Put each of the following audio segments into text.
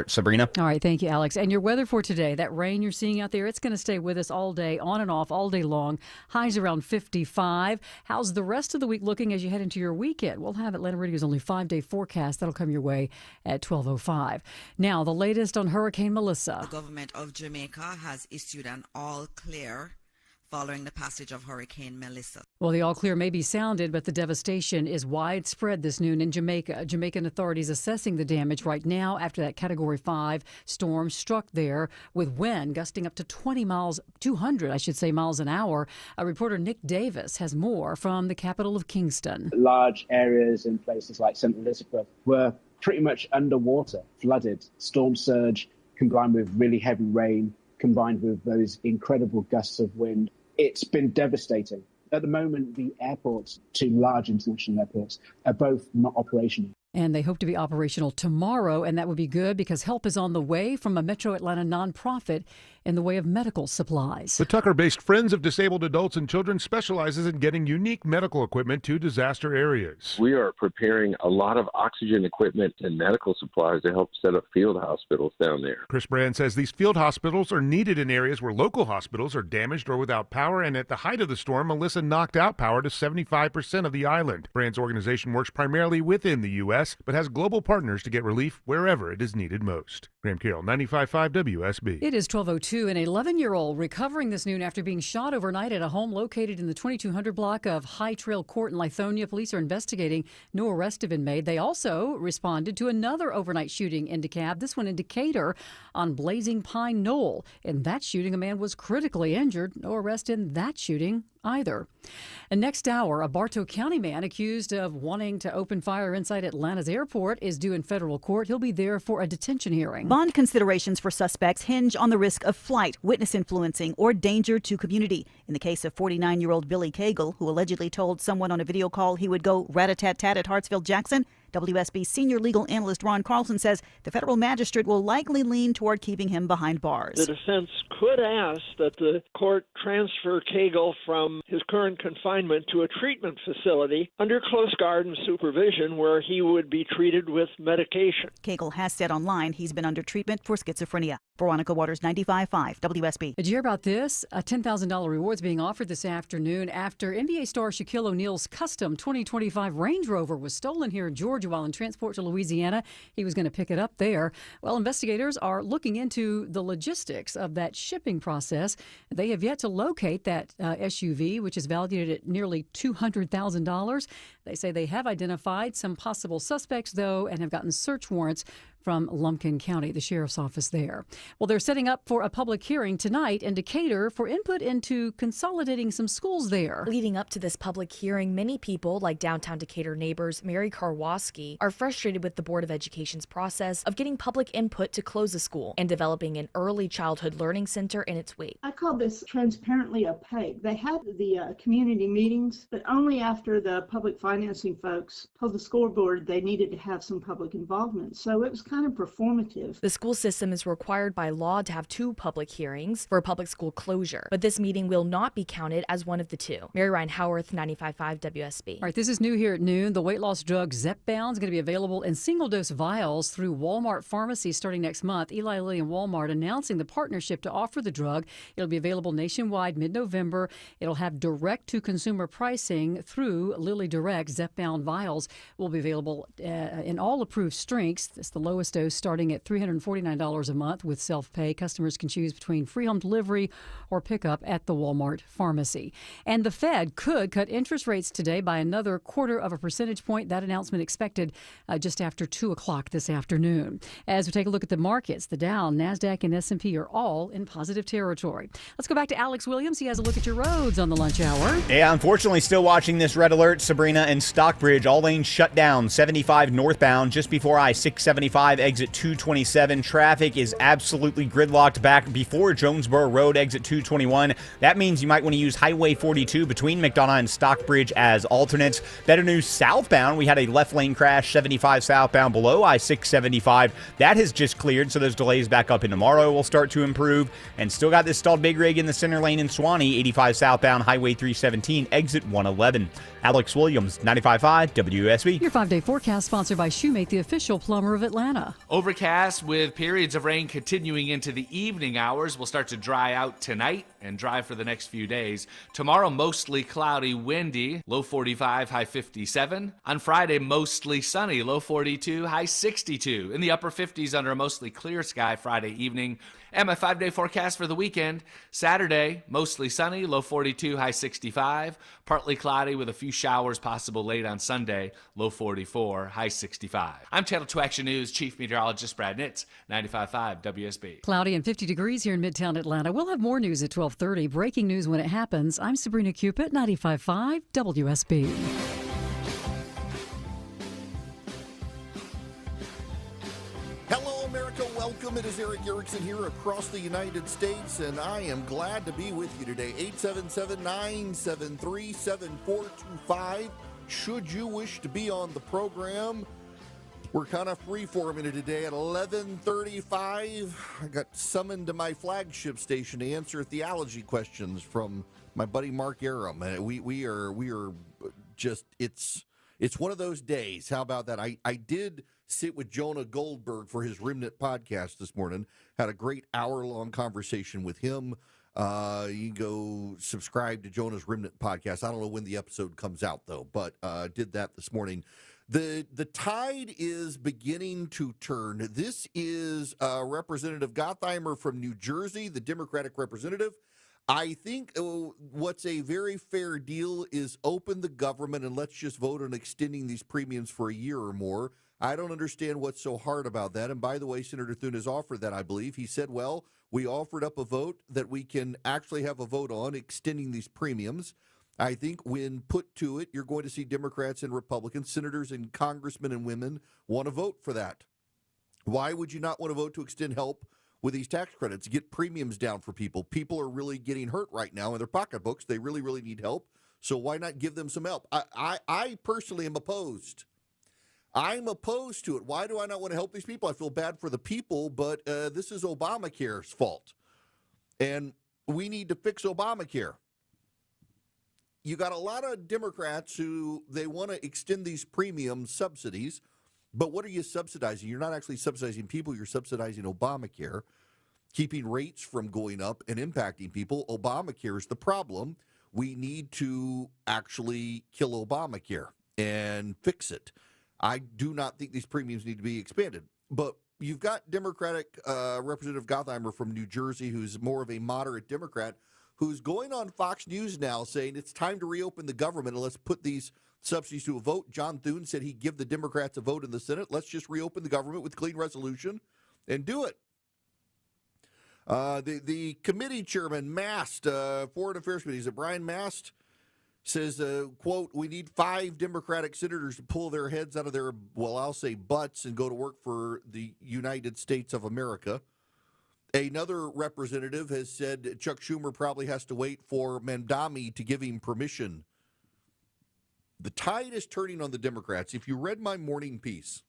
Sabrina. All right, thank you, Alex. And your weather for today, that rain you're seeing out there, it's going to stay with us all day, on and off, all day long. Highs around 55. How's the rest of the week looking as you head into your weekend? We'll have Atlanta Radio's only 5-day forecast. That'll come your way at 12:05. Now, the latest on Hurricane Melissa. The government of Jamaica has issued an all clear following the passage of Hurricane Melissa. Well, the all clear may be sounded, but the devastation is widespread this noon in Jamaica. Jamaican authorities assessing the damage right now after that Category 5 storm struck there with wind gusting up to 200 miles an hour. Reporter Nick Davis has more from the capital of Kingston. Large areas in places like St. Elizabeth were pretty much underwater, flooded. Storm surge combined with really heavy rain, combined with those incredible gusts of wind. It's been devastating. At the moment, the airports, two large international airports, are both not operational. And they hope to be operational tomorrow, and that would be good because help is on the way from a Metro Atlanta nonprofit in the way of medical supplies. The Tucker-based Friends of Disabled Adults and Children specializes in getting unique medical equipment to disaster areas. We are preparing a lot of oxygen equipment and medical supplies to help set up field hospitals down there. Chris Brand says these field hospitals are needed in areas where local hospitals are damaged or without power, and at the height of the storm, Melissa knocked out power to 75% of the island. Brand's organization works primarily within the U.S., but has global partners to get relief wherever it is needed most. Graham Carroll, 95.5 WSB. It is 12:02. An 11-year-old recovering this noon after being shot overnight at a home located in the 2200 block of High Trail Court in Lithonia. Police are investigating. No arrests have been made. They also responded to another overnight shooting in DeKalb, this one in Decatur on Blazing Pine Knoll. In that shooting, a man was critically injured. No arrest in that shooting either. And next hour, a Bartow County man accused of wanting to open fire inside Atlanta's airport is due in federal court. He'll be there for a detention hearing. Bond considerations for suspects hinge on the risk of flight, witness influencing, or danger to community. In the case of 49-year-old Billy Cagle, who allegedly told someone on a video call he would go rat-a-tat-tat at Hartsfield-Jackson, WSB senior legal analyst Ron Carlson says the federal magistrate will likely lean toward keeping him behind bars. The defense could ask that the court transfer Cagle from his current confinement to a treatment facility under close guard and supervision where he would be treated with medication. Cagle has said online he's been under treatment for schizophrenia. Veronica Waters, 95.5 WSB. Did you hear about this? A $10,000 reward's being offered this afternoon after NBA star Shaquille O'Neal's custom 2025 Range Rover was stolen here in Georgia while in transport to Louisiana. He was going to pick it up there. Well, investigators are looking into the logistics of that shipping process. They have yet to locate that SUV, which is valued at nearly $200,000. They say they have identified some possible suspects, though, and have gotten search warrants from Lumpkin County, the sheriff's office there. Well, they're setting up for a public hearing tonight in Decatur for input into consolidating some schools there. Leading up to this public hearing, many people, like downtown Decatur neighbors Mary Karwoski, are frustrated with the Board of Education's process of getting public input to close a school and developing an early childhood learning center in its wake. I call this transparently opaque. They had the community meetings, but only after the public financing folks told the school board they needed to have some public involvement. So it was kind of performative. The school system is required by law to have 2 public hearings for a public school closure, but this meeting will not be counted as one of the 2. Mary Ryan Howarth, 95.5 WSB. All right, this is new here at noon. The weight loss drug Zepbound is going to be available in single-dose vials through Walmart pharmacies starting next month. Eli Lilly and Walmart announcing the partnership to offer the drug. It'll be available nationwide mid-November. It'll have direct-to-consumer pricing through Lilly Direct. Zepbound vials will be available in all approved strengths. It's the lowest dose starting at $349 a month with self-pay. Customers can choose between free home delivery or pickup at the Walmart pharmacy. And the Fed could cut interest rates today by another 0.25 percentage point. That announcement expected just after 2 o'clock this afternoon. As we take a look at the markets, the Dow, NASDAQ, and S&P are all in positive territory. Let's go back to Alex Williams. He has a look at your roads on the lunch hour. Yeah, unfortunately, still watching this red alert. Sabrina and Stockbridge, all lanes shut down. 75 northbound just before I-675, exit 227. Traffic is absolutely gridlocked back before Jonesboro Road, exit 221. That means you might want to use Highway 42 between McDonough and Stockbridge as alternates. Better news southbound. We had a left lane crash, 75 southbound below I-675. That has just cleared, so those delays back up in tomorrow will start to improve. And still got this stalled big rig in the center lane in Suwanee, 85 southbound, Highway 317, exit 111. Alex Williams, 95.5 WSB. Your 5-day forecast sponsored by Shoemate, the official plumber of Atlanta. Atlanta. Overcast with periods of rain continuing into the evening hours. Will start to dry out tonight and dry for the next few days. Tomorrow, mostly cloudy, windy, low 45, high 57. On Friday, mostly sunny, low 42, high 62. In the upper 50s under a mostly clear sky Friday evening. And my 5-day forecast for the weekend. Saturday, mostly sunny, low 42, high 65. Partly cloudy with a few showers possible late on Sunday, low 44, high 65. I'm Channel 2 Action News Chief Meteorologist Brad Nitz, 95.5 WSB. Cloudy and 50 degrees here in Midtown Atlanta. We'll have more news at 12:30. Breaking news when it happens. I'm Sabrina Cupid, 95.5 WSB. Hello, America. Welcome. It is Eric Erickson here across the United States, and I am glad to be with you today. 877-973-7425. Should you wish to be on the program, we're kind of free-forming today at 11:35. I got summoned to my flagship station to answer theology questions from my buddy Mark Aram. We are just, it's one of those days. How about that? I did sit with Jonah Goldberg for his Remnant podcast this morning. Had a great hour-long conversation with him. You can go subscribe to Jonah's Remnant podcast. I don't know when the episode comes out, though, but did that this morning. The tide is beginning to turn. This is Representative Gottheimer from New Jersey, the Democratic representative. I think what's a very fair deal is open the government and let's just vote on extending these premiums for a year or more. I don't understand what's so hard about that. And by the way, Senator Thune has offered that, I believe. He said, well, we offered up a vote that we can actually have a vote on extending these premiums. I think when put to it, you're going to see Democrats and Republicans, senators and congressmen and women want to vote for that. Why would you not want to vote to extend help with these tax credits, get premiums down for people? People are really getting hurt right now in their pocketbooks. They really, really need help. So why not give them some help? I personally am opposed. I'm opposed to it. Why do I not want to help these people? I feel bad for the people, but this is Obamacare's fault. And we need to fix Obamacare. You got a lot of Democrats who they want to extend these premium subsidies, but what are you subsidizing? You're not actually subsidizing people. You're subsidizing Obamacare, keeping rates from going up and impacting people. Obamacare is the problem. We need to actually kill Obamacare and fix it. I do not think these premiums need to be expanded. But you've got Democratic Representative Gottheimer from New Jersey, who's more of a moderate Democrat, who's going on Fox News now saying it's time to reopen the government and let's put these subsidies to a vote. John Thune said he'd give the Democrats a vote in the Senate. Let's just reopen the government with clean resolution and do it. The committee chairman, Mast, Foreign Affairs Committee, is it Brian Mast? Says, quote, we need 5 Democratic senators to pull their heads out of their, well, I'll say butts and go to work for the United States of America. Another representative has said Chuck Schumer probably has to wait for Mamdani to give him permission. The tide is turning on the Democrats. If you read my morning piece,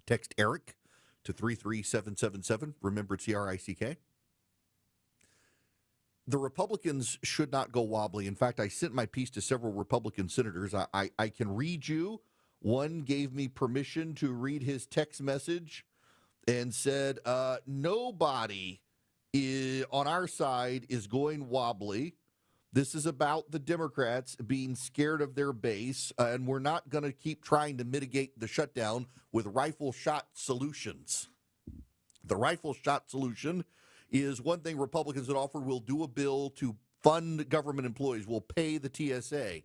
text Eric to 33777. Remember, it's ERICK. The Republicans should not go wobbly. In fact, I sent my piece to several Republican senators. I can read you. One gave me permission to read his text message and said, nobody on our side is going wobbly. This is about the Democrats being scared of their base, and we're not going to keep trying to mitigate the shutdown with rifle shot solutions. The rifle shot solution is one thing Republicans had offered. We'll do a bill to fund government employees. We'll pay the TSA,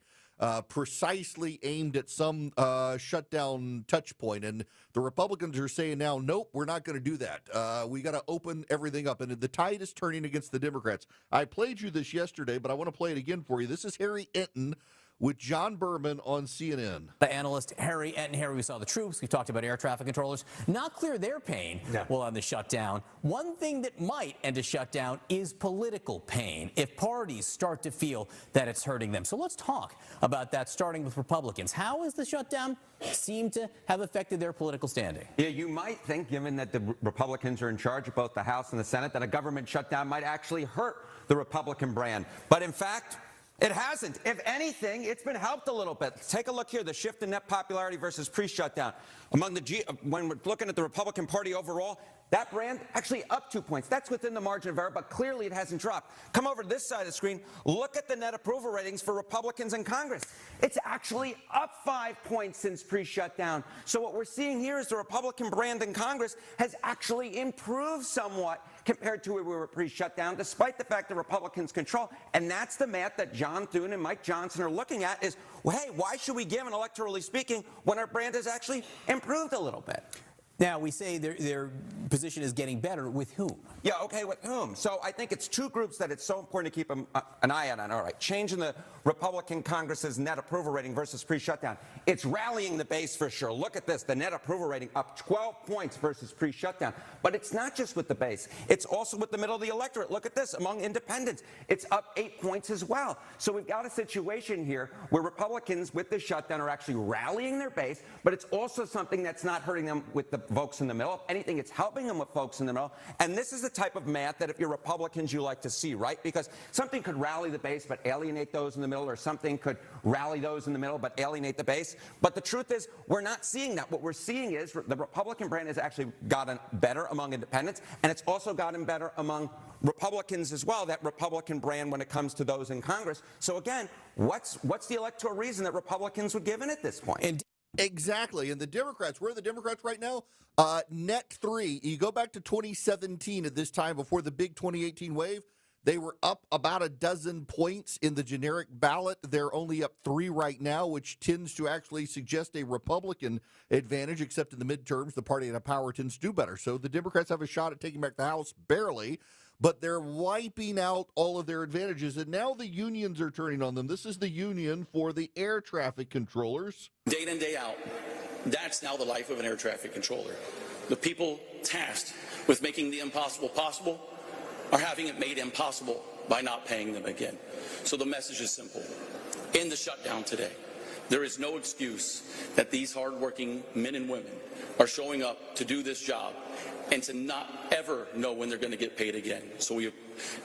precisely aimed at some shutdown touch point. And the Republicans are saying now, nope, we're not going to do that. We got to open everything up. And the tide is turning against the Democrats. I played you this yesterday, but I want to play it again for you. This is Harry Enton with John Berman on CNN. The analyst Harry Enton. Harry, we saw the troops. We've talked about air traffic controllers. Not clear their pain while on the shutdown. One thing that might end a shutdown is political pain if parties start to feel that it's hurting them. So let's talk about that, starting with Republicans. How has the shutdown seemed to have affected their political standing? Yeah, you might think, given that the Republicans are in charge of both the House and the Senate, that a government shutdown might actually hurt the Republican brand. But in fact, It hasn't. If anything, it's been helped a little bit. Take a look here, the shift in net popularity versus pre-shutdown. When we're looking at the Republican Party overall, that brand actually up 2 points. That's within the margin of error, but clearly it hasn't dropped. Come over to this side of the screen. Look at the net approval ratings for Republicans in Congress. It's actually up 5 points since pre-shutdown. So what we're seeing here is the Republican brand in Congress has actually improved somewhat compared to where we were pre-shutdown, despite the fact that Republicans control. And that's the math that John Thune and Mike Johnson are looking at is, well, hey, why should we give, an electorally speaking, when our brand has actually improved a little bit? Now, we say their position is getting better. With whom? Yeah, okay, with whom? So I think it's two groups that it's so important to keep an eye on. All right, change in the Republican Congress's net approval rating versus pre-shutdown. It's rallying the base for sure. Look at this, the net approval rating up 12 points versus pre-shutdown. But it's not just with the base. It's also with the middle of the electorate. Look at this, among independents. It's up 8 points as well. So we've got a situation here where Republicans with the shutdown are actually rallying their base, but it's also something that's not hurting them with the folks in the middle. If anything, it's helping them with folks in the middle. And this is the type of math that if you're Republicans, you like to see, right? Because something could rally the base but alienate those in the middle, or something could rally those in the middle but alienate the base. But the truth is, we're not seeing that. What we're seeing is the Republican brand has actually gotten better among independents, and it's also gotten better among Republicans as well, that Republican brand when it comes to those in Congress. So again, what's the electoral reason that Republicans would give in at this point? Exactly. And the Democrats, where are the Democrats right now? Net 3. You go back to 2017 at this time before the big 2018 wave, they were up about a dozen points in the generic ballot. They're only up 3 right now, which tends to actually suggest a Republican advantage, except in the midterms, the party in power tends to do better. So the Democrats have a shot at taking back the House, barely, but they're wiping out all of their advantages. And now the unions are turning on them. This is the union for the air traffic controllers. Day in and day out, that's now the life of an air traffic controller. The people tasked with making the impossible possible are having it made impossible by not paying them again. So the message is simple. In the shutdown today, there is no excuse that these hardworking men and women are showing up to do this job and to not ever know when they're going to get paid again. So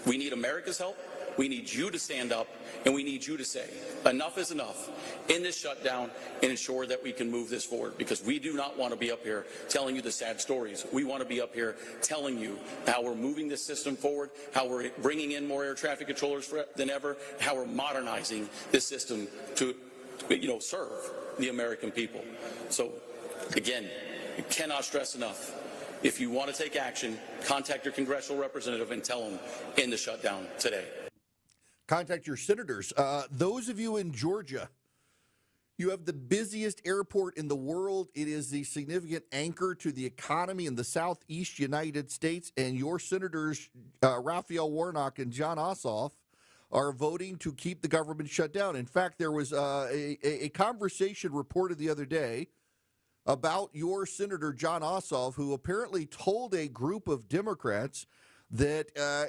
we need America's help. We need you to stand up, and we need you to say, enough is enough in this shutdown and ensure that we can move this forward, because we do not want to be up here telling you the sad stories. We want to be up here telling you how we're moving this system forward, how we're bringing in more air traffic controllers than ever, how we're modernizing this system to serve the American people. So, again, I cannot stress enough. If you want to take action, contact your congressional representative and tell them in the shutdown today. Contact your senators. Those of you in Georgia, you have the busiest airport in the world. It is the significant anchor to the economy in the southeast United States, and your senators, Raphael Warnock and Jon Ossoff, are voting to keep the government shut down. In fact, there was a conversation reported the other day about your Senator Jon Ossoff, who apparently told a group of Democrats that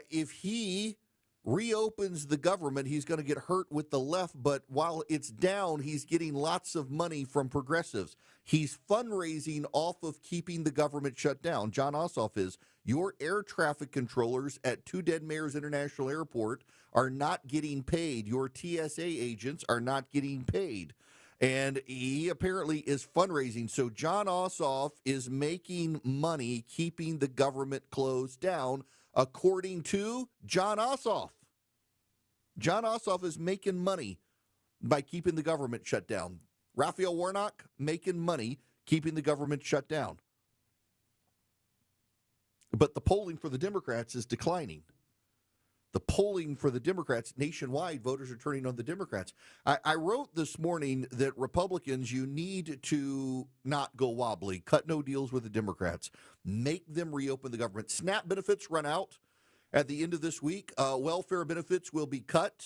if he reopens the government, he's going to get hurt with the left, but while it's down, he's getting lots of money from progressives. He's fundraising off of keeping the government shut down. Jon Ossoff is. Your air traffic controllers at Two Dead Mayors International Airport are not getting paid. Your TSA agents are not getting paid. And he apparently is fundraising. So Jon Ossoff is making money keeping the government closed down, according to Jon Ossoff. Jon Ossoff is making money by keeping the government shut down. Raphael Warnock making money keeping the government shut down. But the polling for the Democrats is declining. The polling for the Democrats nationwide, voters are turning on the Democrats. I wrote this morning that Republicans, you need to not go wobbly, cut no deals with the Democrats, make them reopen the government. SNAP benefits run out at the end of this week. Welfare benefits will be cut.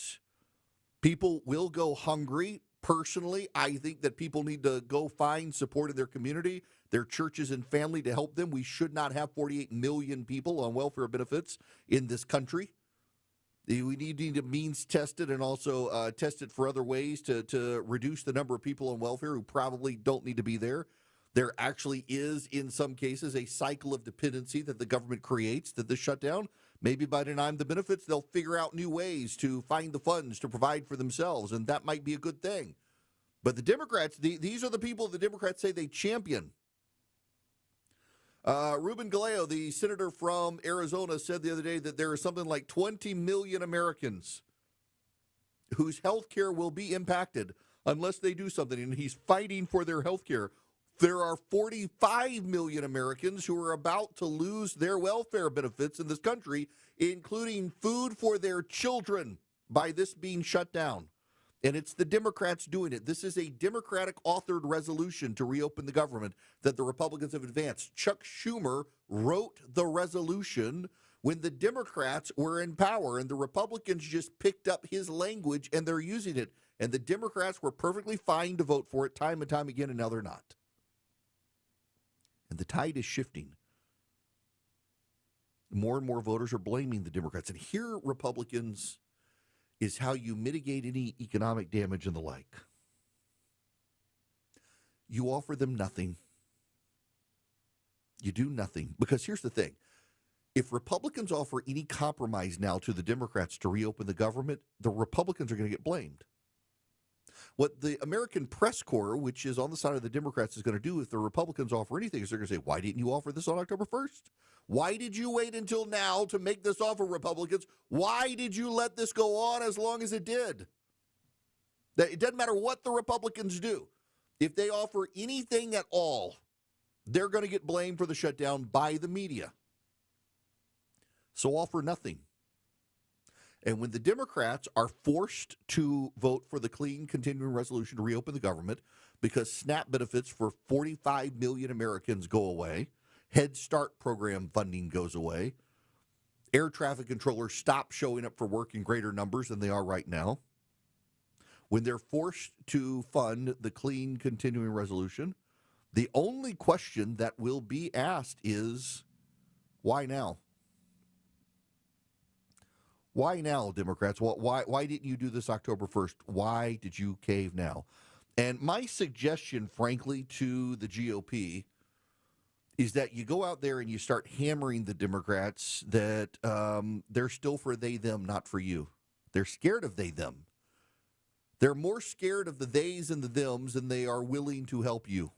People will go hungry. Personally, I think that people need to go find support in their community, their churches and family to help them. We should not have 48 million people on welfare benefits in this country. We need to means test it and also test it for other ways to reduce the number of people on welfare who probably don't need to be there. There actually is, in some cases, a cycle of dependency that the government creates, that this shutdown, maybe by denying the benefits, they'll figure out new ways to find the funds to provide for themselves, and that might be a good thing. But the Democrats, these are the people the Democrats say they champion. Ruben Galeo, the senator from Arizona, said the other day that there are something like 20 million Americans whose health care will be impacted unless they do something, and he's fighting for their health care. There are 45 million Americans who are about to lose their welfare benefits in this country, including food for their children, by this being shut down. And it's the Democrats doing it. This is a Democratic-authored resolution to reopen the government that the Republicans have advanced. Chuck Schumer wrote the resolution when the Democrats were in power, and the Republicans just picked up his language, and they're using it. And the Democrats were perfectly fine to vote for it time and time again, and now they're not. And the tide is shifting. More and more voters are blaming the Democrats. And here, Republicans, is how you mitigate any economic damage and the like. You offer them nothing. You do nothing. Because here's the thing. If Republicans offer any compromise now to the Democrats to reopen the government, the Republicans are going to get blamed. What the American Press Corps, which is on the side of the Democrats, is going to do if the Republicans offer anything is they're going to say, why didn't you offer this on October 1st? Why did you wait until now to make this offer, Republicans? Why did you let this go on as long as it did? It doesn't matter what the Republicans do. If they offer anything at all, they're going to get blamed for the shutdown by the media. So offer nothing. And when the Democrats are forced to vote for the clean continuing resolution to reopen the government because SNAP benefits for 45 million Americans go away, Head Start program funding goes away, air traffic controllers stop showing up for work in greater numbers than they are right now, when they're forced to fund the clean continuing resolution, the only question that will be asked is, why now? Why now, Democrats? Why didn't you do this October 1st? Why did you cave now? And my suggestion, frankly, to the GOP is that you go out there and you start hammering the Democrats that they're still for they, them, not for you. They're scared of they, them. They're more scared of the theys and the thems than they are willing to help you.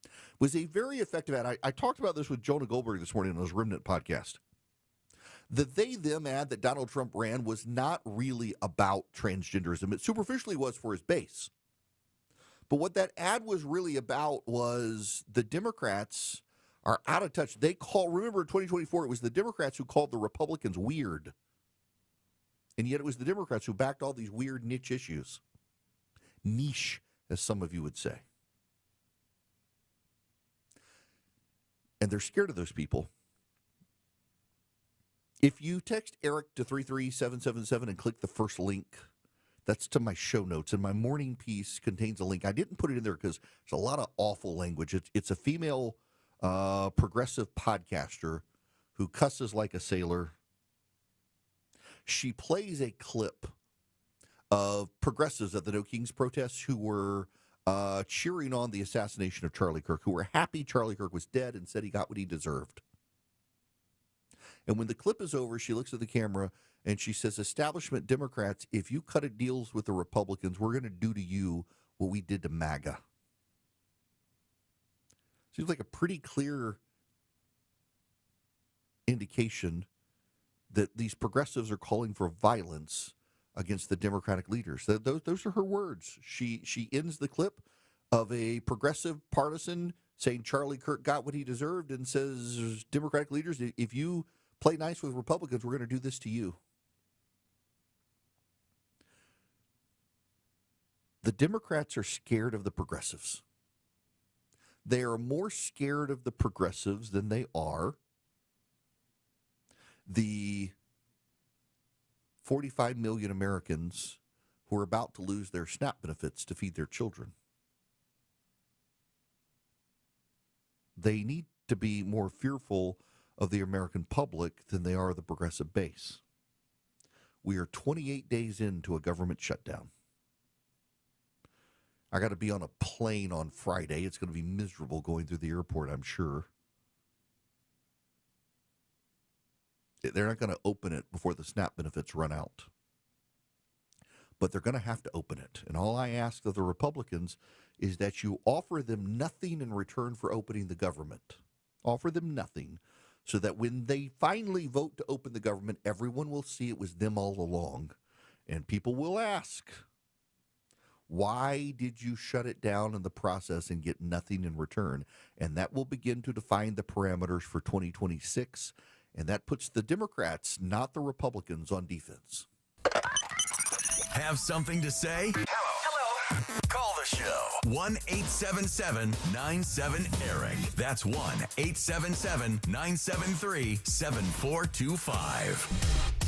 It was a very effective ad. I talked about this with Jonah Goldberg this morning on his Remnant podcast. The they-them ad that Donald Trump ran was not really about transgenderism. It superficially was for his base. But what that ad was really about was the Democrats are out of touch. Remember in 2024, it was the Democrats who called the Republicans weird. And yet it was the Democrats who backed all these weird niche issues. Niche, as some of you would say. And they're scared of those people. If you text Eric to 33777 and click the first link, that's to my show notes. And my morning piece contains a link. I didn't put it in there because there's a lot of awful language. It's a female progressive podcaster who cusses like a sailor. She plays a clip of progressives at the No Kings protests who were cheering on the assassination of Charlie Kirk, who were happy Charlie Kirk was dead and said he got what he deserved. And when the clip is over, she looks at the camera and she says, establishment Democrats, if you cut deals with the Republicans, we're going to do to you what we did to MAGA. Seems like a pretty clear indication that these progressives are calling for violence against the Democratic leaders. Those are her words. She ends the clip of a progressive partisan saying Charlie Kirk got what he deserved and says, Democratic leaders, if you play nice with Republicans, we're going to do this to you. The Democrats are scared of the progressives. They are more scared of the progressives than they are the 45 million Americans who are about to lose their SNAP benefits to feed their children. They need to be more fearful of the American public than they are the progressive base. We are 28 days into a government shutdown. I got to be on a plane on Friday. It's going to be miserable going through the airport, I'm sure. They're not going to open it before the SNAP benefits run out. But they're going to have to open it. And all I ask of the Republicans is that you offer them nothing in return for opening the government. Offer them nothing so that when they finally vote to open the government, everyone will see it was them all along. And people will ask, why did you shut it down in the process and get nothing in return? And that will begin to define the parameters for 2026. And that puts the Democrats, not the Republicans, on defense. Have something to say? Hello. Call the show. 1-877-97-ERIC. That's 1-877-973-7425.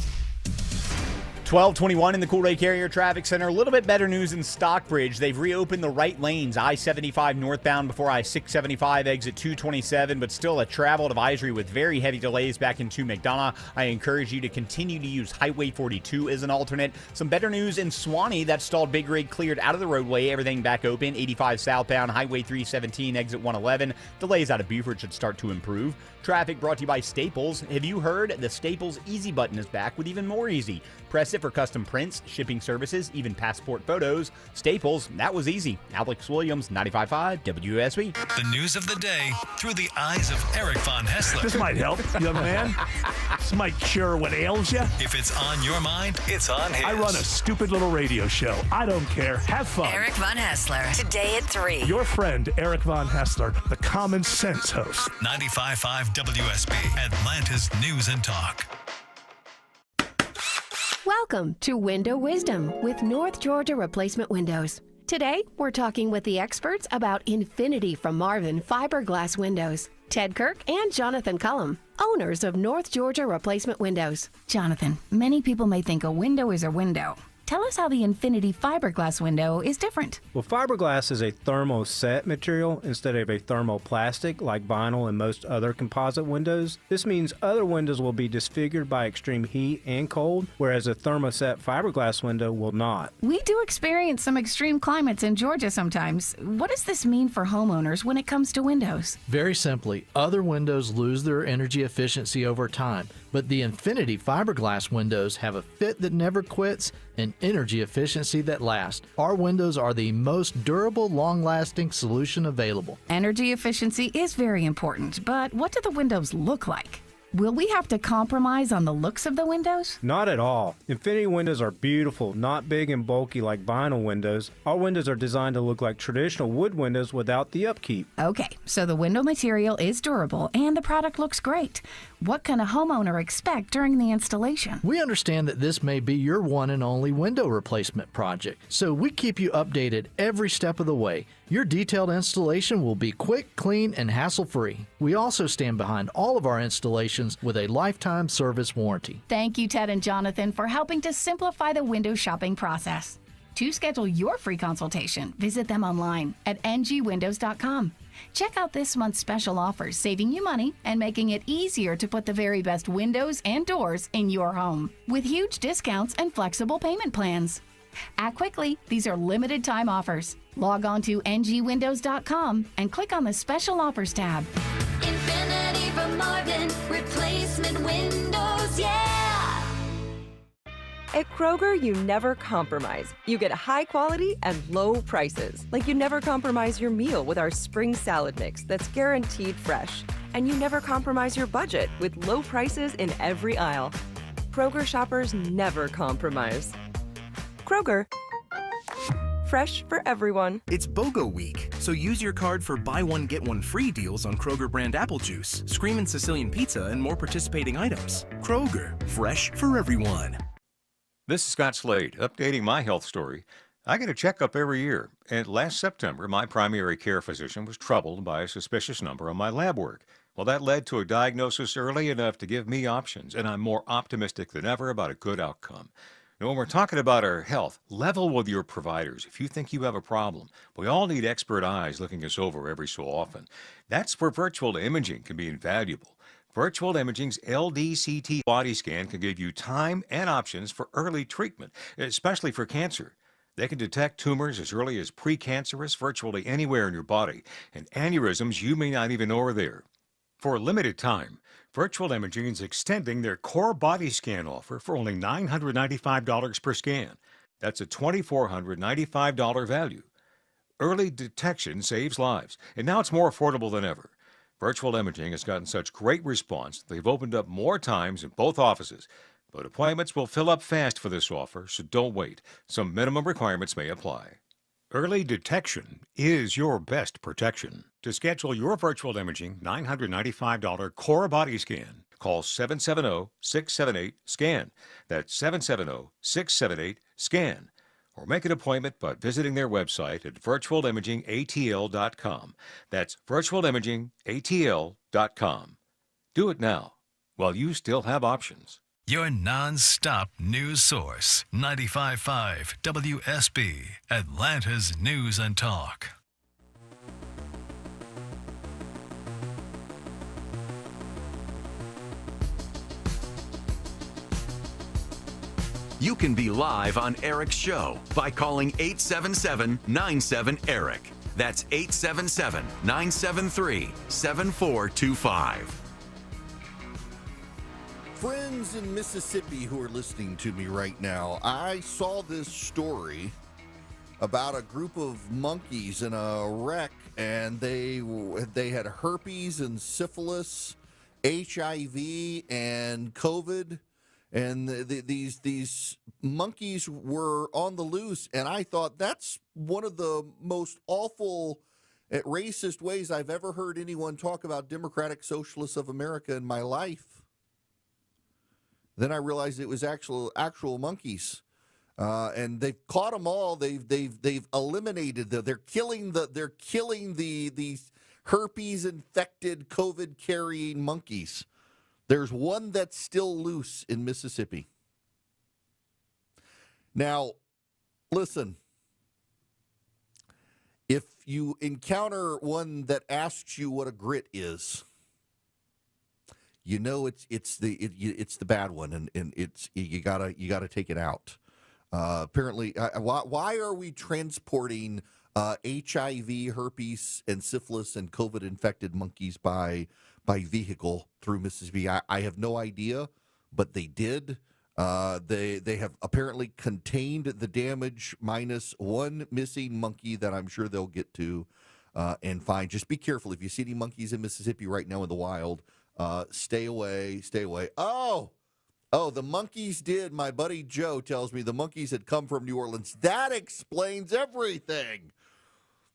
1221 in the Cool Ray Carrier Traffic Center. A little bit better news in Stockbridge. They've reopened the right lanes, I-75 northbound before I-675 exit 227, but still a travel advisory with very heavy delays back into McDonough. I encourage you to continue to use Highway 42 as an alternate. Some better news in Swanee. That stalled big rig cleared out of the roadway. Everything back open. 85 southbound, Highway 317 exit 111. Delays out of Beaufort should start to improve. Traffic brought to you by Staples. Have you heard? The Staples Easy button is back with even more easy. Press it for custom prints, shipping services, even passport photos. Staples, that was easy. Alex Williams, 95.5 WSB. The news of the day through the eyes of Eric Von Hessler. This might help, young man. This might cure what ails you. If it's on your mind, it's on his. I run a stupid little radio show. I don't care. Have fun. Eric Von Hessler, today at 3. Your friend, Eric Von Hessler, the common sense host. 95.5 WSB, Atlanta's News and Talk. Welcome to Window Wisdom with North Georgia Replacement Windows. Today, we're talking with the experts about Infinity from Marvin Fiberglass Windows. Ted Kirk and Jonathan Cullum, owners of North Georgia Replacement Windows. Jonathan, many people may think a window is a window. Tell us how the Infinity Fiberglass window is different. Well, fiberglass is a thermoset material instead of a thermoplastic like vinyl and most other composite windows. This means other windows will be disfigured by extreme heat and cold, whereas a thermoset fiberglass window will not. We do experience some extreme climates in Georgia sometimes. What does this mean for homeowners when it comes to windows? Very simply, other windows lose their energy efficiency over time, but the Infinity Fiberglass windows have a fit that never quits and energy efficiency that lasts. Our windows are the most durable, long-lasting solution available. Energy efficiency is very important, but what do the windows look like? Will we have to compromise on the looks of the windows? Not at all. Infinity windows are beautiful, not big and bulky like vinyl windows. Our windows are designed to look like traditional wood windows without the upkeep. Okay, so the window material is durable and the product looks great. What can a homeowner expect during the installation? We understand that this may be your one and only window replacement project, so we keep you updated every step of the way. Your detailed installation will be quick, clean, and hassle-free. We also stand behind all of our installations with a lifetime service warranty. Thank you, Ted and Jonathan, for helping to simplify the window shopping process. To schedule your free consultation, visit them online at ngwindows.com. Check out this month's special offers, saving you money and making it easier to put the very best windows and doors in your home with huge discounts and flexible payment plans. Act quickly. These are limited time offers. Log on to ngwindows.com and click on the special offers tab. Infinity from Marvin, replacement windows, yeah! At Kroger, you never compromise. You get high quality and low prices. Like you never compromise your meal with our spring salad mix that's guaranteed fresh. And you never compromise your budget with low prices in every aisle. Kroger shoppers never compromise. Kroger, fresh for everyone. It's BOGO week, so use your card for buy one, get one free deals on Kroger brand apple juice, Screamin' Sicilian pizza, and more participating items. Kroger, fresh for everyone. This is Scott Slade, updating my health story. I get a checkup every year, and last September, my primary care physician was troubled by a suspicious number on my lab work. Well, that led to a diagnosis early enough to give me options, and I'm more optimistic than ever about a good outcome. Now, when we're talking about our health, level with your providers. If you think you have a problem, we all need expert eyes looking us over every so often. That's where virtual imaging can be invaluable. Virtual Imaging's LDCT body scan can give you time and options for early treatment, especially for cancer. They can detect tumors as early as precancerous virtually anywhere in your body, and aneurysms you may not even know are there. For a limited time, Virtual Imaging is extending their core body scan offer for only $995 per scan. That's a $2,495 value. Early detection saves lives, and now it's more affordable than ever. Virtual Imaging has gotten such great response that they've opened up more times in both offices. But appointments will fill up fast for this offer, so don't wait. Some minimum requirements may apply. Early detection is your best protection. To schedule your Virtual Imaging $995 core body scan, call 770-678-SCAN. That's 770-678-SCAN. Or make an appointment by visiting their website at virtualimagingatl.com. That's virtualimagingatl.com. Do it now, while you still have options. Your non-stop news source, 95.5 WSB, Atlanta's News and Talk. You can be live on Eric's show by calling 877-97-ERIC. That's 877-973-7425. Friends in Mississippi who are listening to me right now, I saw this story about a group of monkeys in a wreck, and they had herpes and syphilis, HIV, and COVID. And these monkeys were on the loose, and I thought that's one of the most awful, racist ways I've ever heard anyone talk about Democratic Socialists of America in my life. Then I realized it was actual monkeys, and they've caught them all. They've eliminated them. They're killing these herpes infected COVID carrying monkeys. There's one that's still loose in Mississippi. Now, listen, if you encounter one that asks you what a grit is, you know it's the bad one, and it's you gotta take it out. Apparently, why are we transporting HIV, herpes, and syphilis and COVID infected monkeys by vehicle through Mississippi? I have no idea, but they did. They have apparently contained the damage, minus one missing monkey that I'm sure they'll get to and find. Just be careful if you see any monkeys in Mississippi right now in the wild. Stay away. Oh, the monkeys did. My buddy Joe tells me the monkeys had come from New Orleans. That explains everything.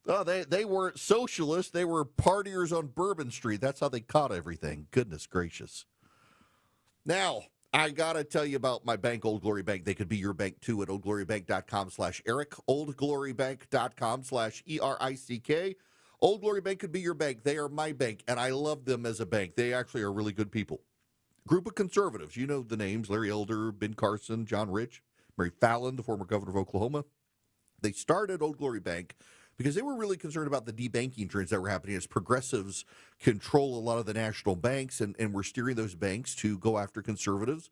Oh, they weren't socialists. They were partiers on Bourbon Street. That's how they caught everything. Goodness gracious. Now, I got to tell you about my bank, Old Glory Bank. They could be your bank, too, at oldglorybank.com/Eric, oldglorybank.com/ERICK. Old Glory Bank could be your bank. They are my bank, and I love them as a bank. They actually are really good people. Group of conservatives. You know the names: Larry Elder, Ben Carson, John Rich, Mary Fallon, the former governor of Oklahoma. They started Old Glory Bank because they were really concerned about the debanking trends that were happening as progressives control a lot of the national banks, and we're steering those banks to go after conservative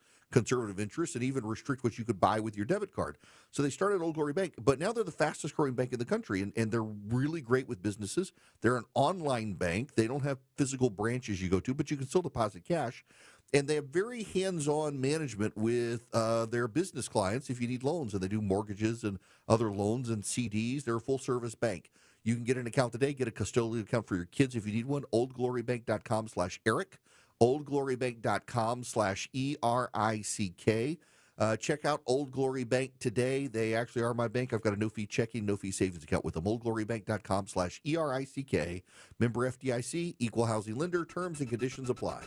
interests, and even restrict what you could buy with your debit card. So they started Old Glory Bank, but now they're the fastest growing bank in the country, and they're really great with businesses. They're an online bank. They don't have physical branches you go to, but you can still deposit cash. And they have very hands-on management with their business clients if you need loans, and they do mortgages and other loans and CDs. They're a full-service bank. You can get an account today, get a custodial account for your kids if you need one. oldglorybank.com/Eric, oldglorybank.com/ERICK. Check out Old Glory Bank today. They actually are my bank. I've got a no-fee checking, no-fee savings account with them. oldglorybank.com/ERICK. Member FDIC, equal housing lender. Terms and conditions apply.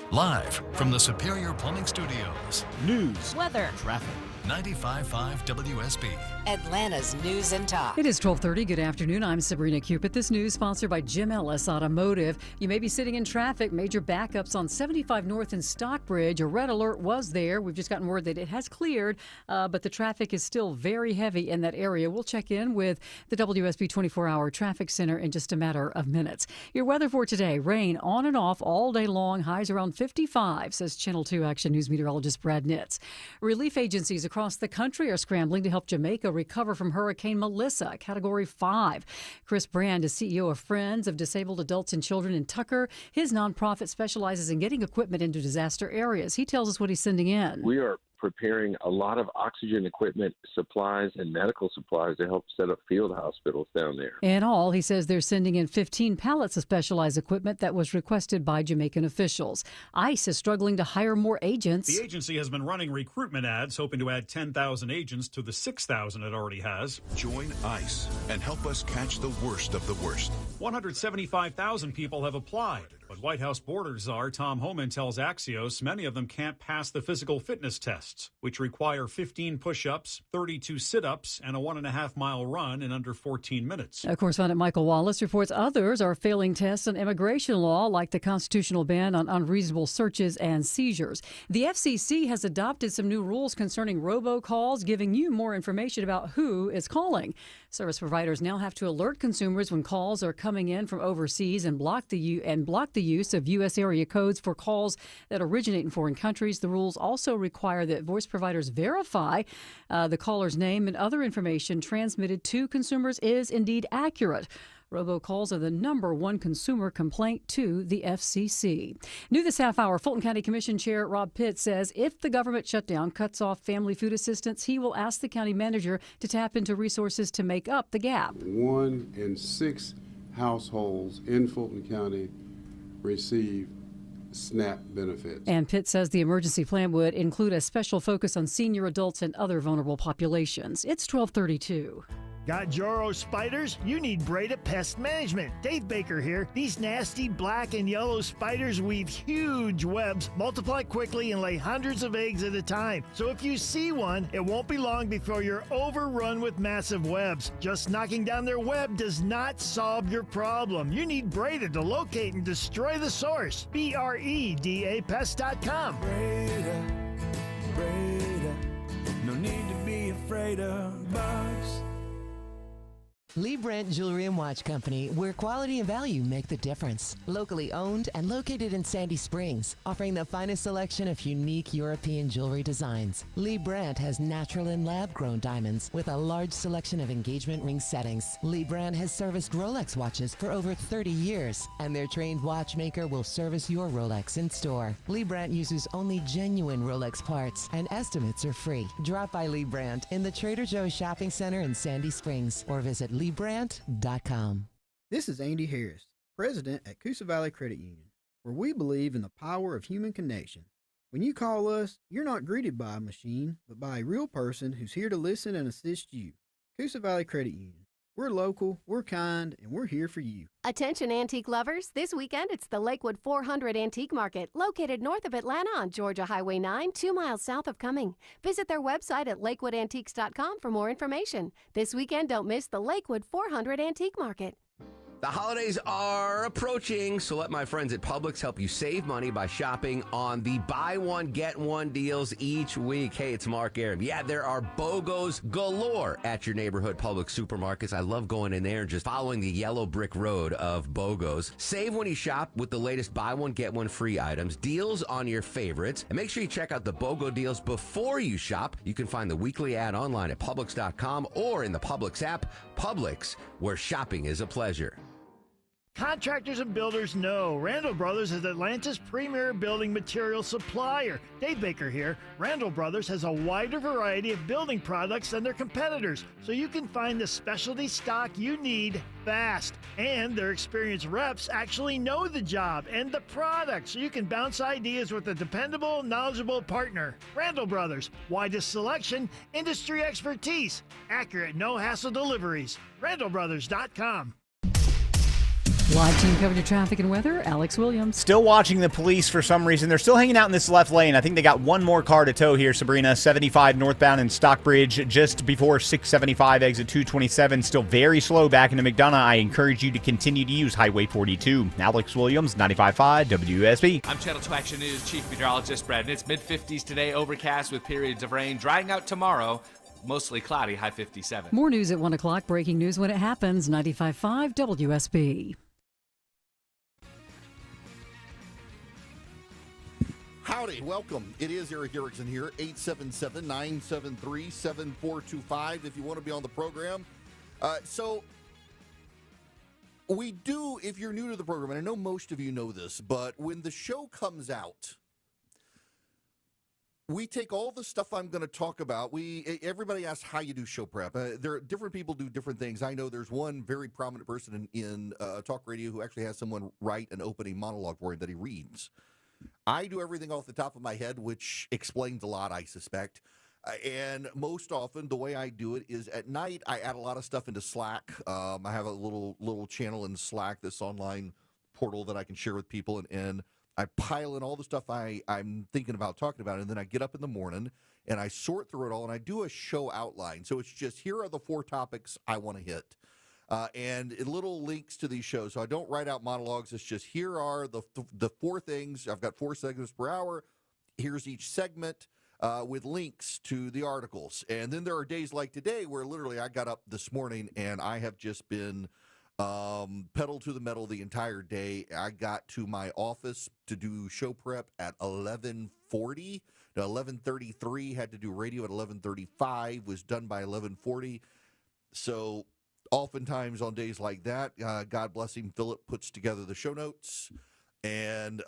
Live from the Superior Plumbing Studios. News, weather, traffic, 95.5 WSB. Atlanta's News and Talk. It is 12:30. Good afternoon. I'm Sabrina Cupid. This news sponsored by Jim Ellis Automotive. You may be sitting in traffic. Major backups on 75 North and Stockbridge. A red alert was there. We've just gotten word that it has cleared, but the traffic is still very heavy in that area. We'll check in with the WSB 24-hour traffic center in just a matter of minutes. Your weather for today: rain on and off all day long. Highs around 55, says Channel 2 Action News meteorologist Brad Nitz. Relief agencies across the country are scrambling to help Jamaica recover from Hurricane Melissa, Category 5. Chris Brand is CEO of Friends of Disabled Adults and Children in Tucker. His nonprofit specializes in getting equipment into disaster areas. He tells us what he's sending in. We are preparing a lot of oxygen equipment, supplies, and medical supplies to help set up field hospitals down there. In all, he says they're sending in 15 pallets of specialized equipment that was requested by Jamaican officials. ICE is struggling to hire more agents. The agency has been running recruitment ads, hoping to add 10,000 agents to the 6,000 it already has. Join ICE and help us catch the worst of the worst. 175,000 people have applied, but White House border czar Tom Homan tells Axios many of them can't pass the physical fitness tests, which require 15 push-ups, 32 sit-ups, and a 1.5-mile run in under 14 minutes. Correspondent Michael Wallace reports others are failing tests on immigration law, like the constitutional ban on unreasonable searches and seizures. The FCC has adopted some new rules concerning robocalls, giving you more information about who is calling. Service providers now have to alert consumers when calls are coming in from overseas and block the use of U.S. area codes for calls that originate in foreign countries. The rules also require that voice providers verify the caller's name and other information transmitted to consumers is indeed accurate. Robocalls are the #1 consumer complaint to the FCC. New this half hour, Fulton County Commission Chair Rob Pitt says if the government shutdown cuts off family food assistance, he will ask the county manager to tap into resources to make up the gap. 1 in 6 households in Fulton County receive SNAP benefits. And Pitt says the emergency plan would include a special focus on senior adults and other vulnerable populations. It's 12:32. Got Joro spiders? You need Breda Pest Management. Dave Baker here. These nasty black and yellow spiders weave huge webs, multiply quickly, and lay hundreds of eggs at a time. So if you see one, it won't be long before you're overrun with massive webs. Just knocking down their web does not solve your problem. You need Breda to locate and destroy the source. BREDA Pest.com. Breda, no need to be afraid of bugs. Lee Brandt Jewelry and Watch Company, where quality and value make the difference. Locally owned and located in Sandy Springs, offering the finest selection of unique European jewelry designs. Lee Brandt has natural and lab-grown diamonds with a large selection of engagement ring settings. Lee Brandt has serviced Rolex watches for over 30 years, and their trained watchmaker will service your Rolex in store. Lee Brandt uses only genuine Rolex parts, and estimates are free. Drop by Lee Brandt in the Trader Joe's Shopping Center in Sandy Springs, or visit LeeBrandt.com. This is Andy Harris, President at Coosa Valley Credit Union, where we believe in the power of human connection. When you call us, you're not greeted by a machine, but by a real person who's here to listen and assist you. Coosa Valley Credit Union. We're local, we're kind, and we're here for you. Attention antique lovers, this weekend it's the Lakewood 400 Antique Market, located north of Atlanta on Georgia Highway 9, 2 miles south of Cumming. Visit their website at lakewoodantiques.com for more information. This weekend, don't miss the Lakewood 400 Antique Market. The holidays are approaching, so let my friends at Publix help you save money by shopping on the buy one, get one deals each week. Hey, it's Mark Aram. Yeah, there are BOGOs galore at your neighborhood Publix supermarkets. I love going in there and just following the yellow brick road of BOGOs. Save when you shop with the latest buy one, get one free items, deals on your favorites, and make sure you check out the BOGO deals before you shop. You can find the weekly ad online at Publix.com or in the Publix app. Publix, where shopping is a pleasure. Contractors and builders know Randall Brothers is Atlanta's premier building material supplier. Dave Baker here. Randall Brothers has a wider variety of building products than their competitors, so you can find the specialty stock you need fast. And their experienced reps actually know the job and the product, so you can bounce ideas with a dependable, knowledgeable partner. Randall Brothers, widest selection, industry expertise, accurate, no-hassle deliveries. RandallBrothers.com. Live team coverage of traffic and weather, Alex Williams. Still watching the police for some reason. They're still hanging out in this left lane. I think they got one more car to tow here, Sabrina. 75 northbound in Stockbridge, just before 675, exit 227. Still very slow back into McDonough. I encourage you to continue to use Highway 42. Alex Williams, 95.5 WSB. I'm Channel 2 Action News Chief Meteorologist Brad. It's mid-50s today, overcast with periods of rain. Drying out tomorrow. Mostly cloudy, high 57. More news at 1 o'clock. Breaking news when it happens. 95.5 WSB. Howdy, welcome. It is Eric Erickson here, 877-973-7425 if you want to be on the program. So we do, if you're new to the program, and I know most of you know this, but when the show comes out, we take all the stuff I'm going to talk about. Everybody asks how you do show prep. Different people do different things. I know there's one very prominent person in talk radio who actually has someone write an opening monologue for him that he reads. I do everything off the top of my head, which explains a lot, I suspect. And most often, the way I do it is at night, I add a lot of stuff into Slack. I have a little channel in Slack, this online portal that I can share with people, and I pile in all the stuff I'm thinking about talking about, and then I get up in the morning, and I sort through it all, and I do a show outline. So it's just, here are the 4 topics I want to hit. And little links to these shows. So I don't write out monologues. It's just, here are the 4 things. I've got 4 segments per hour. Here's each segment with links to the articles. And then there are days like today where literally I got up this morning and I have just been pedal to the metal the entire day. I got to my office to do show prep at 11:40. Now 11:33, had to do radio at 11:35, was done by 11:40. So oftentimes on days like that, God bless him, Philip puts together the show notes, and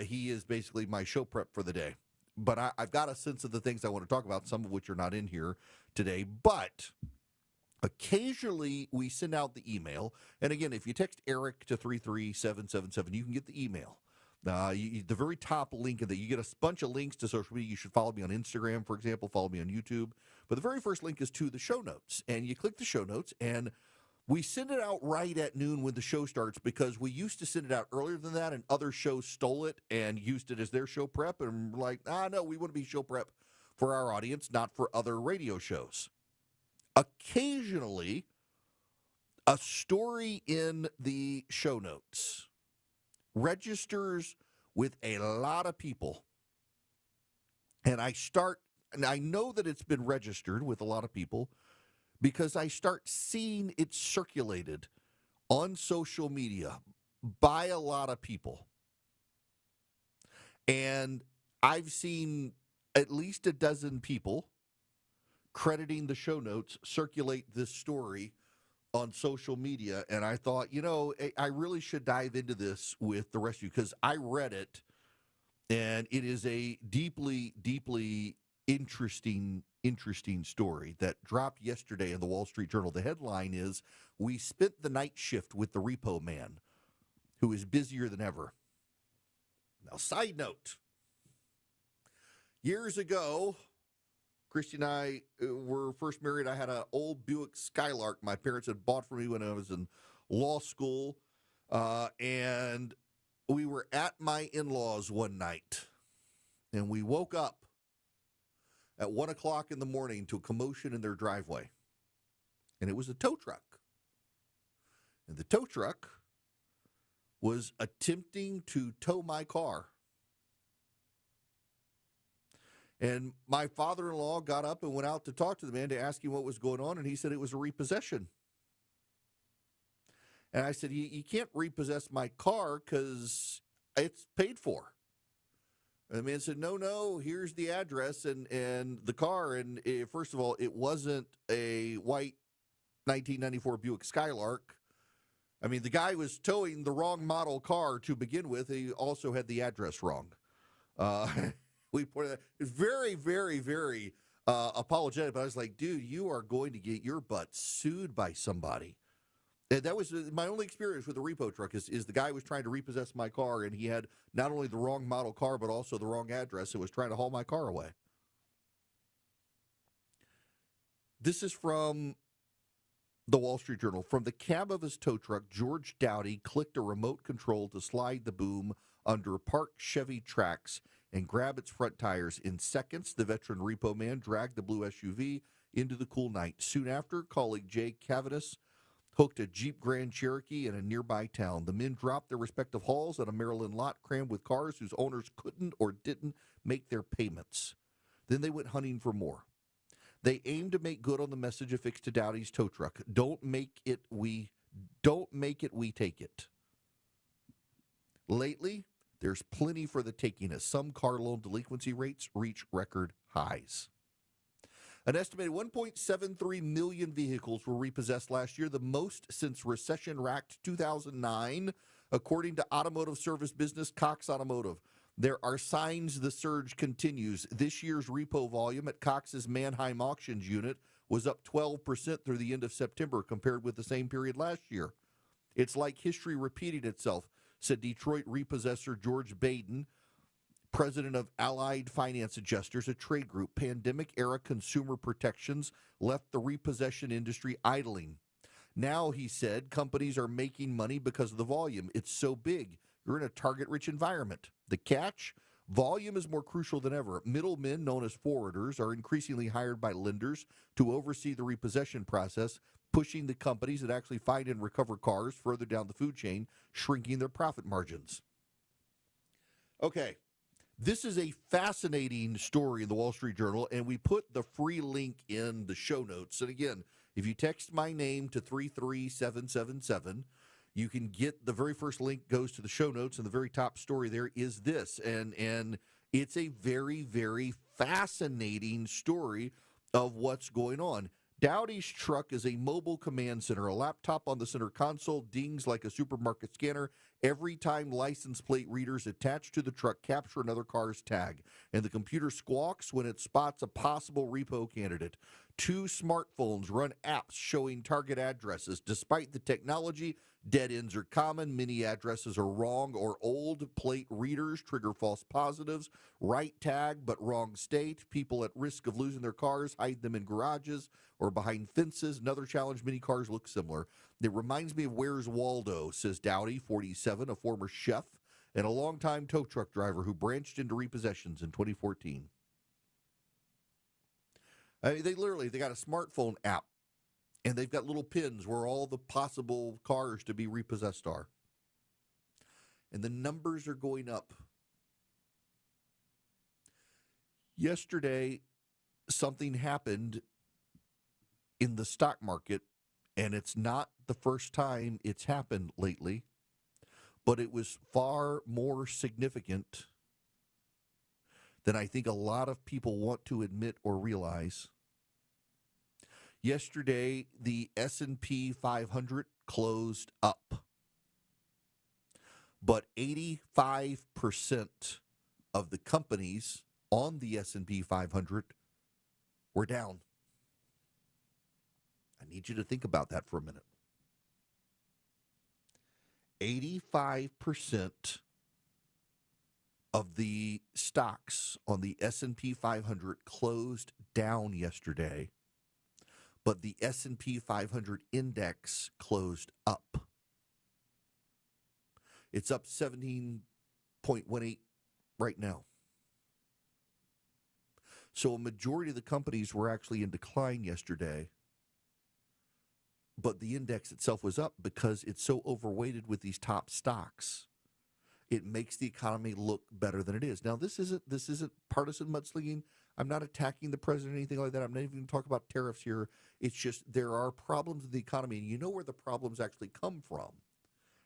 he is basically my show prep for the day. But I've got a sense of the things I want to talk about, some of which are not in here today. But occasionally we send out the email. And again, if you text Eric to 33777, you can get the email. The very top link of that, you get a bunch of links to social media. You should follow me on Instagram, for example, follow me on YouTube. But the very first link is to the show notes. And you click the show notes, and we send it out right at noon when the show starts, because we used to send it out earlier than that, and other shows stole it and used it as their show prep. And we're like, no, we want to be show prep for our audience, not for other radio shows. Occasionally, a story in the show notes registers with a lot of people. And I know that it's been registered with a lot of people because I start seeing it circulated on social media by a lot of people. And I've seen at least a dozen people crediting the show notes circulate this story on social media. And I thought, I really should dive into this with the rest of you, because I read it, and it is a deeply, deeply interesting story that dropped yesterday in the Wall Street Journal. The headline is, "We spent the night shift with the repo man, who is busier than ever." Now, side note, years ago, Christy and I were first married. I had an old Buick Skylark my parents had bought for me when I was in law school. And we were at my in-laws one night, and we woke up at 1 o'clock in the morning to a commotion in their driveway. And it was a tow truck. And the tow truck was attempting to tow my car. And my father-in-law got up and went out to talk to the man to ask him what was going on, and he said it was a repossession. And I said, you can't repossess my car because it's paid for. And the man said, no, here's the address and the car. And first of all, it wasn't a white 1994 Buick Skylark. I mean, the guy was towing the wrong model car to begin with. He also had the address wrong. We pointed out, it was very, very, very apologetic. But I was like, dude, you are going to get your butt sued by somebody. And that was my only experience with the repo truck is the guy was trying to repossess my car, and he had not only the wrong model car, but also the wrong address, and was trying to haul my car away. This is from The Wall Street Journal. From the cab of his tow truck, George Dowdy clicked a remote control to slide the boom under parked Chevy tracks and grab its front tires. In seconds, the veteran repo man dragged the blue SUV into the cool night. Soon after, colleague Jay Cavanis hooked a Jeep Grand Cherokee in a nearby town. The men dropped their respective hauls at a Maryland lot crammed with cars whose owners couldn't or didn't make their payments. Then they went hunting for more. They aimed to make good on the message affixed to Dowdy's tow truck. Don't make it we take it. Lately, there's plenty for the taking as some car loan delinquency rates reach record highs. An estimated 1.73 million vehicles were repossessed last year, the most since recession-racked 2009, according to automotive service business Cox Automotive. There are signs the surge continues. This year's repo volume at Cox's Manheim Auctions unit was up 12% through the end of September compared with the same period last year. It's like history repeating itself, said Detroit repossessor George Baden, president of Allied Finance Adjusters, a trade group. Pandemic-era consumer protections left the repossession industry idling. Now, he said, companies are making money because of the volume. It's so big. You're in a target-rich environment. The catch? Volume is more crucial than ever. Middlemen, known as forwarders, are increasingly hired by lenders to oversee the repossession process, pushing the companies that actually find and recover cars further down the food chain, shrinking their profit margins. Okay, this is a fascinating story in the Wall Street Journal, and we put the free link in the show notes. And again, if you text my name to 33777, you can get the very first link goes to the show notes, and the very top story there is this. And it's a very, very fascinating story of what's going on. Dowdy's truck is a mobile command center. A laptop on the center console dings like a supermarket scanner every time license plate readers attached to the truck capture another car's tag. And the computer squawks when it spots a possible repo candidate. 2 smartphones run apps showing target addresses. Despite the technology, dead ends are common. Many addresses are wrong or old. Plate readers trigger false positives. Right tag, but wrong state. People at risk of losing their cars hide them in garages or behind fences. Another challenge, many cars look similar. It reminds me of Where's Waldo, says Dowdy, 47, a former chef and a longtime tow truck driver who branched into repossessions in 2014. I mean, they got a smartphone app, and they've got little pins where all the possible cars to be repossessed are. And the numbers are going up. Yesterday, something happened in the stock market, and it's not the first time it's happened lately, but it was far more significant than I think a lot of people want to admit or realize. Yesterday, the S&P 500 closed up, but 85% of the companies on the S&P 500 were down. I need you to think about that for a minute. 85% of the stocks on the S&P 500 closed down yesterday, but the S&P 500 index closed up. It's up 17.18 right now. So a majority of the companies were actually in decline yesterday, but the index itself was up because it's so overweighted with these top stocks. It makes the economy look better than it is. Now, this isn't partisan mudslinging. I'm not attacking the president or anything like that. I'm not even going to talk about tariffs here. It's just there are problems in the economy, and you know where the problems actually come from.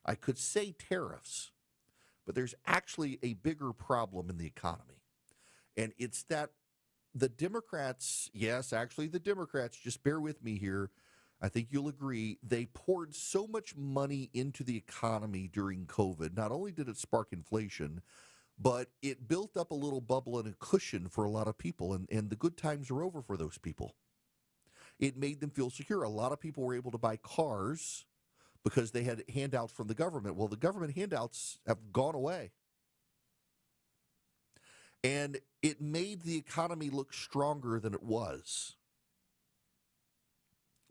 I could say tariffs, but there's actually a bigger problem in the economy. And it's that the Democrats, yes, actually the Democrats, just bear with me here, I think you'll agree, they poured so much money into the economy during COVID. Not only did it spark inflation, but it built up a little bubble and a cushion for a lot of people, and the good times are over for those people. It made them feel secure. A lot of people were able to buy cars because they had handouts from the government. Well, the government handouts have gone away. And it made the economy look stronger than it was.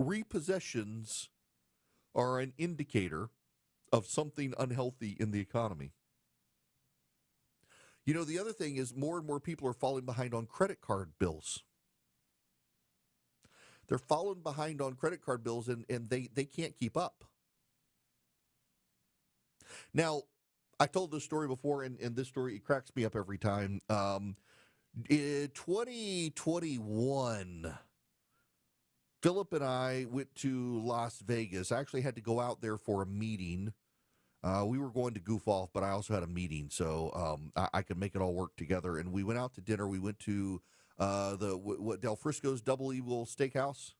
repossessions are an indicator of something unhealthy in the economy. You know, the other thing is more and more people are falling behind on credit card bills. They're falling behind on credit card bills, and they can't keep up. Now, I told this story before, and this story, it cracks me up every time. In 2021, Philip and I went to Las Vegas. I actually had to go out there for a meeting. We were going to goof off, but I also had a meeting, so I could make it all work together. And we went out to dinner. We went to Del Frisco's Double Eagle Steakhouse,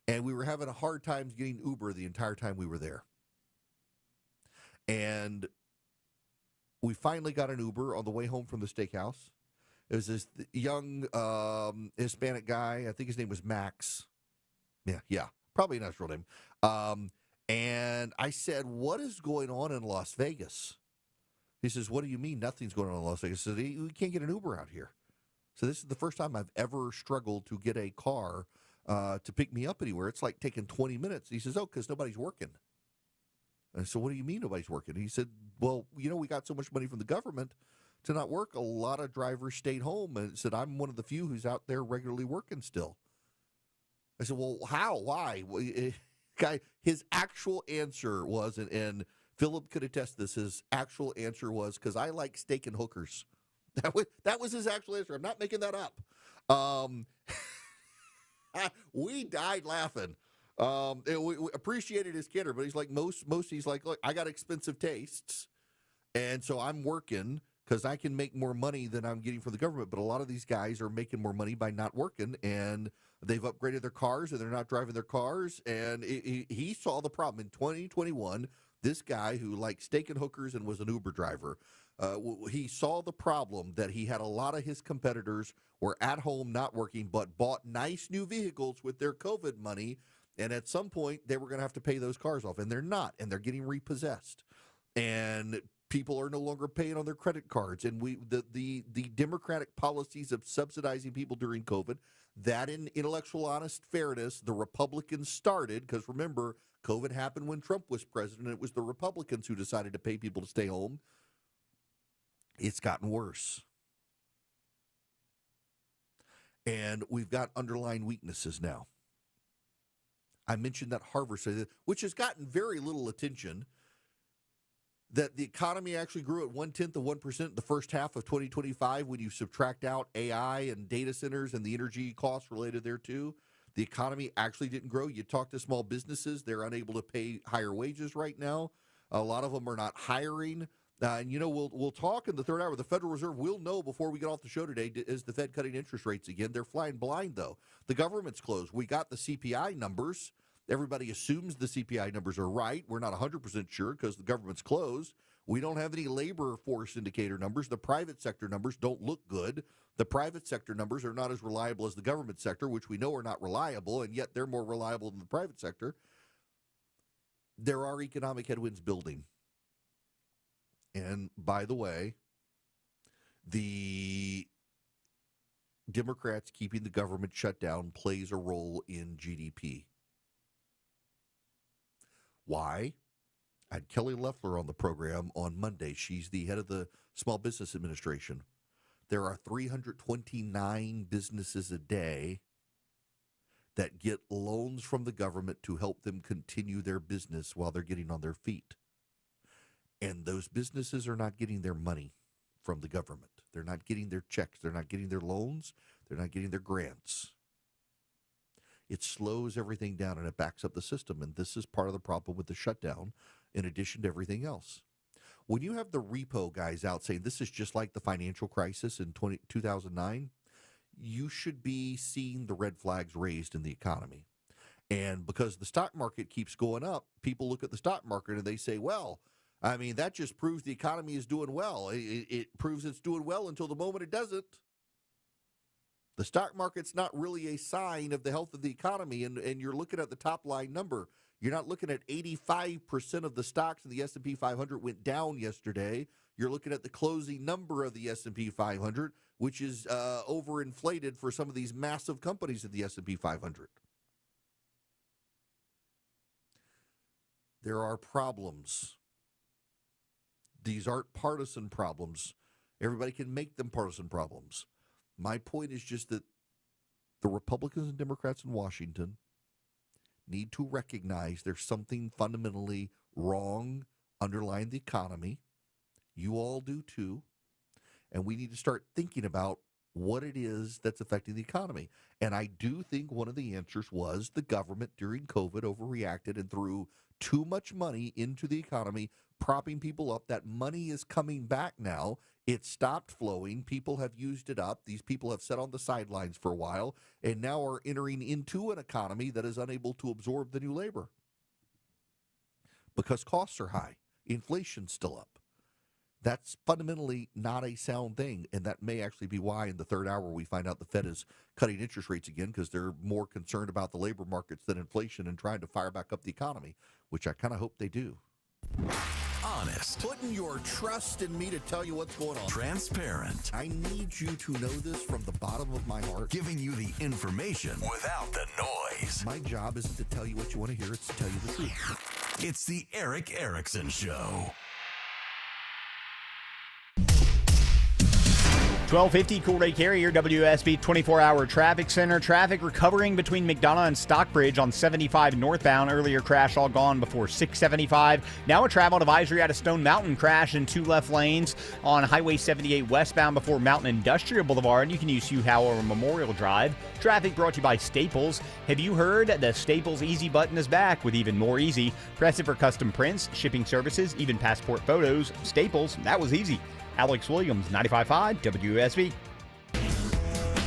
and we were having a hard time getting Uber the entire time we were there. And we finally got an Uber on the way home from the steakhouse. It was this young Hispanic guy. I think his name was Max. Yeah, probably not his real name. And I said, "What is going on in Las Vegas?" He says, "What do you mean nothing's going on in Las Vegas?" I said, "We can't get an Uber out here." So this is the first time I've ever struggled to get a car to pick me up anywhere. It's like taking 20 minutes. He says, "Oh, because nobody's working." And I said, "What do you mean nobody's working?" He said, "Well, you know, we got so much money from the government to not work. A lot of drivers stayed home." And said, "I'm one of the few who's out there regularly working still." I said, "Well, how? Why?" Guy, his actual answer was, and Philip could attest this, his actual answer was, "Because I like steak and hookers." That was his actual answer. I'm not making that up. We died laughing. We appreciated his candor, but he's like most he's like, "Look, I got expensive tastes, and so I'm working because I can make more money than I'm getting from the government." But a lot of these guys are making more money by not working, and they've upgraded their cars, and they're not driving their cars. And he saw the problem in 2021. This guy who liked steak and hookers and was an Uber driver, he saw the problem that he had a lot of his competitors were at home not working, but bought nice new vehicles with their COVID money. And at some point, they were going to have to pay those cars off, and they're not, and they're getting repossessed. And people are no longer paying on their credit cards. And the Democratic policies of subsidizing people during COVID, that in intellectual honest fairness, the Republicans started, because remember, COVID happened when Trump was president. It was the Republicans who decided to pay people to stay home. It's gotten worse. And we've got underlying weaknesses now. I mentioned that Harvard study, which has gotten very little attention, that the economy actually grew at 0.1% the first half of 2025 when you subtract out AI and data centers and the energy costs related thereto. The economy actually didn't grow. You talk to small businesses, they're unable to pay higher wages right now. A lot of them are not hiring. And, you know, we'll talk in the third hour. The Federal Reserve will know before we get off the show today, is the Fed cutting interest rates again? They're flying blind, though. The government's closed. We got the CPI numbers. Everybody assumes the CPI numbers are right. We're not 100% sure because the government's closed. We don't have any labor force indicator numbers. The private sector numbers don't look good. The private sector numbers are not as reliable as the government sector, which we know are not reliable, and yet they're more reliable than the private sector. There are economic headwinds building. And by the way, the Democrats keeping the government shut down plays a role in GDP. Why? I had Kelly Loeffler on the program on Monday. She's the head of the Small Business Administration. There are 329 businesses a day that get loans from the government to help them continue their business while they're getting on their feet. And those businesses are not getting their money from the government. They're not getting their checks. They're not getting their loans. They're not getting their grants. It slows everything down and it backs up the system. And this is part of the problem with the shutdown, in addition to everything else. When you have the repo guys out saying this is just like the financial crisis in 2009, you should be seeing the red flags raised in the economy. And because the stock market keeps going up, people look at the stock market and they say, well, I mean, that just proves the economy is doing well. It proves it's doing well until the moment it doesn't. The stock market's not really a sign of the health of the economy, and you're looking at the top line number. You're not looking at 85% of the stocks in the S&P 500 went down yesterday. You're looking at the closing number of the S&P 500, which is overinflated for some of these massive companies in the S&P 500. There are problems. These aren't partisan problems. Everybody can make them partisan problems. My point is just that the Republicans and Democrats in Washington need to recognize there's something fundamentally wrong underlying the economy. You all do too. And we need to start thinking about what it is that's affecting the economy. And I do think one of the answers was the government during COVID overreacted and threw too much money into the economy, propping people up. That money is coming back now. It stopped flowing. People have used it up. These people have sat on the sidelines for a while and now are entering into an economy that is unable to absorb the new labor because costs are high. Inflation's still up. That's fundamentally not a sound thing, and that may actually be why in the third hour we find out the Fed is cutting interest rates again because they're more concerned about the labor markets than inflation and trying to fire back up the economy, which I kind of hope they do. Honest. Putting your trust in me to tell you what's going on. Transparent. I need you to know this from the bottom of my heart. Giving you the information without the noise. My job isn't to tell you what you want to hear, it's to tell you the truth. It's the Eric Erickson Show. 1250 Cool Ray Carrier, WSB 24-hour traffic center. Traffic recovering between McDonough and Stockbridge on 75 northbound. Earlier crash all gone before 675. Now a travel advisory out of Stone Mountain. Crash in 2 left lanes on Highway 78 westbound before Mountain Industrial Boulevard. You can use Hugh Howell Memorial Drive. Traffic brought to you by Staples. Have you heard the Staples Easy button is back with even more easy? Press it for custom prints, shipping services, even passport photos. Staples, that was easy. Alex Williams, 95.5 WSB.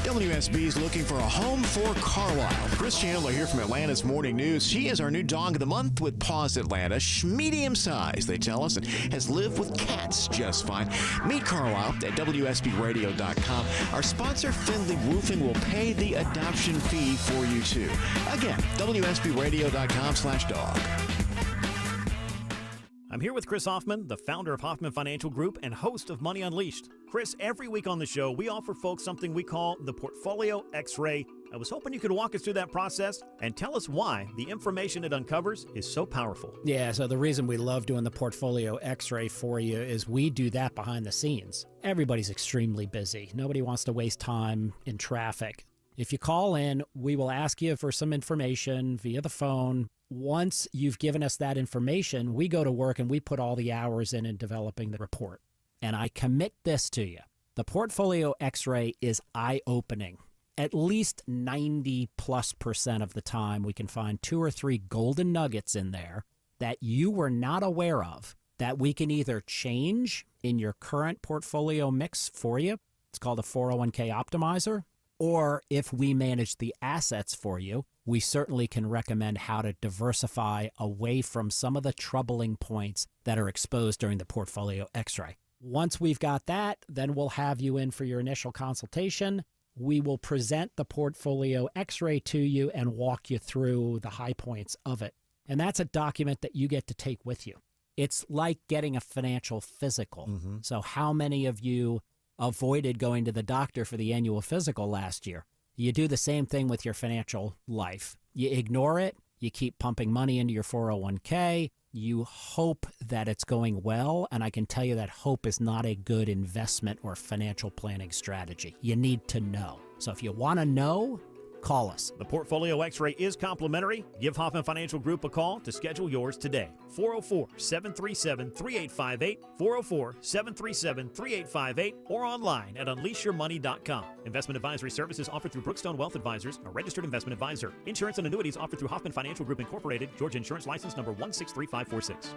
WSB is looking for a home for Carlisle. Chris Chandler here from Atlanta's Morning News. She is our new dog of the month with Paws Atlanta. Medium size, they tell us, and has lived with cats just fine. Meet Carlisle at WSBRadio.com. Our sponsor, Findlay Roofing, will pay the adoption fee for you, too. Again, WSBRadio.com/dog. I'm here with Chris Hoffman, the founder of Hoffman Financial Group and host of Money Unleashed. Chris, every week on the show, we offer folks something we call the Portfolio X-Ray. I was hoping you could walk us through that process and tell us why the information it uncovers is so powerful. Yeah, so the reason we love doing the Portfolio X-Ray for you is we do that behind the scenes. Everybody's extremely busy. Nobody wants to waste time in traffic. If you call in, we will ask you for some information via the phone. Once you've given us that information, we go to work and we put all the hours in developing the report. And I commit this to you. The Portfolio X-Ray is eye-opening. At least 90+% of the time, we can find 2 or 3 golden nuggets in there that you were not aware of that we can either change in your current portfolio mix for you. It's called a 401k optimizer. Or if we manage the assets for you, we certainly can recommend how to diversify away from some of the troubling points that are exposed during the Portfolio X-Ray. Once we've got that, then we'll have you in for your initial consultation. We will present the Portfolio X-Ray to you and walk you through the high points of it. And that's a document that you get to take with you. It's like getting a financial physical. Mm-hmm. So how many of you avoided going to the doctor for the annual physical last year? You do the same thing with your financial life. You ignore it. You keep pumping money into your 401k. You hope that it's going well, and I can tell you that hope is not a good investment or financial planning strategy. You need to know. So if you want to know, call us. The Portfolio X-Ray is complimentary. Give Hoffman Financial Group a call to schedule yours today. 404-737-3858, 404-737-3858, or online at unleashyourmoney.com. Investment advisory services offered through Brookstone Wealth Advisors, a registered investment advisor. Insurance and annuities offered through Hoffman Financial Group Incorporated, Georgia Insurance License number 163546.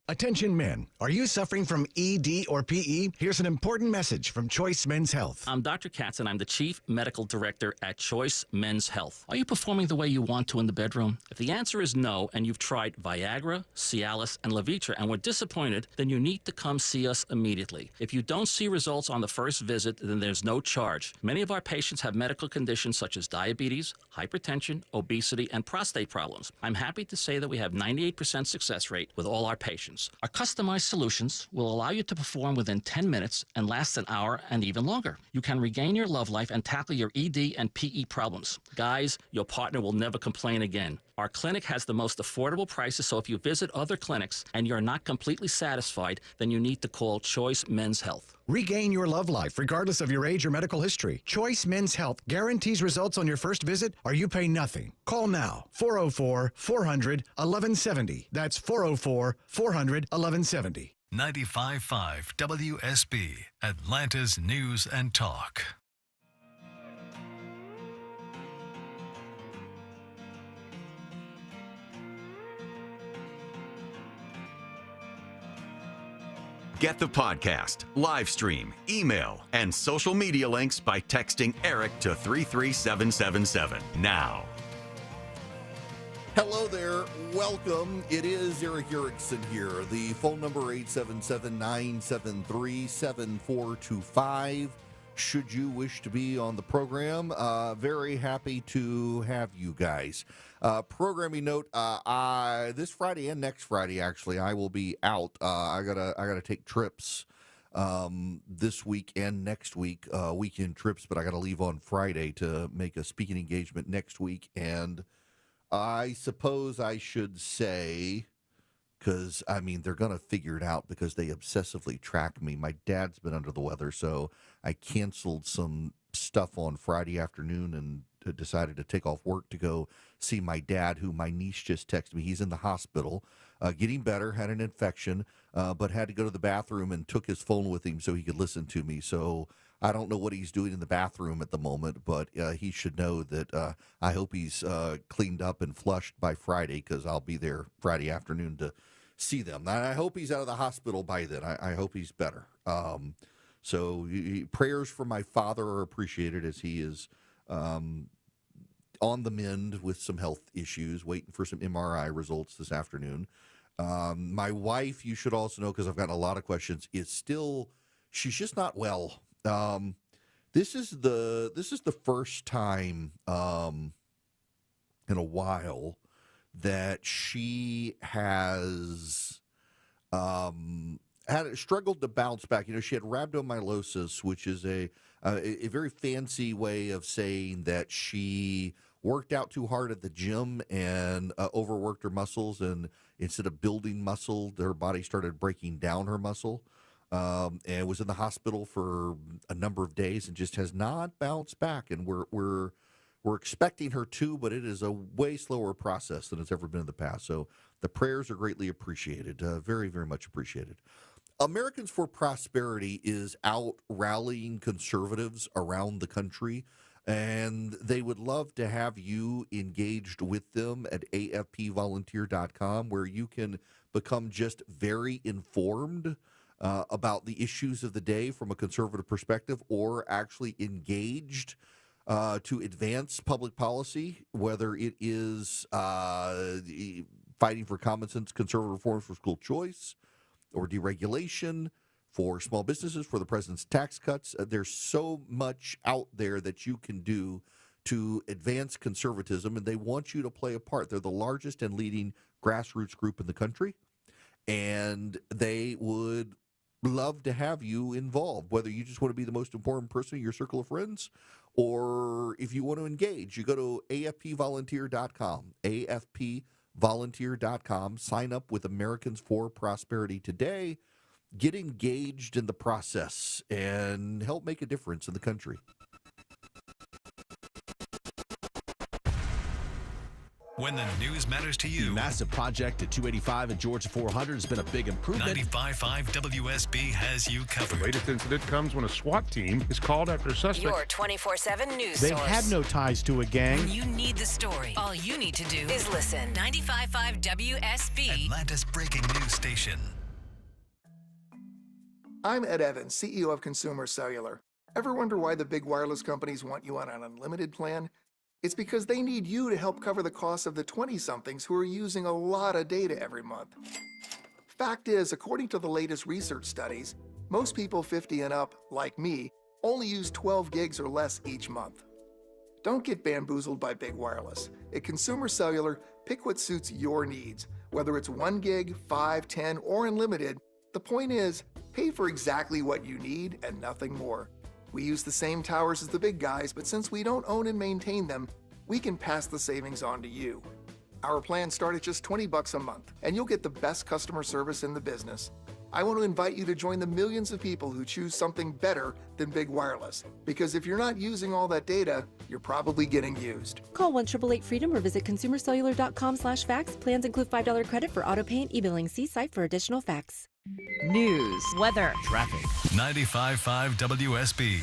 Attention men, are you suffering from ED or PE? Here's an important message from Choice Men's Health. I'm Dr. Katz and I'm the Chief Medical Director at Choice Men's Health. Are you performing the way you want to in the bedroom? If the answer is no and you've tried Viagra, Cialis, and Levitra and were disappointed, then you need to come see us immediately. If you don't see results on the first visit, then there's no charge. Many of our patients have medical conditions such as diabetes, hypertension, obesity, and prostate problems. I'm happy to say that we have 98% success rate with all our patients. Our customized solutions will allow you to perform within 10 minutes and last an hour and even longer. You can regain your love life and tackle your ED and PE problems. Guys, your partner will never complain again. Our clinic has the most affordable prices, so if you visit other clinics and you're not completely satisfied, then you need to call Choice Men's Health. Regain your love life regardless of your age or medical history. Choice Men's Health guarantees results on your first visit or you pay nothing. Call now. 404-400-1170. That's 404-400-1170. 95.5 WSB, Atlanta's News and Talk. Get the podcast, live stream, email, and social media links by texting Eric to 33777 now. Hello there. Welcome. It is Eric Erickson here. The phone number 877-973-7425. Should you wish to be on the program, very happy to have you guys. Programming note: this Friday and next Friday, actually, I will be out. I gotta take trips this week and next week, weekend trips. But I gotta leave on Friday to make a speaking engagement next week, and I suppose I should say, because, I mean, they're going to figure it out because they obsessively track me. My dad's been under the weather, so I canceled some stuff on Friday afternoon and decided to take off work to go see my dad, who my niece just texted me. He's in the hospital, getting better, had an infection, but had to go to the bathroom and took his phone with him so he could listen to me. So I don't know what he's doing in the bathroom at the moment, but he should know that I hope he's cleaned up and flushed by Friday, because I'll be there Friday afternoon to see them. And I hope he's out of the hospital by then. I hope he's better. So prayers for my father are appreciated, as he is on the mend with some health issues, waiting for some MRI results this afternoon. My wife, you should also know, because I've gotten a lot of questions, she's just not well. This is the first time in a while that she has struggled to bounce back. You know, she had rhabdomyolysis, which is a very fancy way of saying that she worked out too hard at the gym and overworked her muscles, and instead of building muscle, her body started breaking down her muscle. And was in the hospital for a number of days and just has not bounced back. And we're expecting her to, but it is a way slower process than it's ever been in the past. So the prayers are greatly appreciated, very, very much appreciated. Americans for Prosperity is out rallying conservatives around the country, and they would love to have you engaged with them at afpvolunteer.com, where you can become just very informed about the issues of the day from a conservative perspective, or actually engaged to advance public policy, whether it is fighting for common sense conservative reforms for school choice or deregulation, for small businesses, for the president's tax cuts. There's so much out there that you can do to advance conservatism, and they want you to play a part. They're the largest and leading grassroots group in the country, and they would love to have you involved, whether you just want to be the most important person in your circle of friends, or if you want to engage. You go to afpvolunteer.com, afpvolunteer.com, sign up with Americans for Prosperity today, get engaged in the process, and help make a difference in the country. When the news matters to you. The massive project at 285 and Georgia 400 has been a big improvement. 95.5 WSB has you covered. The latest incident comes when a SWAT team is called after a suspect. Your 24/7 news They source. had no ties to a gang. When you need the story, all you need to do is listen. 95.5 WSB. Atlanta's breaking news station. I'm Ed Evans, CEO of Consumer Cellular. Ever wonder why the big wireless companies want you on an unlimited plan? It's because they need you to help cover the cost of the 20-somethings who are using a lot of data every month. Fact is, according to the latest research studies, most people 50 and up, like me, only use 12 gigs or less each month. Don't get bamboozled by big wireless. At Consumer Cellular, pick what suits your needs. Whether it's 1 gig, 5, 10, or unlimited, the point is, pay for exactly what you need and nothing more. We use the same towers as the big guys, but since we don't own and maintain them, we can pass the savings on to you. Our plans start at just $20 a month, and you'll get the best customer service in the business. I want to invite you to join the millions of people who choose something better than Big Wireless. Because if you're not using all that data, you're probably getting used. Call 1-888-FREEDOM or visit consumercellular.com/facts. Plans include $5 credit for auto pay and e-billing. See site for additional facts. News, weather, Traffic. 95.5 WSB.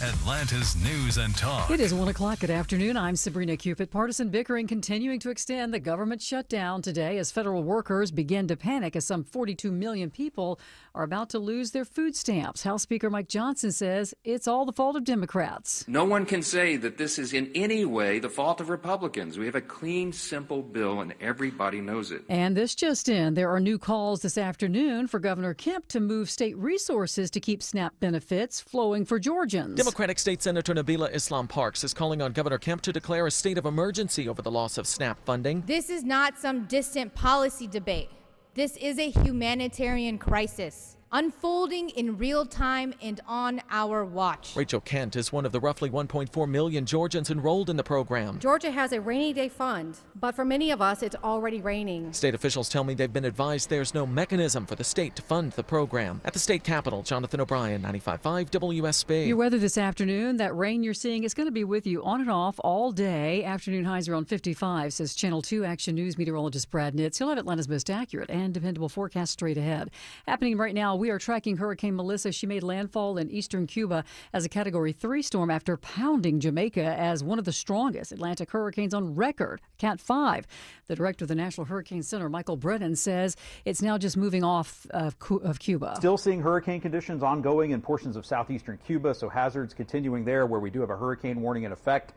Atlanta's News and Talk. It is 1 o'clock. Good afternoon. I'm Sabrina Cupid. Partisan bickering continuing to extend the government shutdown today as federal workers begin to panic as some 42 million people are about to lose their food stamps. House Speaker Mike Johnson says it's all the fault of Democrats. No one can say that this is in any way the fault of Republicans. We have a clean, simple bill, and everybody knows it. And this just in, there are new calls this afternoon for Governor Kemp to move state resources to keep SNAP benefits flowing for Georgians. Democratic State Senator Nabila Islam Parks is calling on Governor Kemp to declare a state of emergency over the loss of SNAP funding. This is not some distant policy debate. This is a humanitarian crisis unfolding in real time and on our watch. Rachel Kent is one of the roughly 1.4 million Georgians enrolled in the program. Georgia has a rainy day fund, but for many of us, it's already raining. State officials tell me they've been advised there's no mechanism for the state to fund the program. At the state capitol, Jonathan O'Brien, 95.5 WSB. Your weather this afternoon, that rain you're seeing is going to be with you on and off all day. Afternoon highs around 55, says Channel 2 Action News meteorologist Brad Nitz. He'll have Atlanta's most accurate and dependable forecast straight ahead. Happening right now, we are tracking Hurricane Melissa. She made landfall in eastern Cuba as a Category 3 storm after pounding Jamaica as one of the strongest Atlantic hurricanes on record, Cat 5. The director of the National Hurricane Center, Michael Brennan, says it's now just moving off of Cuba. Still seeing hurricane conditions ongoing in portions of southeastern Cuba, so hazards continuing there where we do have a hurricane warning in effect.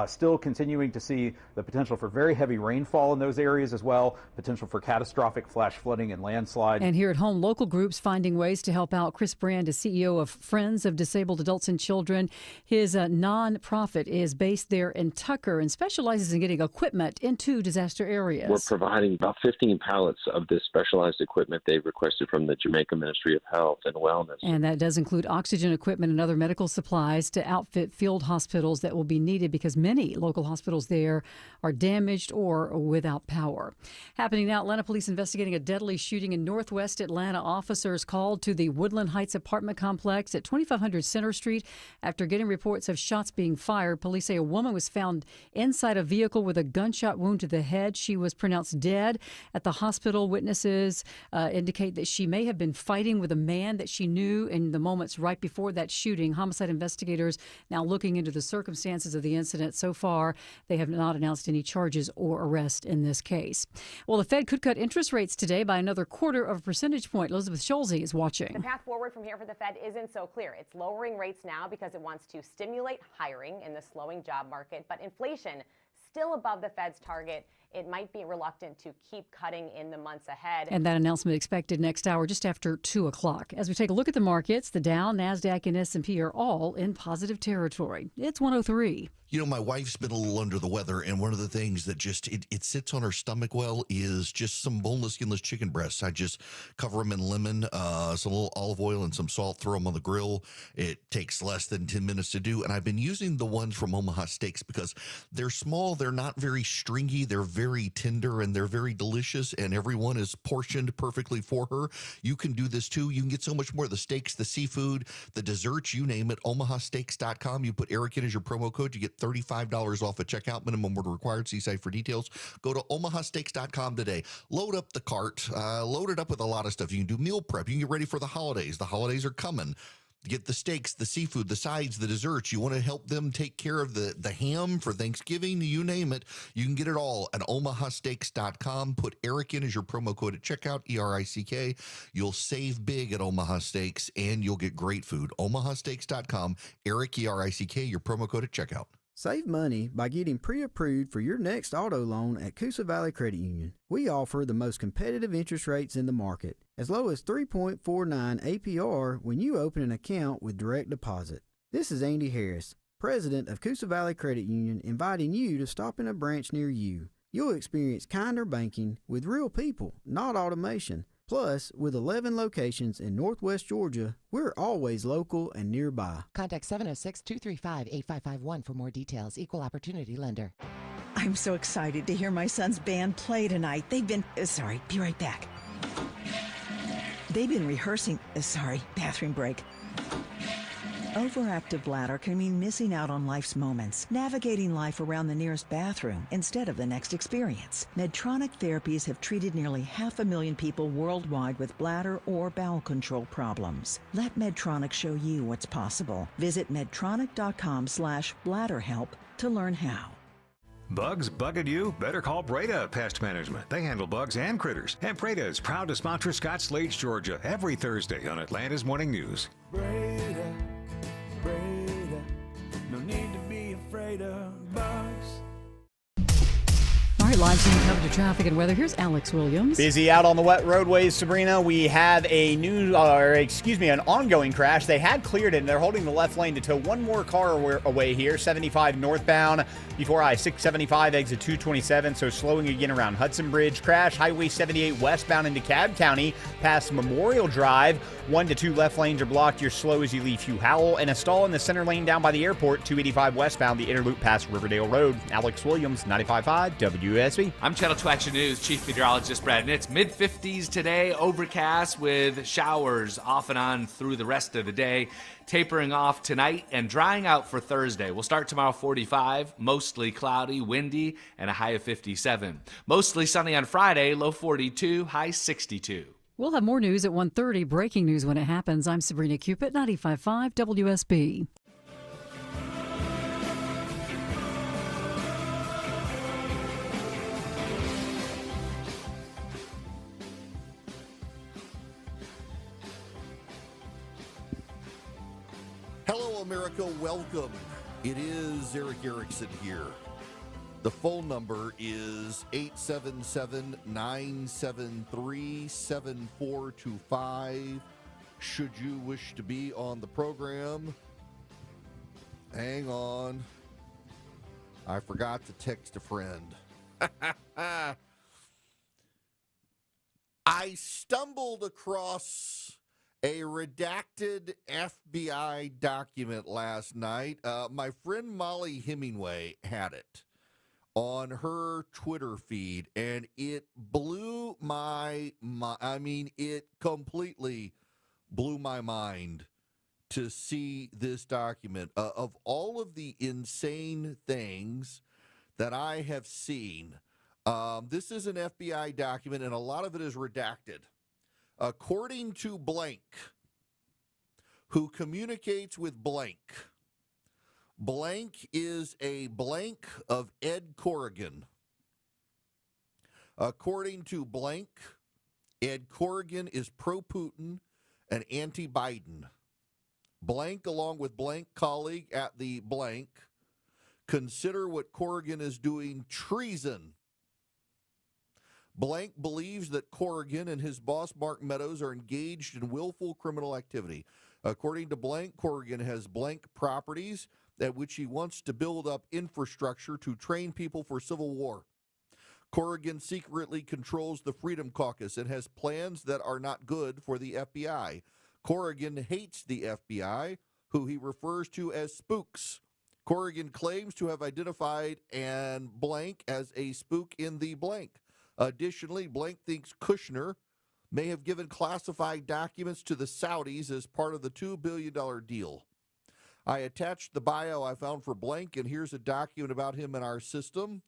Still continuing to see the potential for very heavy rainfall in those areas as well, potential for catastrophic flash flooding and landslides. And here at home, local groups finding ways to help out. Chris Brand is CEO of Friends of Disabled Adults and Children. His nonprofit is based there in Tucker and specializes in getting equipment into disaster areas. We're providing about 15 pallets of this specialized equipment they've requested from the Jamaica Ministry of Health and Wellness. And that does include oxygen equipment and other medical supplies to outfit field hospitals that will be needed because many local hospitals there are damaged or without power. Happening now, Atlanta police investigating a deadly shooting in northwest Atlanta. Officers called to the Woodland Heights apartment complex at 2500 Center Street after getting reports of shots being fired. Police say a woman was found inside a vehicle with a gunshot wound to the head. She was pronounced dead at the hospital. Witnesses indicate that she may have been fighting with a man that she knew in the moments right before that shooting. Homicide investigators now looking into the circumstances of the incident. So far, they have not announced any charges or arrest in this case. Well, the Fed could cut interest rates today by another 1/4 percentage point. Elizabeth Scholze is watching. The path forward from here for the Fed isn't so clear. It's lowering rates now because it wants to stimulate hiring in the slowing job market, but inflation still above the Fed's target. It might be reluctant to keep cutting in the months ahead. And that announcement expected next hour, just after 2 o'clock. As we take a look at the markets, the Dow, NASDAQ, and S&P are all in positive territory. It's 103. You know, my wife's been a little under the weather, and one of the things that just, it sits on her stomach well is just some boneless, skinless chicken breasts. I just cover them in lemon, some little olive oil and some salt, throw them on the grill. It takes less than 10 minutes to do, and I've been using the ones from Omaha Steaks because they're small, they're not very stringy, they're very tender, and they're very delicious, and everyone is portioned perfectly for her. You can do this too. You can get so much more. The steaks, the seafood, the desserts, you name it, omahasteaks.com. You put Eric in as your promo code, you get $35 off at checkout. Minimum order required. See site for details. Go to omahasteaks.com today. Load up the cart. Load it up with a lot of stuff. You can do meal prep. You can get ready for the holidays. The holidays are coming. Get the steaks, the seafood, the sides, the desserts. You want to help them take care of the ham for Thanksgiving, you name it. You can get it all at omahasteaks.com. Put Eric in as your promo code at checkout, ERICK. You'll save big at Omaha Steaks, and you'll get great food. omahasteaks.com, Eric, ERICK, your promo code at checkout. Save money by getting pre-approved for your next auto loan at Coosa Valley Credit Union. We offer the most competitive interest rates in the market, as low as 3.49 APR when you open an account with direct deposit. This is Andy Harris, president of Coosa Valley Credit Union, inviting you to stop in a branch near you. You'll experience kinder banking with real people, not automation. Plus, with 11 locations in Northwest Georgia, we're always local and nearby. Contact 706-235-8551 for more details. Equal Opportunity Lender. I'm so excited to hear my son's band play tonight. They've been, sorry, be right back. They've been rehearsing, bathroom break. Overactive bladder can mean missing out on life's moments, navigating life around the nearest bathroom instead of the next experience. Medtronic therapies have treated nearly 500,000 people worldwide with bladder or bowel control problems. Let Medtronic show you what's possible. Visit medtronic.com/bladderhelp to learn how. Bugs bugging you? Better call Breda Pest Management. They handle bugs and critters. And Breda is proud to sponsor Scott Slade, Georgia, every Thursday on Atlanta's Morning News. Breda, no need to be afraid of bugs. All right, live scene coverage of traffic and weather. Here's Alex Williams. Busy out on the wet roadways, Sabrina. We have an ongoing crash. They had cleared it, and they're holding the left lane to tow one more car away here, 75 northbound before I-675 exit 227, so slowing again around Hudson Bridge. Crash, Highway 78 westbound into Cobb County, past Memorial Drive. 1 to 2 left lanes are blocked. You're slow as you leave Hugh Howell, and a stall in the center lane down by the airport, 285 westbound, the inner loop past Riverdale Road. Alex Williams, 95.5 WSB. I'm Channel 2 Action News Chief Meteorologist Brad Nitz. Mid-50s today, overcast with showers off and on through the rest of the day. Tapering off tonight and drying out for Thursday. We'll start tomorrow 45, mostly cloudy, windy, and a high of 57. Mostly sunny on Friday, low 42, high 62. We'll have more news at 1:30. Breaking news when it happens. I'm Sabrina Cupid, 95.5 WSB. Hello, America. Welcome. It is Eric Erickson here. The phone number is 877-973-7425. Should you wish to be on the program, hang on. I forgot to text a friend. I stumbled across a redacted FBI document last night. My friend Molly Hemingway had it on her Twitter feed, and it blew my it completely blew my mind to see this document. Of all of the insane things that I have seen, this is an FBI document, and a lot of it is redacted. According to blank, who communicates with blank, blank is a blank of Ed Corrigan. According to blank, Ed Corrigan is pro-Putin and anti-Biden. Blank, along with blank colleague at the blank, consider what Corrigan is doing treason. Blank believes that Corrigan and his boss, Mark Meadows, are engaged in willful criminal activity. According to blank, Corrigan has blank properties at which he wants to build up infrastructure to train people for civil war. Corrigan secretly controls the Freedom Caucus and has plans that are not good for the FBI. Corrigan hates the FBI, who he refers to as spooks. Corrigan claims to have identified and blank as a spook in the blank. Additionally, blank thinks Kushner may have given classified documents to the Saudis as part of the $2 billion deal. I attached the bio I found for blank, and here's a document about him in our system.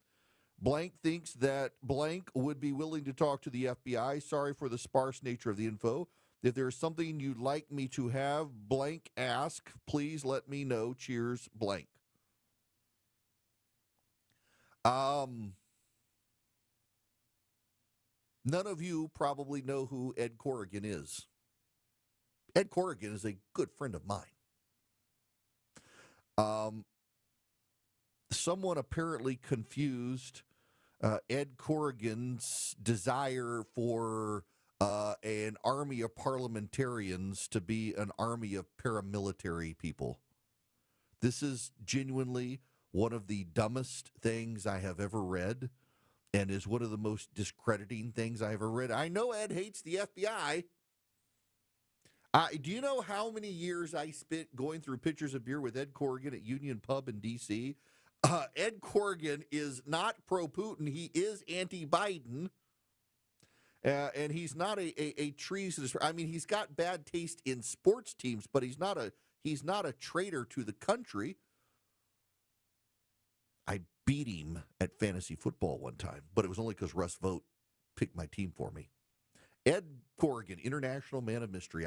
Blank thinks that blank would be willing to talk to the FBI. Sorry for the sparse nature of the info. If there's something you'd like me to have blank ask, please let me know. Cheers, blank. None of you probably know who Ed Corrigan is. Ed Corrigan is a good friend of mine. Someone apparently confused Ed Corrigan's desire for an army of parliamentarians to be an army of paramilitary people. This is genuinely one of the dumbest things I have ever read, and is one of the most discrediting things I ever read. I know Ed hates the FBI. Do you know how many years I spent going through pitchers of beer with Ed Corrigan at Union Pub in D.C.? Ed Corrigan is not pro-Putin. He is anti-Biden. And he's not a treasonous. I mean, he's got bad taste in sports teams, but he's not a traitor to the country. I beat him at fantasy football one time, but it was only because Russ Vogt picked my team for me. Ed Corrigan, International Man of Mystery.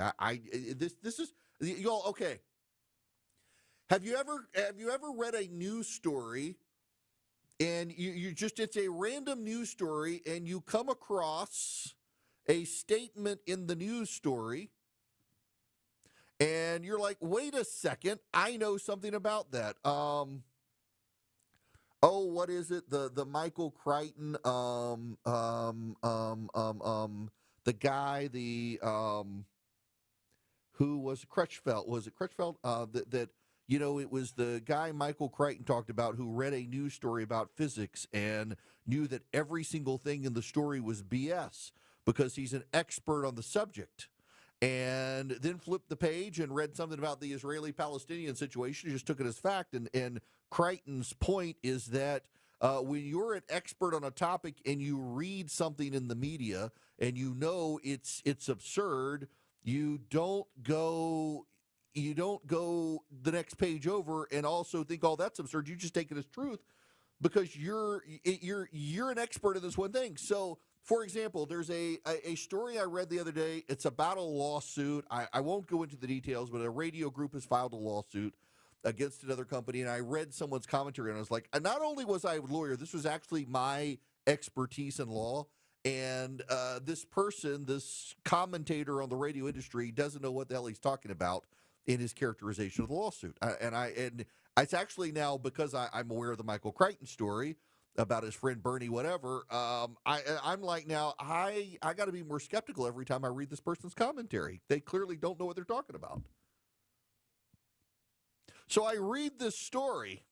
This is y'all okay. Have you ever read a news story and you just, it's a random news story and you come across a statement in the news story and you're like, wait a second, I know something about that. What is it? The Michael Crichton, the guy, who was Crutchfeld? Was it Crutchfeld? That it was the guy Michael Crichton talked about who read a news story about physics and knew that every single thing in the story was BS because he's an expert on the subject. And then flipped the page and read something about the Israeli-Palestinian situation. He just took it as fact. And Crichton's point is that when you're an expert on a topic and you read something in the media and you know it's absurd, you don't go the next page over and also think, oh, that's absurd. You just take it as truth because you're an expert in this one thing. So, for example, there's a story I read the other day. It's about a lawsuit. I won't go into the details, but a radio group has filed a lawsuit against another company, and I read someone's commentary, and I was like, not only was I a lawyer, this was actually my expertise in law, and this commentator on the radio industry doesn't know what the hell he's talking about in his characterization of the lawsuit. And it's actually now, because I'm aware of the Michael Crichton story about his friend Bernie, whatever, I'm like, now, I got to be more skeptical every time I read this person's commentary. They clearly don't know what they're talking about. So I read this story.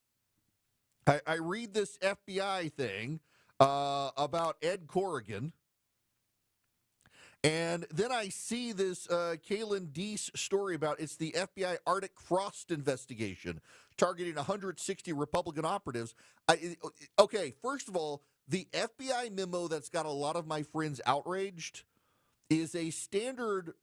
I read this FBI thing about Ed Corrigan. And then I see this Kalen Deese story about it's the FBI Arctic Frost investigation targeting 160 Republican operatives. Okay, first of all, the FBI memo that's got a lot of my friends outraged is a standard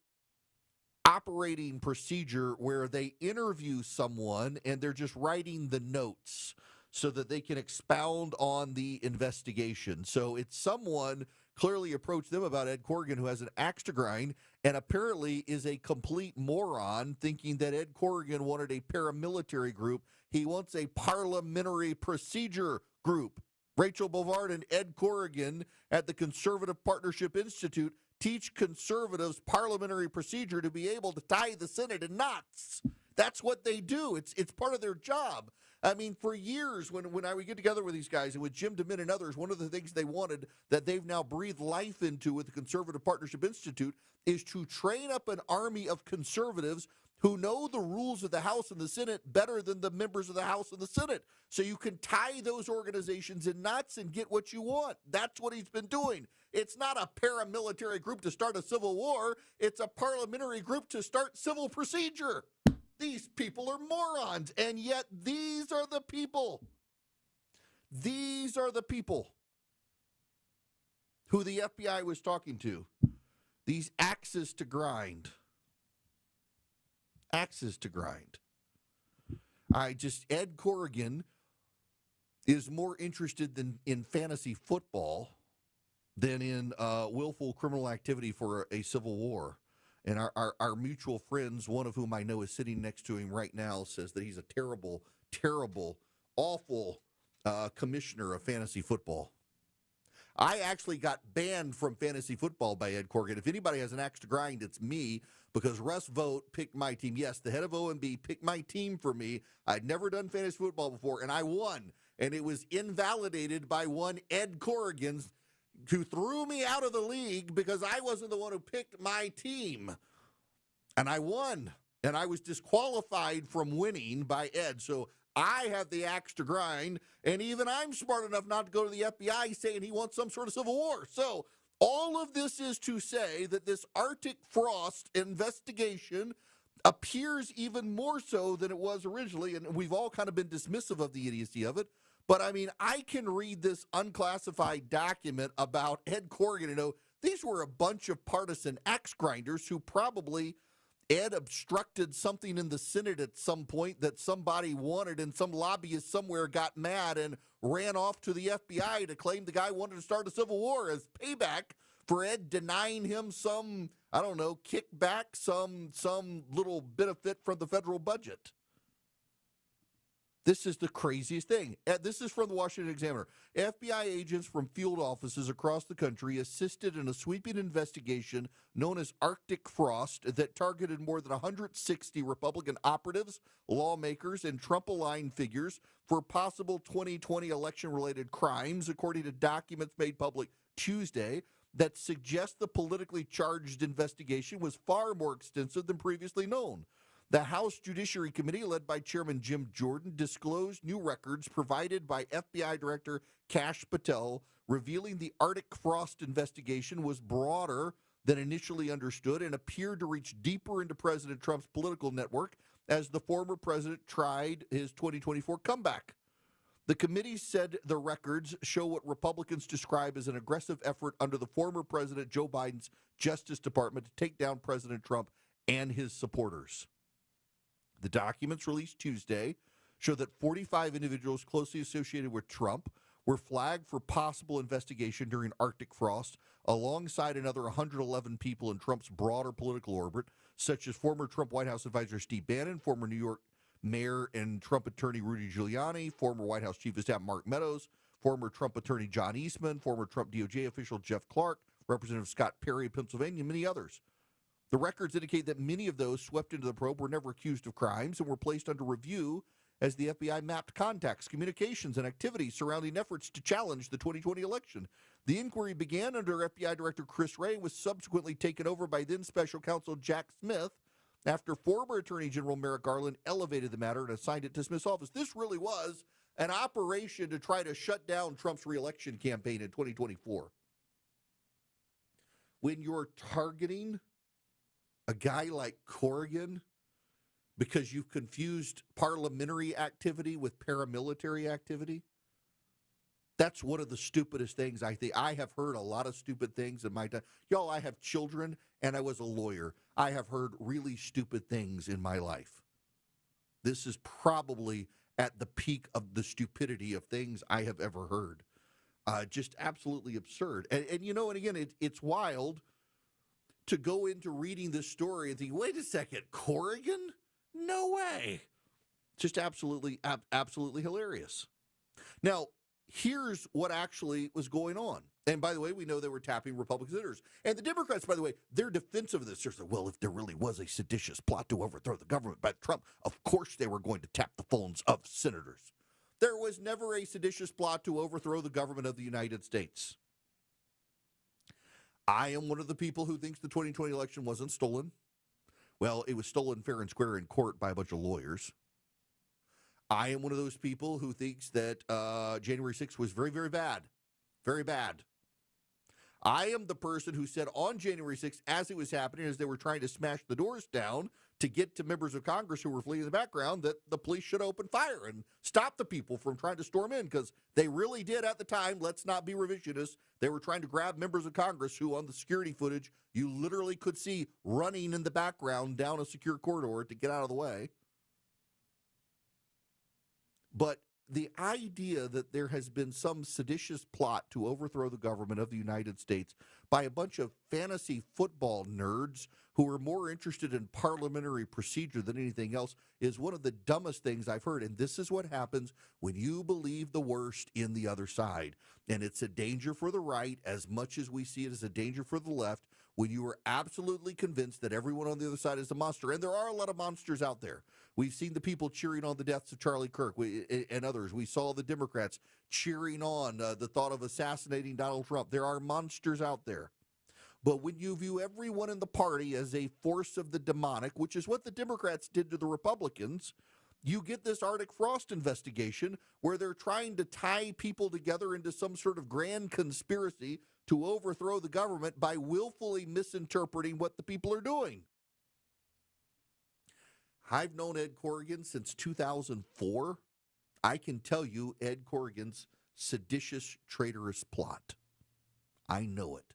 operating procedure where they interview someone and they're just writing the notes so that they can expound on the investigation. So it's someone clearly approached them about Ed Corrigan who has an axe to grind and apparently is a complete moron thinking that Ed Corrigan wanted a paramilitary group. He wants a parliamentary procedure group. Rachel Bovard and Ed Corrigan at the Conservative Partnership Institute teach conservatives parliamentary procedure to be able to tie the Senate in knots. That's what they do. It's part of their job. I mean, for years, when I would get together with these guys and with Jim DeMint and others, one of the things they wanted that they've now breathed life into with the Conservative Partnership Institute is to train up an army of conservatives who know the rules of the House and the Senate better than the members of the House and the Senate. So you can tie those organizations in knots and get what you want. That's what he's been doing. It's not a paramilitary group to start a civil war. It's a parliamentary group to start civil procedure. These people are morons, and yet these are the people. These are the people who the FBI was talking to. These axes to grind. Axes to grind. Ed Corrigan is more interested in fantasy football than in willful criminal activity for a civil war. And our mutual friends, one of whom I know is sitting next to him right now, says that he's a terrible, terrible, awful commissioner of fantasy football. I actually got banned from fantasy football by Ed Corrigan. If anybody has an axe to grind, it's me, because Russ Vogt picked my team. Yes, the head of OMB picked my team for me. I'd never done fantasy football before, and I won. And it was invalidated by one Ed Corrigan, who threw me out of the league because I wasn't the one who picked my team. And I won. And I was disqualified from winning by Ed. So I have the axe to grind. And even I'm smart enough not to go to the FBI saying he wants some sort of civil war. So all of this is to say that this Arctic Frost investigation appears even more so than it was originally. And we've all kind of been dismissive of the idiocy of it. But I mean, I can read this unclassified document about Ed Corrigan and know these were a bunch of partisan axe grinders who probably Ed obstructed something in the Senate at some point that somebody wanted, and some lobbyist somewhere got mad and ran off to the FBI to claim the guy wanted to start a civil war as payback for Ed denying him some, I don't know, kickback, some little benefit from the federal budget. This is the craziest thing. This is from the Washington Examiner. FBI agents from field offices across the country assisted in a sweeping investigation known as Arctic Frost that targeted more than 160 Republican operatives, lawmakers, and Trump-aligned figures for possible 2020 election-related crimes, according to documents made public Tuesday that suggest the politically charged investigation was far more extensive than previously known. The House Judiciary Committee, led by Chairman Jim Jordan, disclosed new records provided by FBI Director Kash Patel, revealing the Arctic Frost investigation was broader than initially understood and appeared to reach deeper into President Trump's political network as the former president tried his 2024 comeback. The committee said the records show what Republicans describe as an aggressive effort under the former President Joe Biden's Justice Department to take down President Trump and his supporters. The documents released Tuesday show that 45 individuals closely associated with Trump were flagged for possible investigation during Arctic Frost, alongside another 111 people in Trump's broader political orbit, such as former Trump White House advisor Steve Bannon, former New York Mayor and Trump attorney Rudy Giuliani, former White House Chief of Staff Mark Meadows, former Trump attorney John Eastman, former Trump DOJ official Jeff Clark, Representative Scott Perry of Pennsylvania, and many others. The records indicate that many of those swept into the probe were never accused of crimes and were placed under review as the FBI mapped contacts, communications, and activities surrounding efforts to challenge the 2020 election. The inquiry began under FBI Director Chris Wray and was subsequently taken over by then Special Counsel Jack Smith after former Attorney General Merrick Garland elevated the matter and assigned it to Smith's office. This really was an operation to try to shut down Trump's reelection campaign in 2024. When you're targeting a guy like Corrigan because you've confused parliamentary activity with paramilitary activity, that's one of the stupidest things I think. I have heard a lot of stupid things in my time. Y'all, I have children and I was a lawyer. I have heard really stupid things in my life. This is probably at the peak of the stupidity of things I have ever heard. Just absolutely absurd. And you know, and again, it's wild to go into reading this story and think, wait a second, Corrigan? No way. Just absolutely hilarious. Now, here's what actually was going on. And by the way, we know they were tapping Republican senators. And the Democrats, by the way, they're defensive of this. They're saying, well, if there really was a seditious plot to overthrow the government by Trump, of course they were going to tap the phones of senators. There was never a seditious plot to overthrow the government of the United States. I am one of the people who thinks the 2020 election wasn't stolen. Well, it was stolen fair and square in court by a bunch of lawyers. I am one of those people who thinks that January 6th was very, very bad. Very bad. I am the person who said on January 6th, as it was happening, as they were trying to smash the doors down to get to members of Congress who were fleeing in the background, that the police should open fire and stop the people from trying to storm in, because they really did at the time. Let's not be revisionist. They were trying to grab members of Congress who, on the security footage, you literally could see running in the background down a secure corridor to get out of the way. But the idea that there has been some seditious plot to overthrow the government of the United States by a bunch of fantasy football nerds who are more interested in parliamentary procedure than anything else is one of the dumbest things I've heard. And this is what happens when you believe the worst in the other side. And it's a danger for the right as much as we see it as a danger for the left, when you are absolutely convinced that everyone on the other side is a monster. And there are a lot of monsters out there. We've seen the people cheering on the deaths of Charlie Kirk and others. We saw the Democrats cheering on the thought of assassinating Donald Trump. There are monsters out there. But when you view everyone in the party as a force of the demonic, which is what the Democrats did to the Republicans, you get this Arctic Frost investigation where they're trying to tie people together into some sort of grand conspiracy to overthrow the government by willfully misinterpreting what the people are doing. I've known Ed Corrigan since 2004. I can tell you Ed Corrigan's seditious, traitorous plot. I know it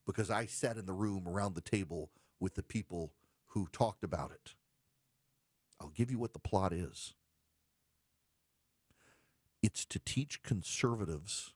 because I sat in the room around the table with the people who talked about it. I'll give you what the plot is. It's to teach conservatives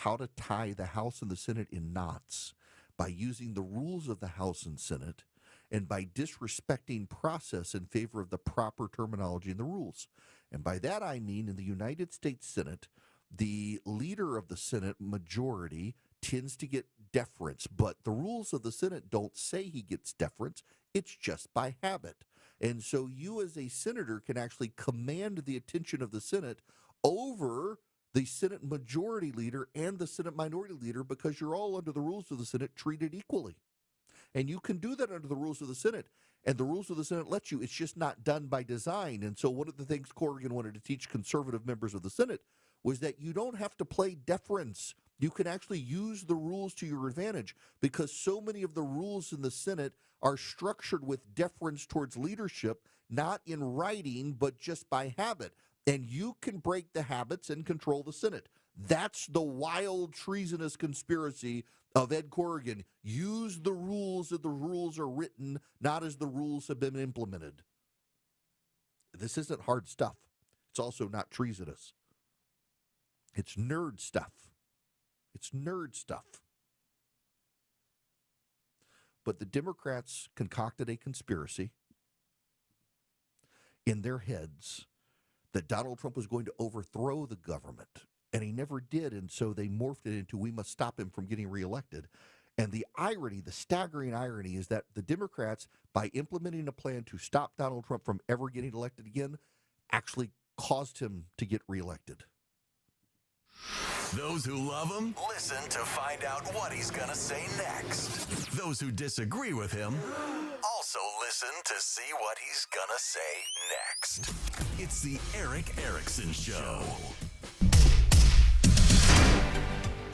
how to tie the House and the Senate in knots by using the rules of the House and Senate and by disrespecting process in favor of the proper terminology and the rules. And by that I mean in the United States Senate, the leader of the Senate majority tends to get deference, but the rules of the Senate don't say he gets deference. It's just by habit. And so you as a senator can actually command the attention of the Senate over the Senate majority leader and the Senate minority leader because you're all under the rules of the Senate treated equally. And you can do that under the rules of the Senate. And the rules of the Senate let you. It's just not done by design. And so one of the things Corrigan wanted to teach conservative members of the Senate was that you don't have to play deference. You can actually use the rules to your advantage because so many of the rules in the Senate are structured with deference towards leadership, not in writing, but just by habit. And you can break the habits and control the Senate. That's the wild, treasonous conspiracy of Ed Corrigan. Use the rules as the rules are written, not as the rules have been implemented. This isn't hard stuff. It's also not treasonous. It's nerd stuff. It's nerd stuff. But the Democrats concocted a conspiracy in their heads that Donald Trump was going to overthrow the government, and he never did, and so they morphed it into we must stop him from getting reelected. And the irony, the staggering irony, is that the Democrats, by implementing a plan to stop Donald Trump from ever getting elected again, actually caused him to get reelected. Those who love him, listen to find out what he's going to say next. Those who disagree with him, also listen to see what he's going to say next. It's the Eric Erickson Show.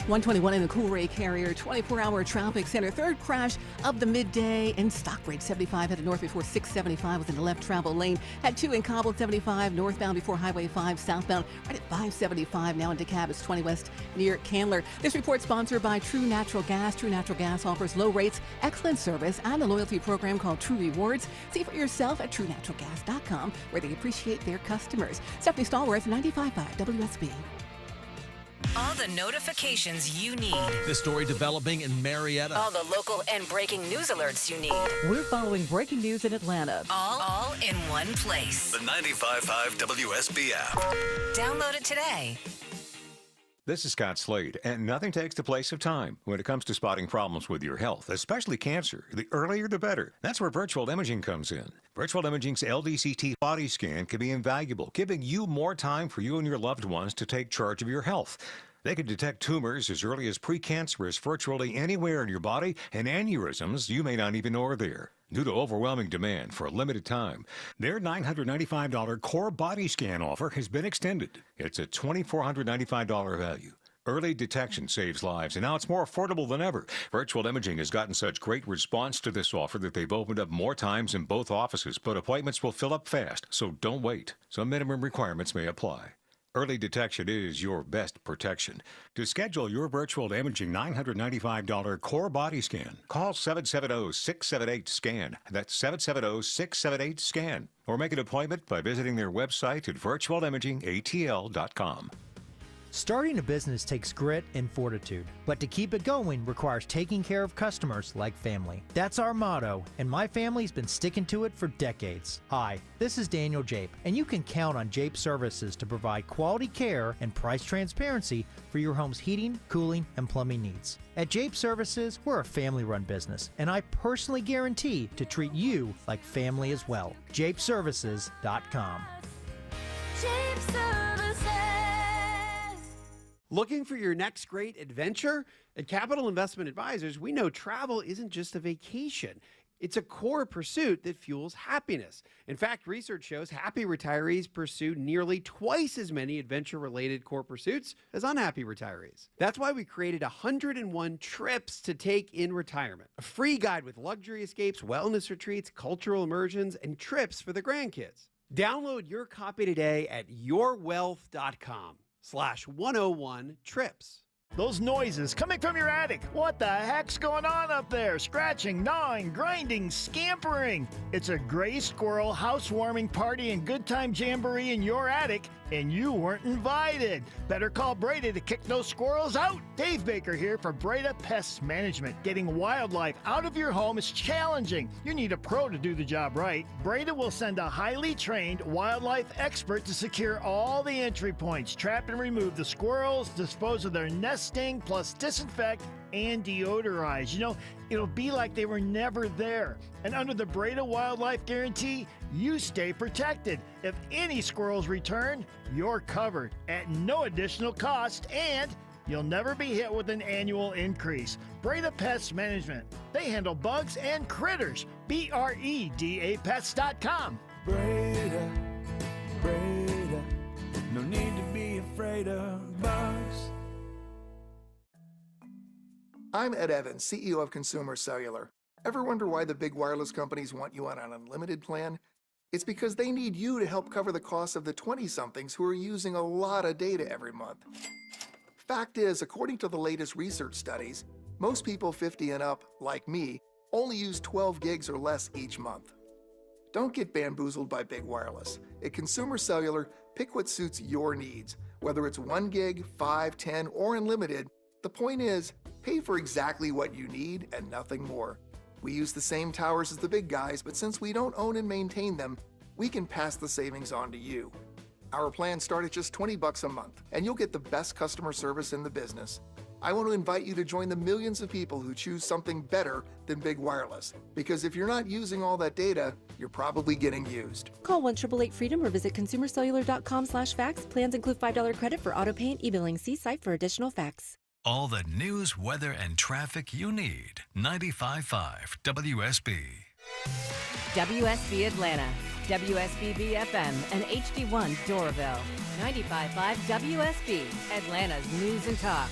121 in the Coolray Carrier 24-hour traffic center. Third crash of the midday in Stockbridge 75 headed north before 675 within the left travel lane. Had 2 in Cobble 75 northbound before Highway 5 southbound. Right at 575 now in DeKalb. It's 20 west near Candler. This report sponsored by True Natural Gas. True Natural Gas offers low rates, excellent service, and a loyalty program called True Rewards. See for yourself at TrueNaturalGas.com where they appreciate their customers. Stephanie Stallworth, 95.5 WSB. All the notifications you need. The story developing in Marietta. All the local and breaking news alerts you need. We're following breaking news in Atlanta. All in one place. The 95.5 WSB app. Download it today. This is Scott Slade, and nothing takes the place of time when it comes to spotting problems with your health, especially cancer. The earlier the better. That's where virtual imaging comes in. Virtual imaging's LDCT body scan can be invaluable, giving you more time for you and your loved ones to take charge of your health. They can detect tumors as early as precancerous virtually anywhere in your body, and aneurysms you may not even know are there. Due to overwhelming demand for a limited time, their $995 core body scan offer has been extended. It's a $2,495 value. Early detection saves lives, and now it's more affordable than ever. Virtual imaging has gotten such great response to this offer that they've opened up more times in both offices, but appointments will fill up fast, so don't wait. Some minimum requirements may apply. Early detection is your best protection. To schedule your virtual imaging $995 core body scan, call 770-678-SCAN. That's 770-678-SCAN. Or make an appointment by visiting their website at virtualimagingatl.com. Starting a business takes grit and fortitude, but to keep it going requires taking care of customers like family. That's our motto, and my family's been sticking to it for decades. Hi, this is Daniel Jape, and you can count on Jape Services to provide quality care and price transparency for your home's heating, cooling, and plumbing needs. At Jape Services, we're a family-run business, and I personally guarantee to treat you like family as well. JapeServices.com. Jape Services. Looking for your next great adventure? At Capital Investment Advisors, we know travel isn't just a vacation. It's a core pursuit that fuels happiness. In fact, research shows happy retirees pursue nearly twice as many adventure-related core pursuits as unhappy retirees. That's why we created 101 trips to take in retirement. A free guide with luxury escapes, wellness retreats, cultural immersions, and trips for the grandkids. Download your copy today at yourwealth.com/101trips. Those noises coming from your attic. What the heck's going on up there? Scratching, gnawing, grinding, scampering. It's a gray squirrel housewarming party and good time jamboree in your attic, and you weren't invited. Better call Breda to kick those squirrels out. Dave Baker here for Breda Pest Management. Getting wildlife out of your home is challenging. You need a pro to do the job right. Breda will send a highly trained wildlife expert to secure all the entry points, trap and remove the squirrels, dispose of their nesting, plus disinfect and deodorize. You know, it'll be like they were never there. And under the Breda Wildlife Guarantee, you stay protected. If any squirrels return, you're covered at no additional cost, and you'll never be hit with an annual increase. Breda Pest Management. They handle bugs and critters. BREDA Pets.com. Breda, Breda, no need to be afraid of bugs. I'm Ed Evans, CEO of Consumer Cellular. Ever wonder why the big wireless companies want you on an unlimited plan? It's because they need you to help cover the cost of the 20-somethings who are using a lot of data every month. Fact is, according to the latest research studies, most people 50 and up, like me, only use 12 gigs or less each month. Don't get bamboozled by big wireless. At Consumer Cellular, pick what suits your needs. Whether it's 1 gig, 5, 10, or unlimited, the point is, pay for exactly what you need and nothing more. We use the same towers as the big guys, but since we don't own and maintain them, we can pass the savings on to you. Our plans start at just $20 a month, and you'll get the best customer service in the business. I want to invite you to join the millions of people who choose something better than big wireless, because if you're not using all that data, you're probably getting used. Call 1-888-FREEDOM or visit consumercellular.com/facts. Plans include $5 credit for auto pay and e-billing. See site for additional facts. All the news, weather, and traffic you need. 95.5 WSB. WSB Atlanta, WSB BFM, and HD1 Doraville. 95.5 WSB, Atlanta's news and talk.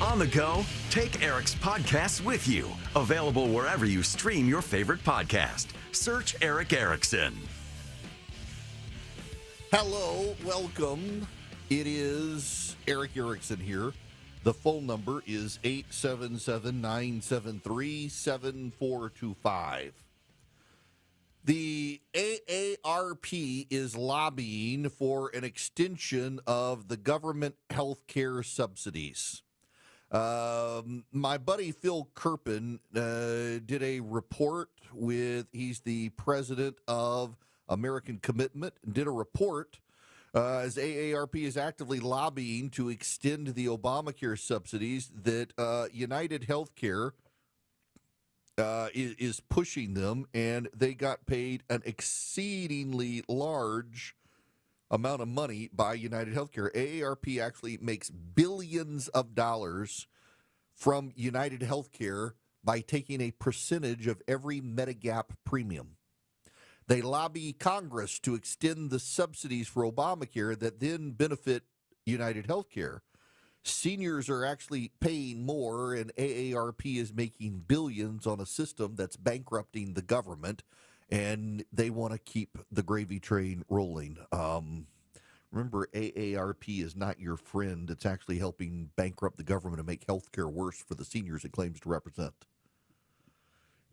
On the go, take Eric's podcasts with you. Available wherever you stream your favorite podcast. Search Eric Erickson. Hello, welcome. It is Eric Erickson here. The phone number is 877-973-7425. The AARP is lobbying for an extension of the government health care subsidies. My buddy Phil Kerpen did a report he's the president of American Commitment, did a report as AARP is actively lobbying to extend the Obamacare subsidies that United Healthcare is pushing them, and they got paid an exceedingly large amount of money by United Healthcare. AARP actually makes billions of dollars from United Healthcare by taking a percentage of every Medigap premium. They lobby Congress to extend the subsidies for Obamacare that then benefit United Healthcare. Seniors are actually paying more, and AARP is making billions on a system that's bankrupting the government, and they want to keep the gravy train rolling. Remember, AARP is not your friend. It's actually helping bankrupt the government and make health care worse for the seniors it claims to represent.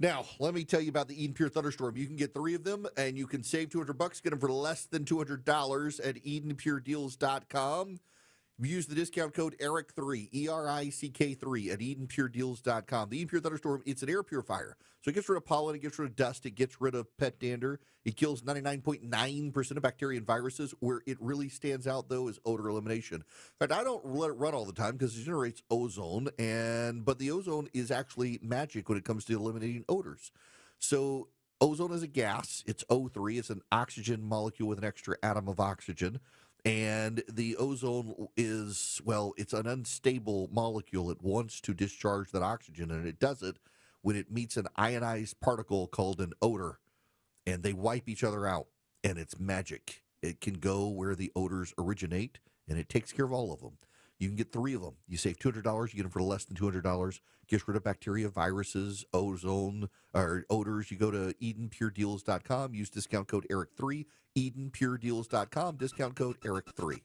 Now, let me tell you about the Eden Pure Thunderstorm. You can get 3 of them, and you can save $200. Get them for less than $200 at EdenPureDeals.com. Use the discount code ERIC3, ERICK3 at EdenPureDeals.com. The Eden Pure Thunderstorm, it's an air purifier. So it gets rid of pollen, it gets rid of dust, it gets rid of pet dander. It kills 99.9% of bacteria and viruses. Where it really stands out, though, is odor elimination. In fact, I don't let it run all the time because it generates ozone, but the ozone is actually magic when it comes to eliminating odors. So ozone is a gas. It's O3. It's an oxygen molecule with an extra atom of oxygen. And the ozone is, well, it's an unstable molecule. It wants to discharge that oxygen, and it does it when it meets an ionized particle called an odor. And they wipe each other out, and it's magic. It can go where the odors originate, and it takes care of all of them. You can get 3 of them. You save $200. You get them for less than $200. Gets rid of bacteria, viruses, ozone, or odors. You go to EdenPureDeals.com. Use discount code ERIC3. EdenPureDeals.com. Discount code ERIC3.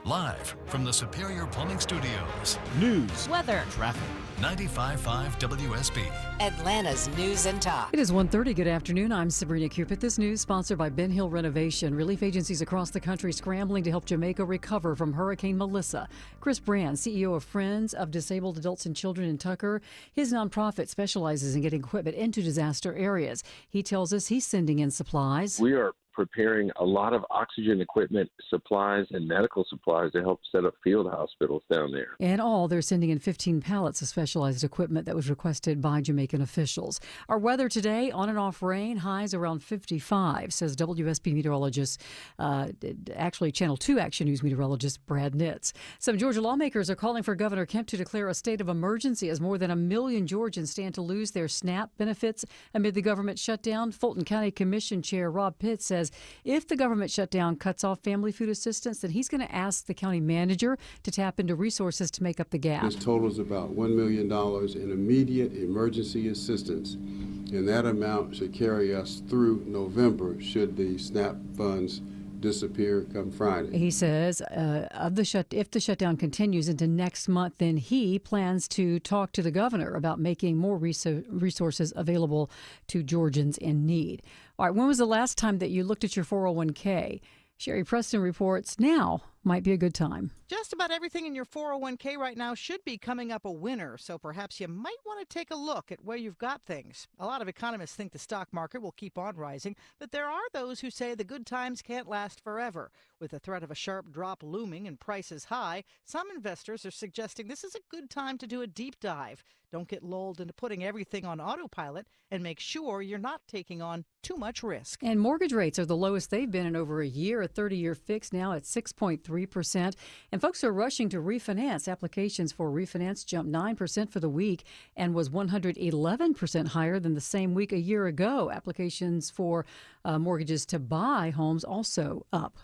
Live from the Superior Plumbing Studios. News, weather, traffic. 95.5 WSB. Atlanta's News and Talk. It is 1:30. Good afternoon. I'm Sabrina Cupid. This news sponsored by Ben Hill Renovation. Relief agencies across the country scrambling to help Jamaica recover from Hurricane Melissa. Chris Brand, CEO of Friends of Disabled Adults and Children in Tucker. His nonprofit specializes in getting equipment into disaster areas. He tells us he's sending in supplies. We are preparing a lot of oxygen equipment, supplies, and medical supplies to help set up field hospitals down there. In all, they're sending in 15 pallets of specialized equipment that was requested by Jamaican officials. Our weather today, on and off rain, highs around 55, says WSB meteorologist, actually Channel 2 Action News meteorologist Brad Nitz. Some Georgia lawmakers are calling for Governor Kemp to declare a state of emergency as more than 1 million Georgians stand to lose their SNAP benefits amid the government shutdown. Fulton County Commission Chair Rob Pitt says if the government shutdown cuts off family food assistance, then he's going to ask the county manager to tap into resources to make up the gap. This totals about $1 million in immediate emergency assistance, and that amount should carry us through November should the SNAP funds disappear come Friday. He says if the shutdown continues into next month, then he plans to talk to the governor about making more resources available to Georgians in need. All right, when was the last time that you looked at your 401k? Sherry Preston reports now might be a good time. Just about everything in your 401k right now should be coming up a winner, so perhaps you might want to take a look at where you've got things. A lot of economists think the stock market will keep on rising, but there are those who say the good times can't last forever. With the threat of a sharp drop looming and prices high, some investors are suggesting this is a good time to do a deep dive. Don't get lulled into putting everything on autopilot, and make sure you're not taking on too much risk. And mortgage rates are the lowest they've been in over a year. A 30-year fix now at 6.3%. And folks are rushing to refinance. Applications for refinance jumped 9% for the week and was 111% higher than the same week a year ago. Applications for mortgages to buy homes also up.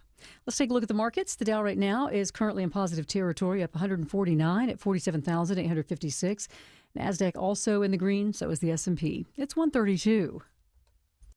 Let's take a look at the markets. The Dow right now is currently in positive territory, up 149 at 47,856. NASDAQ also in the green, so is the S&P. It's 132.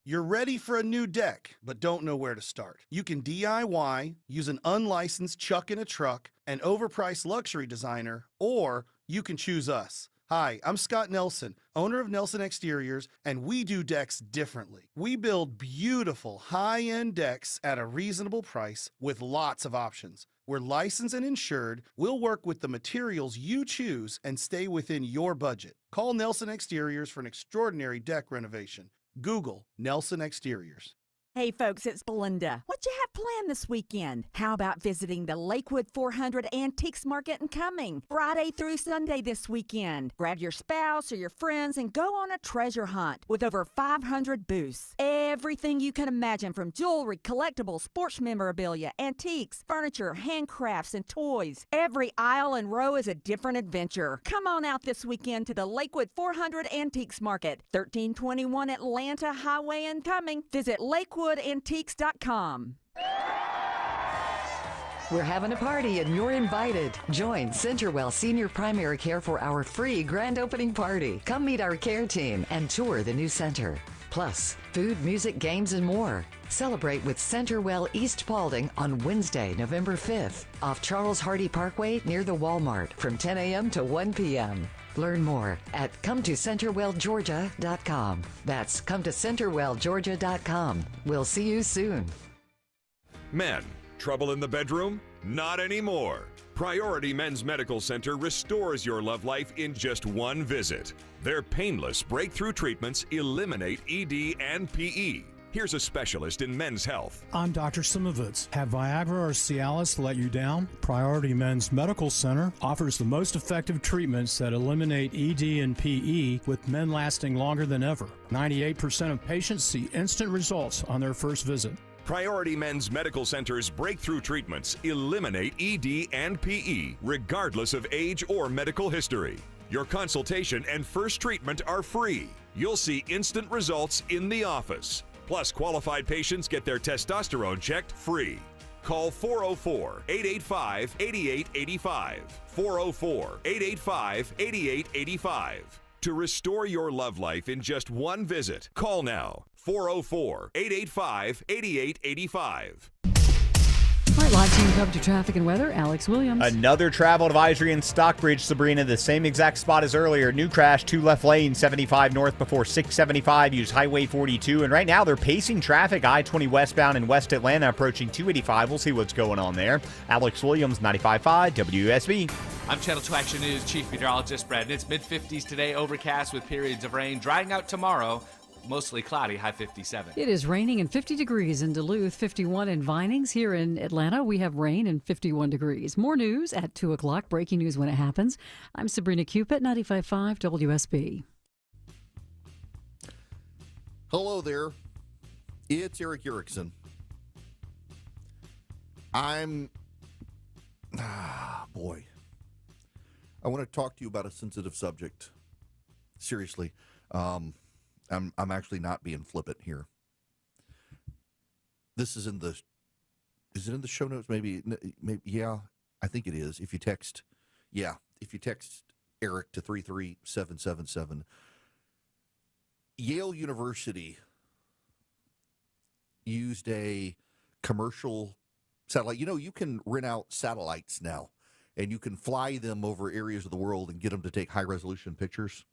You're ready for a new deck, but don't know where to start. You can DIY, use an unlicensed chuck in a truck, an overpriced luxury designer, or you can choose us. Hi, I'm Scott Nelson, owner of Nelson Exteriors, and we do decks differently. We build beautiful, high-end decks at a reasonable price with lots of options. We're licensed and insured. We'll work with the materials you choose and stay within your budget. Call Nelson Exteriors for an extraordinary deck renovation. Google Nelson Exteriors. Hey folks, it's Belinda. What you have planned this weekend? How about visiting the Lakewood 400 Antiques Market in Cumming, Friday through Sunday this weekend? Grab your spouse or your friends and go on a treasure hunt with over 500 booths. Everything you can imagine, from jewelry, collectibles, sports memorabilia, antiques, furniture, handcrafts, and toys. Every aisle and row is a different adventure. Come on out this weekend to the Lakewood 400 Antiques Market, 1321 Atlanta Highway in Cumming. Visit LakewoodAntiques.com. We're having a party and you're invited. Join Centerwell Senior Primary Care for our free grand opening party. Come meet our care team and tour the new center. Plus, food, music, games, and more. Celebrate with Centerwell East Paulding on Wednesday, November 5th, off Charles Hardy Parkway near the Walmart from 10 a.m. to 1 p.m. Learn more at CometoCenterwellGeorgia.com. That's CometoCenterwellGeorgia.com. We'll see you soon. Men, trouble in the bedroom? Not anymore. Priority Men's Medical Center restores your love life in just one visit. Their painless breakthrough treatments eliminate ED and PE. Here's a specialist in men's health. I'm Dr. Simovitz. Have Viagra or Cialis let you down? Priority Men's Medical Center offers the most effective treatments that eliminate ED and PE, with men lasting longer than ever. 98% of patients see instant results on their first visit. Priority Men's Medical Center's breakthrough treatments eliminate ED and PE, regardless of age or medical history. Your consultation and first treatment are free. You'll see instant results in the office. Plus, qualified patients get their testosterone checked free. Call 404-885-8885. 404-885-8885. To restore your love life in just one visit, call now. 404-885-8885. All right, live team coverage of traffic and weather. Alex Williams. Another travel advisory in Stockbridge, Sabrina. The same exact spot as earlier. New crash, 2 left lanes, 75 north before 675. Use Highway 42. And right now they're pacing traffic. I-20 westbound in West Atlanta approaching 285. We'll see what's going on there. Alex Williams, 95.5 WSB. I'm Channel 2 Action News Chief Meteorologist Brad. It's mid-50s today, overcast with periods of rain. Drying out tomorrow. Mostly cloudy, high 57. It is raining and 50 degrees in Duluth, 51 in Vinings. Here in Atlanta, we have rain and 51 degrees. More news at 2 o'clock. Breaking news when it happens. I'm Sabrina Cupid, 95.5 WSB. Hello there. It's Eric Erickson. I want to talk to you about a sensitive subject. Seriously. I'm actually not being flippant here. This is in the show notes? Maybe, yeah, I think it is. If you text Eric to 33777. Yale University used a commercial satellite. You know, you can rent out satellites now, and you can fly them over areas of the world and get them to take high-resolution pictures.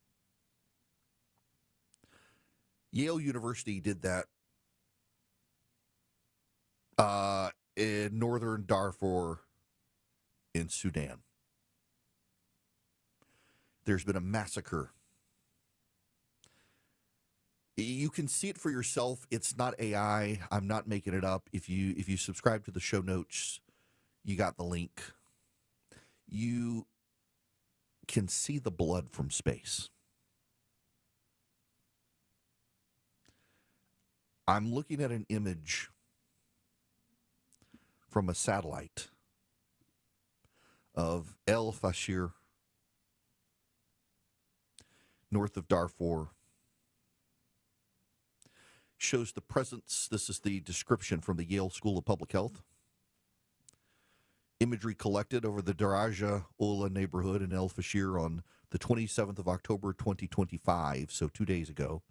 Yale University did that in northern Darfur in Sudan. There's been a massacre. You can see it for yourself. It's not AI. I'm not making it up. If you subscribe to the show notes, you got the link. You can see the blood from space. I'm looking at an image from a satellite of El Fasher, north of Darfur. Shows the presence, this is the description from the Yale School of Public Health. Imagery collected over the Daraja Ola neighborhood in El Fasher on the 27th of October, 2025, so 2 days ago.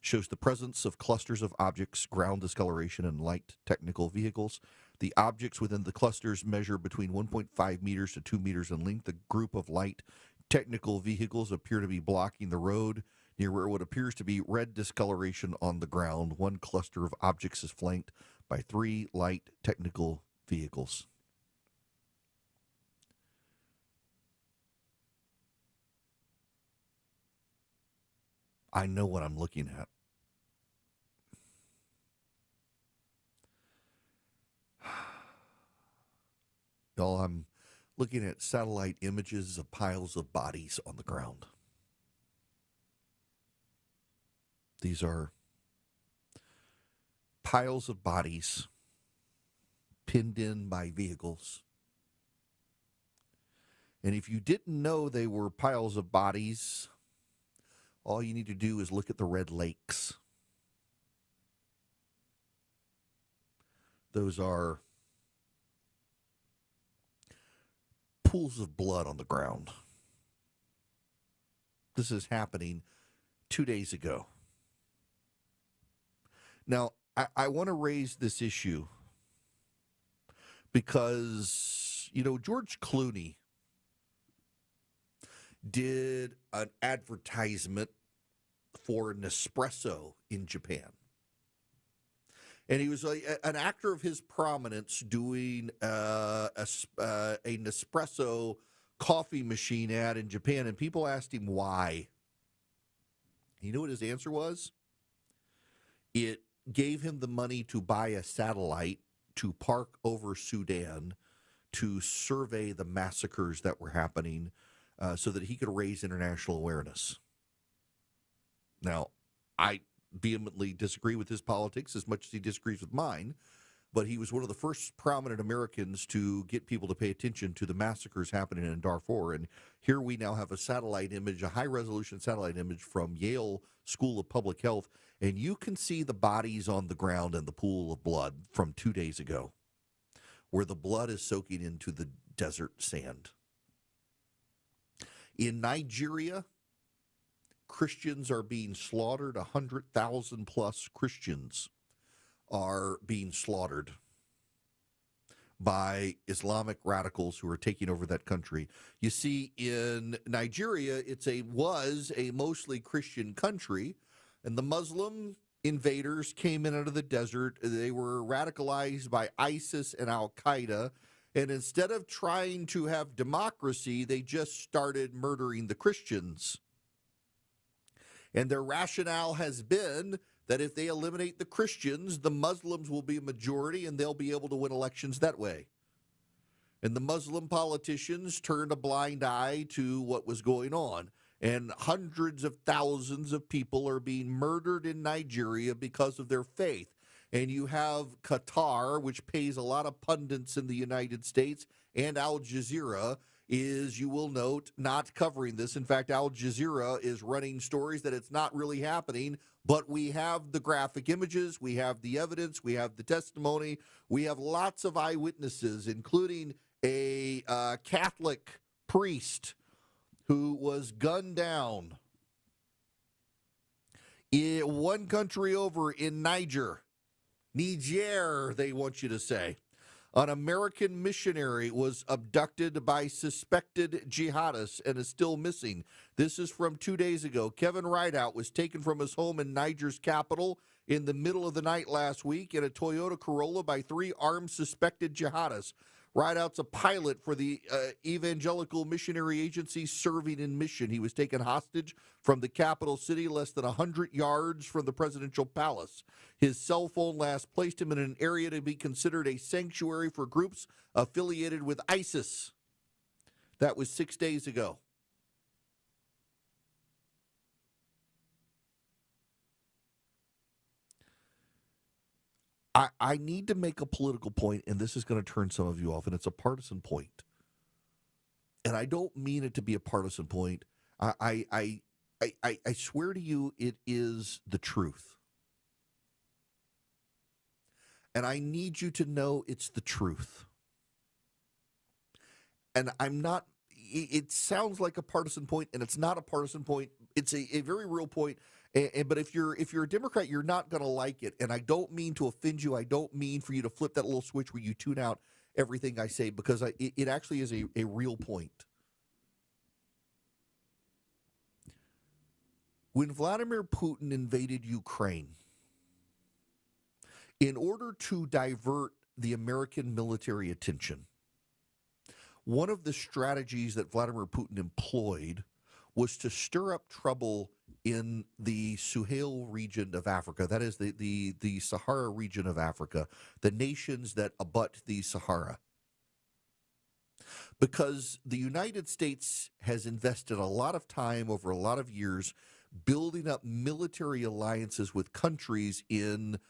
Shows the presence of clusters of objects, ground discoloration, and light technical vehicles. The objects within the clusters measure between 1.5 meters to 2 meters in length. The group of light technical vehicles appear to be blocking the road near where what appears to be red discoloration on the ground. One cluster of objects is flanked by 3 light technical vehicles. I know what I'm looking at. Y'all, I'm looking at satellite images of piles of bodies on the ground. These are piles of bodies pinned in by vehicles. And if you didn't know they were piles of bodies, all you need to do is look at the red lakes. Those are pools of blood on the ground. This is happening 2 days ago. Now, I want to raise this issue because, you know, George Clooney did an advertisement for Nespresso in Japan. And he was an actor of his prominence doing a Nespresso coffee machine ad in Japan. And people asked him why. You know what his answer was? It gave him the money to buy a satellite to park over Sudan to survey the massacres that were happening so that he could raise international awareness. Now, I vehemently disagree with his politics as much as he disagrees with mine, but he was one of the first prominent Americans to get people to pay attention to the massacres happening in Darfur. And here we now have a satellite image, a high-resolution satellite image from Yale School of Public Health, and you can see the bodies on the ground in the pool of blood from 2 days ago, where the blood is soaking into the desert sand. In Nigeria, Christians are being slaughtered. 100,000 plus Christians are being slaughtered by Islamic radicals who are taking over that country. You see, in Nigeria, was a mostly Christian country, and the Muslim invaders came in out of the desert. They were radicalized by ISIS and Al-Qaeda, and instead of trying to have democracy, they just started murdering the Christians. And their rationale has been that if they eliminate the Christians, the Muslims will be a majority and they'll be able to win elections that way. And the Muslim politicians turned a blind eye to what was going on. And hundreds of thousands of people are being murdered in Nigeria because of their faith. And you have Qatar, which pays a lot of pundits in the United States, and Al Jazeera is, you will note, not covering this. In fact, Al Jazeera is running stories that it's not really happening, but we have the graphic images, we have the evidence, we have the testimony, we have lots of eyewitnesses, including a Catholic priest who was gunned down in one country over in Niger, they want you to say. An American missionary was abducted by suspected jihadists and is still missing. This is from 2 days ago. Kevin Rideout was taken from his home in Niger's capital in the middle of the night last week in a Toyota Corolla by 3 armed suspected jihadists. Rideout's a pilot for the Evangelical Missionary Agency serving in mission. He was taken hostage from the capital city less than 100 yards from the presidential palace. His cell phone last placed him in an area to be considered a sanctuary for groups affiliated with ISIS. That was 6 days ago. I need to make a political point, and this is going to turn some of you off, and it's a partisan point. And I don't mean it to be a partisan point. I swear to you, it is the truth. And I need you to know it's the truth. And I'm not, it sounds like a partisan point, and it's not a partisan point. It's a very real point. But if you're a Democrat, you're not going to like it. And I don't mean to offend you. I don't mean for you to flip that little switch where you tune out everything I say, because it actually is a real point. When Vladimir Putin invaded Ukraine, in order to divert the American military attention, one of the strategies that Vladimir Putin employed was to stir up trouble in the Sahel region of Africa. That is the Sahara region of Africa, the nations that abut the Sahara. Because the United States has invested a lot of time over a lot of years building up military alliances with countries in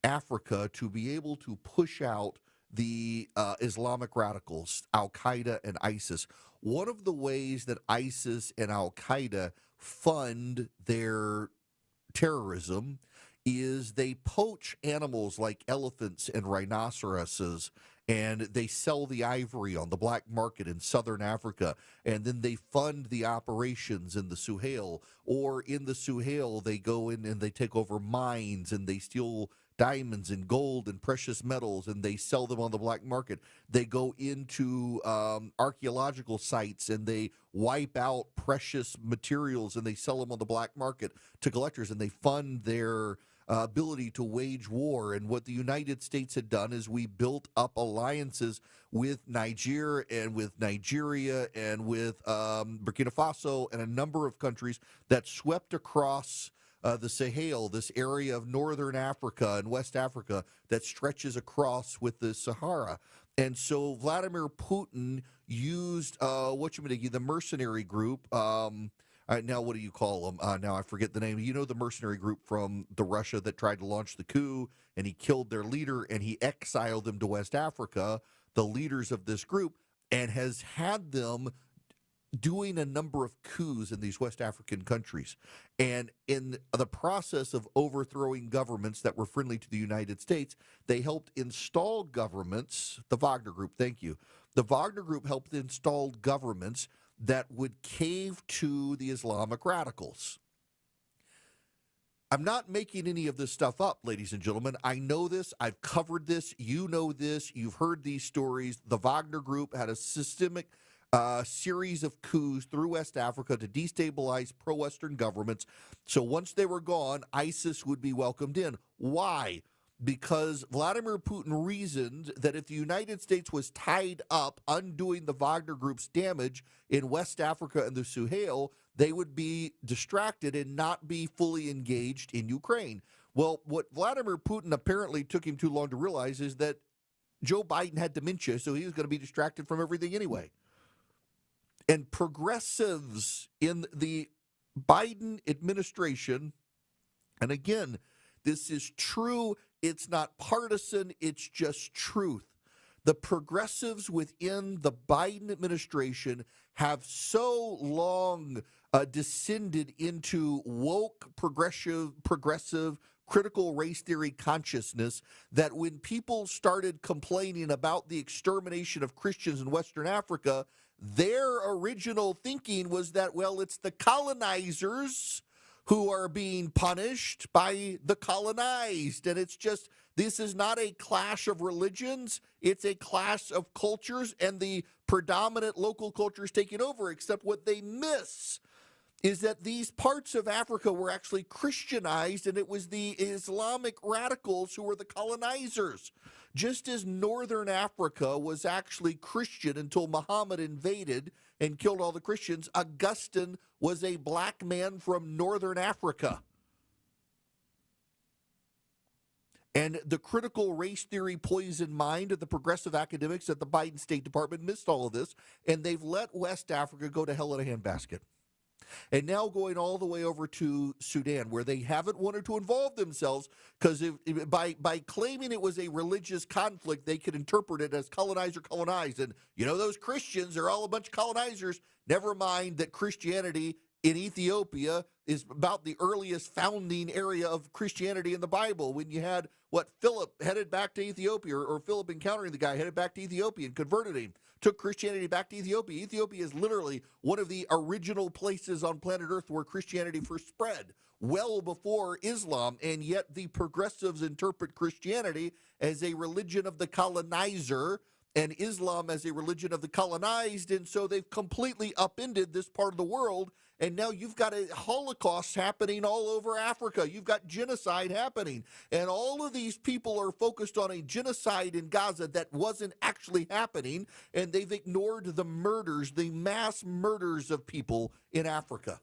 Africa to be able to push out the Islamic radicals, Al-Qaeda and ISIS. One of the ways that ISIS and Al-Qaeda fund their terrorism is they poach animals like elephants and rhinoceroses, and they sell the ivory on the black market in southern Africa, and then they fund the operations in the Sahel. Or in the Sahel, they go in and they take over mines and they steal diamonds and gold and precious metals, and they sell them on the black market. They go into archaeological sites and they wipe out precious materials and they sell them on the black market to collectors, and they fund their ability to wage war. And what the United States had done is we built up alliances with Niger and with Nigeria and with Burkina Faso and a number of countries that swept across the Sahel, this area of northern Africa and West Africa that stretches across with the Sahara. And so Vladimir Putin used the mercenary group Now, what do you call them? Now I forget the name. You know, the mercenary group from the Russia that tried to launch the coup, and he killed their leader, and he exiled them to West Africa, the leaders of this group, and has had them doing a number of coups in these West African countries. And in the process of overthrowing governments that were friendly to the United States, they helped install governments, the Wagner Group, thank you. The Wagner Group helped install governments that would cave to the Islamic radicals. I'm not making any of this stuff up, ladies and gentlemen. I know this. I've covered this. You know this. You've heard these stories. The Wagner Group had a systemic series of coups through West Africa to destabilize pro-Western governments. So once they were gone, ISIS would be welcomed in. Why? Because Vladimir Putin reasoned that if the United States was tied up undoing the Wagner Group's damage in West Africa and the Sahel, they would be distracted and not be fully engaged in Ukraine. Well, what Vladimir Putin apparently took him too long to realize is that Joe Biden had dementia, so he was going to be distracted from everything anyway. And progressives in the Biden administration, and again, this is true, it's not partisan, it's just truth. The progressives within the Biden administration have so long descended into woke, progressive, critical race theory consciousness that when people started complaining about the extermination of Christians in Western Africa, their original thinking was that, well, it's the colonizers who are being punished by the colonized. And it's just, this is not a clash of religions. It's a clash of cultures, and the predominant local culture is taking over, except what they miss is that these parts of Africa were actually Christianized, and it was the Islamic radicals who were the colonizers. Just as northern Africa was actually Christian until Muhammad invaded and killed all the Christians, Augustine was a black man from northern Africa. And the critical race theory poisoned mind of the progressive academics at the Biden State Department missed all of this, and they've let West Africa go to hell in a handbasket. And now going all the way over to Sudan, where they haven't wanted to involve themselves, because by claiming it was a religious conflict, they could interpret it as colonizer colonized. And, you know, those Christians are all a bunch of colonizers. Never mind that Christianity in Ethiopia is about the earliest founding area of Christianity in the Bible, when you had, Philip headed back to Ethiopia, or Philip encountering the guy, headed back to Ethiopia and converted him, took Christianity back to Ethiopia. Ethiopia is literally one of the original places on planet Earth where Christianity first spread, well before Islam, and yet the progressives interpret Christianity as a religion of the colonizer and Islam as a religion of the colonized, and so they've completely upended this part of the world. And now you've got a Holocaust happening all over Africa. You've got genocide happening. And all of these people are focused on a genocide in Gaza that wasn't actually happening. And they've ignored the murders, the mass murders of people in Africa.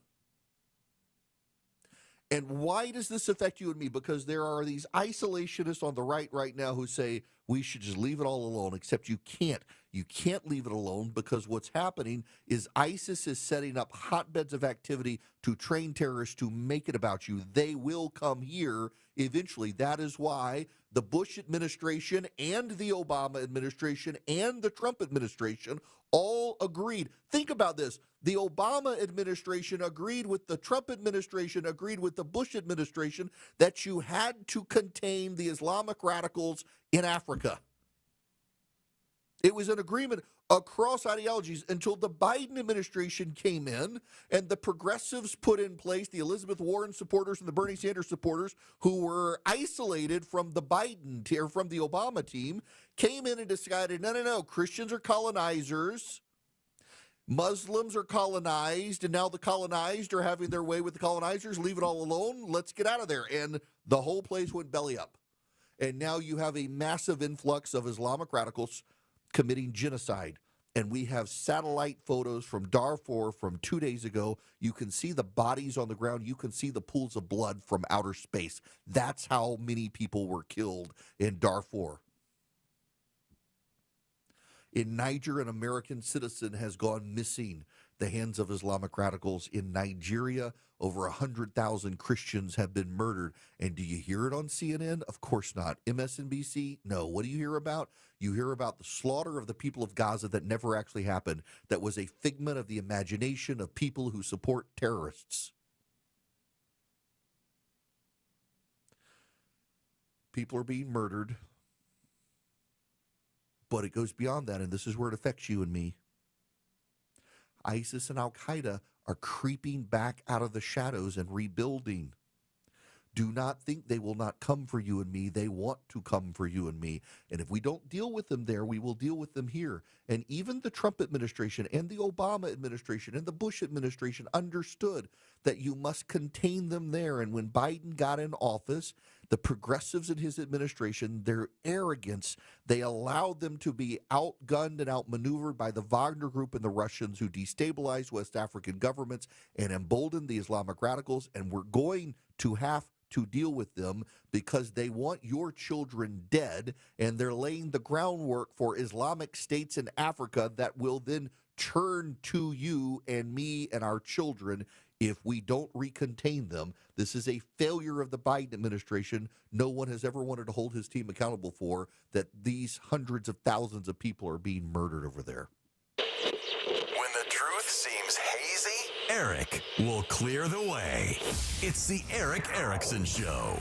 And why does this affect you and me? Because there are these isolationists on the right now who say we should just leave it all alone, except you can't. You can't leave it alone, because what's happening is ISIS is setting up hotbeds of activity to train terrorists to make it about you. They will come here eventually. That is why the Bush administration and the Obama administration and the Trump administration all agreed. Think about this. The Obama administration agreed with the Trump administration, agreed with the Bush administration that you had to contain the Islamic radicals in Africa. It was an agreement across ideologies until the Biden administration came in and the progressives put in place, the Elizabeth Warren supporters and the Bernie Sanders supporters who were isolated from the Biden or from the Obama team, came in and decided, no, Christians are colonizers, Muslims are colonized, and now the colonized are having their way with the colonizers. Leave it all alone. Let's get out of there. And the whole place went belly up. And now you have a massive influx of Islamic radicals committing genocide. And we have satellite photos from Darfur from 2 days ago. You can see the bodies on the ground. You can see the pools of blood from outer space. That's how many people were killed in Darfur. In Niger, an American citizen has gone missing. the hands of Islamic radicals in Nigeria. Over 100,000 Christians have been murdered. And do you hear it on CNN? Of course not. MSNBC? No. What do you hear about? You hear about the slaughter of the people of Gaza that never actually happened, that was a figment of the imagination of people who support terrorists. People are being murdered. But it goes beyond that, and this is where it affects you and me. ISIS and Al-Qaeda are creeping back out of the shadows and rebuilding. Do not think they will not come for you and me. They want to come for you and me. And if we don't deal with them there, we will deal with them here. And even the Trump administration and the Obama administration and the Bush administration understood that you must contain them there. And when Biden got in office, the progressives in his administration, their arrogance, they allowed them to be outgunned and outmaneuvered by the Wagner Group and the Russians, who destabilized West African governments and emboldened the Islamic radicals. And we're going to have to deal with them because they want your children dead, and they're laying the groundwork for Islamic states in Africa that will then turn to you and me and our children if we don't recontain them. This is a failure of the Biden administration. No one has ever wanted to hold his team accountable for that. These hundreds of thousands of people are being murdered over there. When the truth seems hazy, Eric will clear the way. It's the Eric Erickson Show.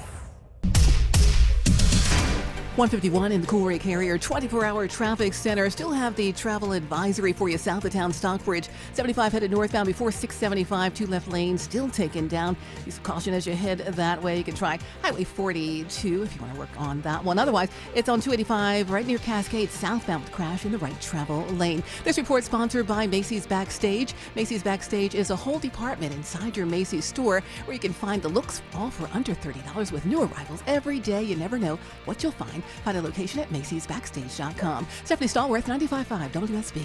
151 in the Cool Ray Carrier 24-hour traffic center. Still have the travel advisory for you south of town, Stockbridge. 75 headed northbound before 675. 2 left lanes still taken down. Use caution as you head that way. You can try Highway 42 if you want to work on that one. Otherwise, it's on 285 right near Cascade, southbound with crash in the right travel lane. This report sponsored by Macy's Backstage. Macy's Backstage is a whole department inside your Macy's store where you can find the looks all for under $30 with new arrivals every day. You never know what you'll find. Find a location at Macy'sBackstage.com. Stephanie Stallworth, 95.5 WSB.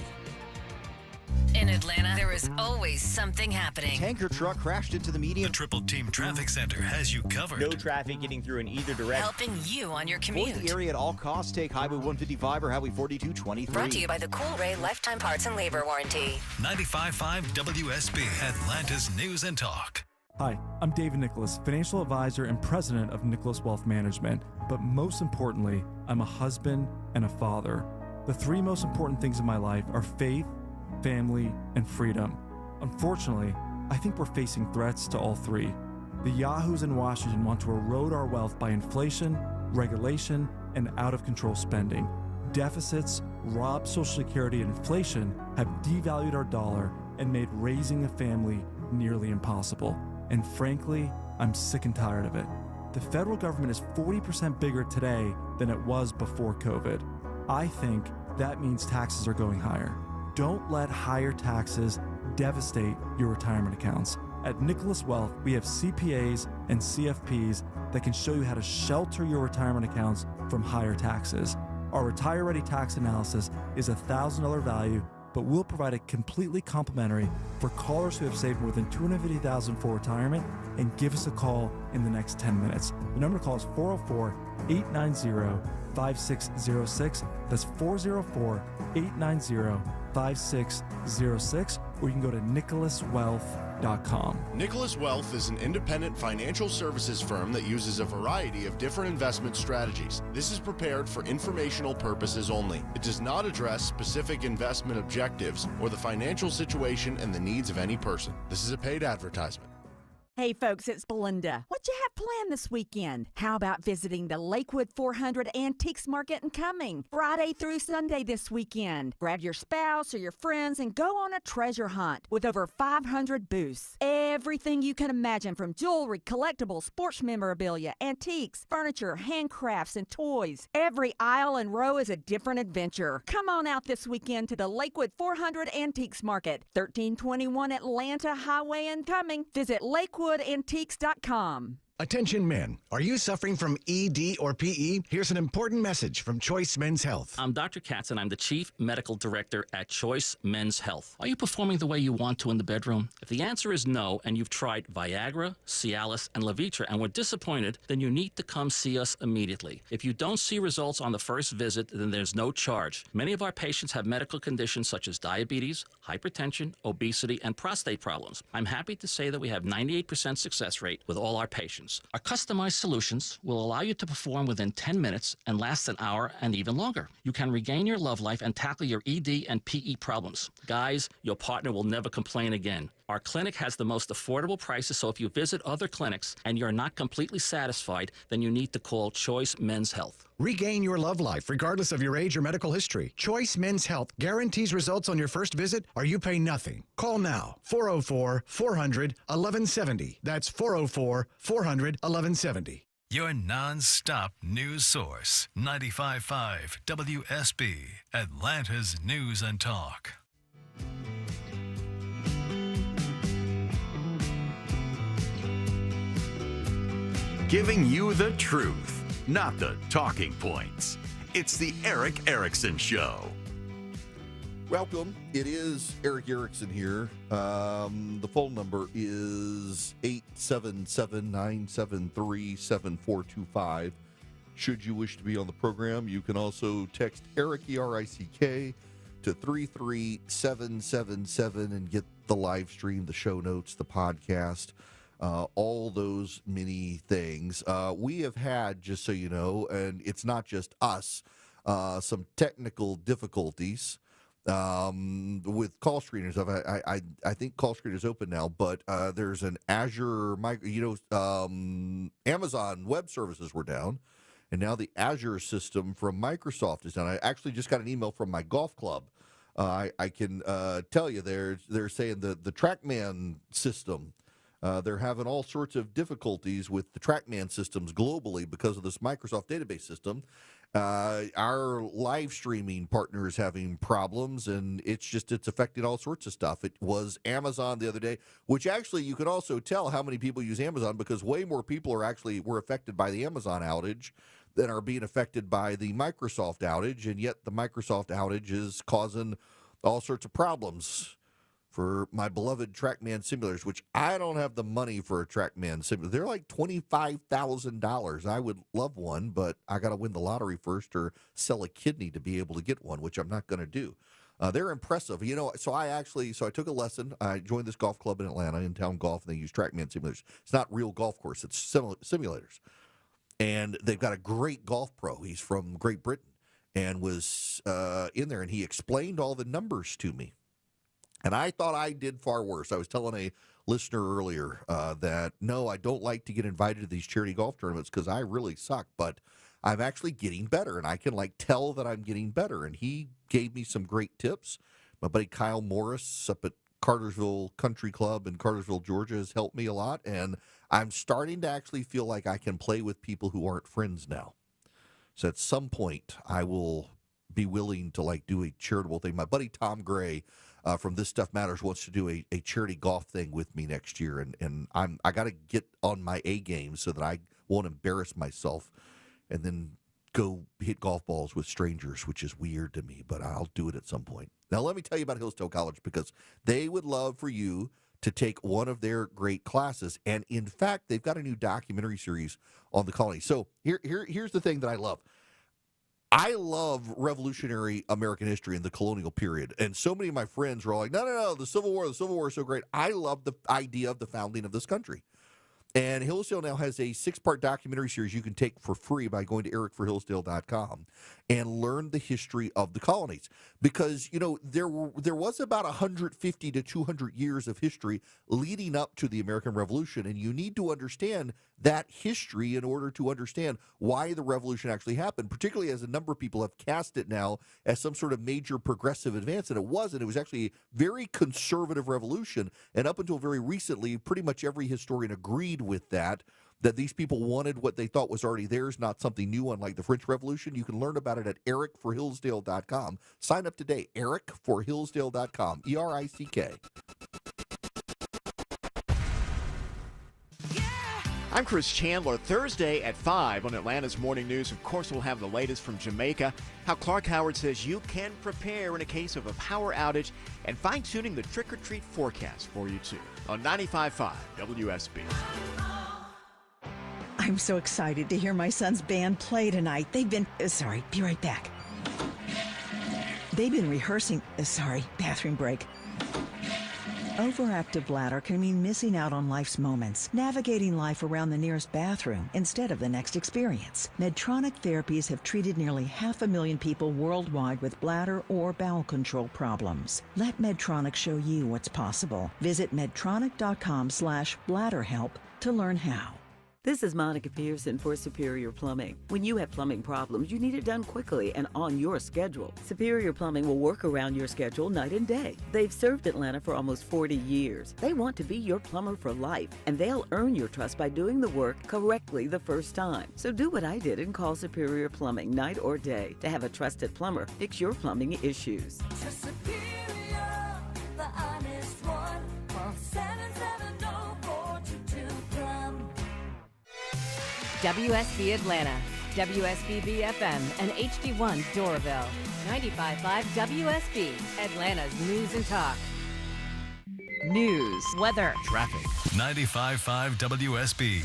In Atlanta, there is always something happening. Tanker truck crashed into the median. The Triple Team Traffic Center has you covered. No traffic getting through in either direction. Helping you on your commute. Avoid the area at all costs. Take Highway 155 or Highway 4223. Brought to you by the Cool Ray Lifetime Parts and Labor Warranty. 95.5 WSB, Atlanta's News and Talk. Hi, I'm David Nicholas, financial advisor and president of Nicholas Wealth Management. But most importantly, I'm a husband and a father. The 3 most important things in my life are faith, family, and freedom. Unfortunately, I think we're facing threats to all 3. The yahoos in Washington want to erode our wealth by inflation, regulation, and out-of-control spending. Deficits, robbed Social Security, and inflation have devalued our dollar and made raising a family nearly impossible. And frankly, I'm sick and tired of it. The federal government is 40% bigger today than it was before COVID. I think that means taxes are going higher. Don't let higher taxes devastate your retirement accounts. At Nicholas Wealth, we have CPAs and CFPs that can show you how to shelter your retirement accounts from higher taxes. Our Retire Ready tax analysis is a $1,000 value, but we'll provide it completely complimentary for callers who have saved more than $250,000 for retirement and give us a call in the next 10 minutes. The number to call is 404-890-5606. That's 404-890-5606, or you can go to nicholaswealth.com. Nicholas Wealth is an independent financial services firm that uses a variety of different investment strategies. This is prepared for informational purposes only. It does not address specific investment objectives or the financial situation and the needs of any person. This is a paid advertisement. Hey folks, it's Belinda. What you have planned this weekend? How about visiting the Lakewood 400 Antiques Market in Cumming, Friday through Sunday this weekend? Grab your spouse or your friends and go on a treasure hunt with over 500 booths. Everything you can imagine, from jewelry, collectibles, sports memorabilia, antiques, furniture, handcrafts, and toys. Every aisle and row is a different adventure. Come on out this weekend to the Lakewood 400 Antiques Market, 1321 Atlanta Highway in Cumming. Visit LakewoodAntiques.com. Attention men, are you suffering from ED or PE? Here's an important message from Choice Men's Health. I'm Dr. Katz, and I'm the Chief Medical Director at Choice Men's Health. Are you performing the way you want to in the bedroom? If the answer is no, and you've tried Viagra, Cialis, and Levitra and were disappointed, then you need to come see us immediately. If you don't see results on the first visit, then there's no charge. Many of our patients have medical conditions such as diabetes, hypertension, obesity, and prostate problems. I'm happy to say that we have 98% success rate with all our patients. Our customized solutions will allow you to perform within 10 minutes and last an hour and even longer. You can regain your love life and tackle your ED and PE problems. Guys, your partner will never complain again. Our clinic has the most affordable prices, so if you visit other clinics and you're not completely satisfied, then you need to call Choice Men's Health. Regain your love life regardless of your age or medical history. Choice Men's Health guarantees results on your first visit or you pay nothing. Call now, 404-400-1170. That's 404-400-1170. Your non-stop news source, 95.5 WSB, Atlanta's News and Talk. Giving you the truth, not the talking points. It's the Erick Erickson Show. Welcome. It is Erick Erickson here. The phone number is 877-973-7425. Should you wish to be on the program, you can also text Erick, E-R-I-C-K, to 33777 and get the live stream, the show notes, the podcast, all those many things. We have had, just so you know, and it's not just us, some technical difficulties with call screeners. I think call screeners open now, but there's an Azure, Amazon Web Services were down, and now the Azure system from Microsoft is down. I actually just got an email from my golf club. I can tell you they're saying the TrackMan system. They're having all sorts of difficulties with the TrackMan systems globally because of this Microsoft database system. Our live streaming partner is having problems, and it's affecting all sorts of stuff. It was Amazon the other day, which actually you could also tell how many people use Amazon because way more people were affected by the Amazon outage than are being affected by the Microsoft outage, and yet the Microsoft outage is causing all sorts of problems for my beloved TrackMan simulators, which I don't have the money for a TrackMan simulator. They're like $25,000. I would love one, but I got to win the lottery first or sell a kidney to be able to get one, which I'm not going to do. They're impressive. So I took a lesson. I joined this golf club in Atlanta, In Town Golf, and they use TrackMan simulators. It's not real golf course. It's simulators. And they've got a great golf pro. He's from Great Britain and was in there, and he explained all the numbers to me. And I thought I did far worse. I was telling a listener earlier that, no, I don't like to get invited to these charity golf tournaments because I really suck, but I'm actually getting better, and I can tell that I'm getting better. And he gave me some great tips. My buddy Kyle Morris up at Cartersville Country Club in Cartersville, Georgia, has helped me a lot, and I'm starting to actually feel like I can play with people who aren't friends now. So at some point, I will be willing to do a charitable thing. My buddy Tom Gray from This Stuff Matters wants to do a charity golf thing with me next year, and I got to get on my A game so that I won't embarrass myself and then go hit golf balls with strangers, which is weird to me, but I'll do it at some point. Now, let me tell you about Hillsdale College, because they would love for you to take one of their great classes, and in fact, they've got a new documentary series on the colony. So here's the thing that I love. I love revolutionary American history in the colonial period, and so many of my friends were all like, no, the Civil War is so great. I love the idea of the founding of this country. And Hillsdale now has a 6-part documentary series you can take for free by going to ericforhillsdale.com and learn the history of the colonies. Because, there was about 150 to 200 years of history leading up to the American Revolution, and you need to understand that history in order to understand why the revolution actually happened, particularly as a number of people have cast it now as some sort of major progressive advance, and it wasn't. It was actually a very conservative revolution, and up until very recently, pretty much every historian agreed with that these people wanted what they thought was already theirs, not something new, unlike the French Revolution. You can learn about it at ericforhillsdale.com. Sign up today, ericforhillsdale.com, ERICK. I'm Chris Chandler. Thursday at 5 on Atlanta's Morning News. Of course, we'll have the latest from Jamaica, how Clark Howard says you can prepare in a case of a power outage, and fine-tuning the trick-or-treat forecast for you, too, on 95.5 WSB. I'm so excited to hear my son's band play tonight. They've been... sorry, be right back. They've been rehearsing... bathroom break. Overactive bladder can mean missing out on life's moments, navigating life around the nearest bathroom instead of the next experience. Medtronic therapies have treated nearly 500,000 people worldwide with bladder or bowel control problems. Let Medtronic show you what's possible. Visit medtronic.com/bladderhelp to learn how. This is Monica Pearson for Superior Plumbing. When you have plumbing problems, you need it done quickly and on your schedule. Superior Plumbing will work around your schedule night and day. They've served Atlanta for almost 40 years. They want to be your plumber for life, and they'll earn your trust by doing the work correctly the first time. So do what I did and call Superior Plumbing night or day to have a trusted plumber fix your plumbing issues. Superior, the honest one. Call 770-422 Plum. WSB Atlanta, WSB FM, and HD1 Doraville. 95.5 WSB, Atlanta's News and Talk. News, weather, traffic. 95.5 WSB,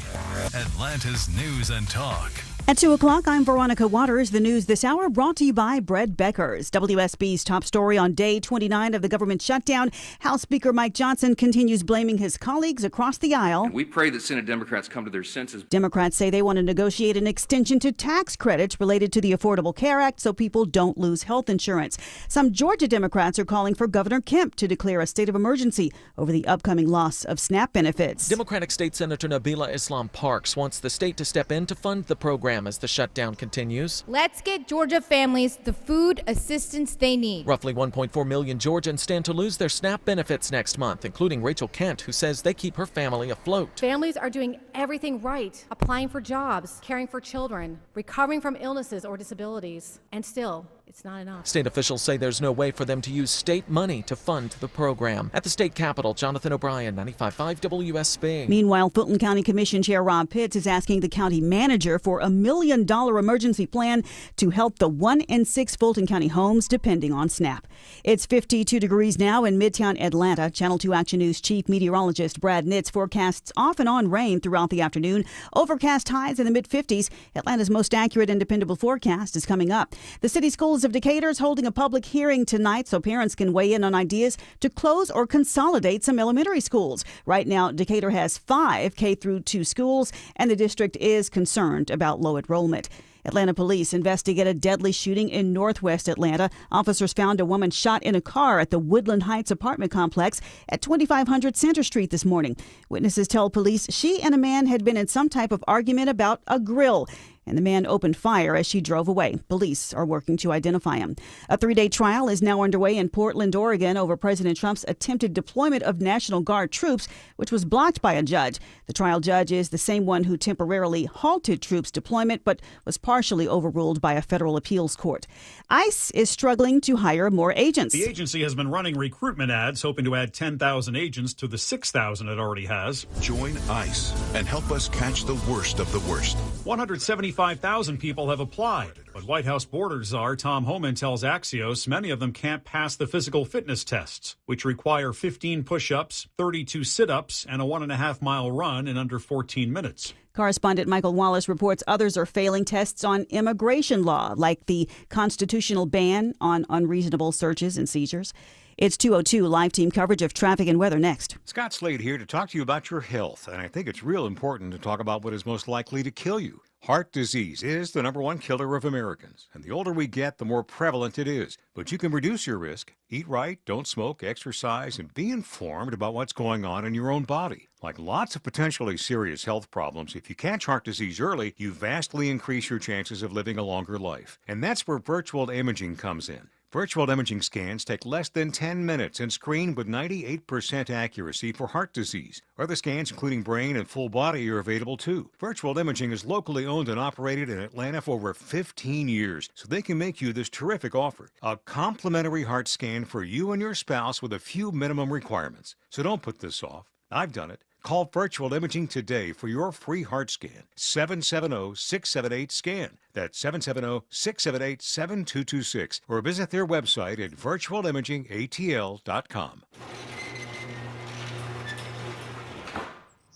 Atlanta's News and Talk. At 2 o'clock, I'm Veronica Waters. The news this hour brought to you by Bread Beckers. WSB's top story on day 29 of the government shutdown. House Speaker Mike Johnson continues blaming his colleagues across the aisle. We pray that Senate Democrats come to their senses. Democrats say they want to negotiate an extension to tax credits related to the Affordable Care Act so people don't lose health insurance. Some Georgia Democrats are calling for Governor Kemp to declare a state of emergency over the upcoming loss of SNAP benefits. Democratic State Senator Nabila Islam Parks wants the state to step in to fund the program as the shutdown continues. Let's get Georgia families the food assistance they need. Roughly 1.4 million Georgians stand to lose their SNAP benefits next month, including Rachel Kent, who says they keep her family afloat. Families are doing everything right, applying for jobs, caring for children, recovering from illnesses or disabilities, and still, it's not enough. State officials say there's no way for them to use state money to fund the program. At the state capitol, Jonathan O'Brien, 95.5 WSB. Meanwhile, Fulton County Commission Chair Rob Pitts is asking the county manager for $1 million emergency plan to help the 1 in 6 Fulton County homes depending on SNAP. It's 52 degrees now in Midtown Atlanta. Channel 2 Action News Chief Meteorologist Brad Nitz forecasts off and on rain throughout the afternoon. Overcast highs in the mid-50s. Atlanta's most accurate and dependable forecast is coming up. The city schools of Decatur is holding a public hearing tonight so parents can weigh in on ideas to close or consolidate some elementary schools. Right now, Decatur has 5 K-2 schools, and the district is concerned about low enrollment. Atlanta police investigate a deadly shooting in northwest Atlanta. Officers found a woman shot in a car at the Woodland Heights apartment complex at 2500 Center Street this morning. Witnesses tell police she and a man had been in some type of argument about a grill, and the man opened fire as she drove away. Police are working to identify him. A 3-day trial is now underway in Portland, Oregon, over President Trump's attempted deployment of National Guard troops, which was blocked by a judge. The trial judge is the same one who temporarily halted troops' deployment, but was partially overruled by a federal appeals court. ICE is struggling to hire more agents. The agency has been running recruitment ads, hoping to add 10,000 agents to the 6,000 it already has. Join ICE and help us catch the worst of the worst. 175,000 people have applied, but White House border czar Tom Homan tells Axios many of them can't pass the physical fitness tests, which require 15 push-ups, 32 sit-ups, and a 1.5-mile run in under 14 minutes. Correspondent Michael Wallace reports others are failing tests on immigration law, like the constitutional ban on unreasonable searches and seizures. It's 2:02 live team coverage of traffic and weather next. Scott Slade here to talk to you about your health. And I think it's real important to talk about what is most likely to kill you. Heart disease is the #1 killer of Americans. And the older we get, the more prevalent it is. But you can reduce your risk. Eat right, don't smoke, exercise, and be informed about what's going on in your own body. Like lots of potentially serious health problems, if you catch heart disease early, you vastly increase your chances of living a longer life. And that's where virtual imaging comes in. Virtual imaging scans take less than 10 minutes and screen with 98% accuracy for heart disease. Other scans, including brain and full body, are available too. Virtual imaging is locally owned and operated in Atlanta for over 15 years, so they can make you this terrific offer. A complimentary heart scan for you and your spouse with a few minimum requirements. So don't put this off. I've done it. Call Virtual Imaging today for your free heart scan. 770-678-SCAN. That's 770-678-7226. Or visit their website at virtualimagingatl.com.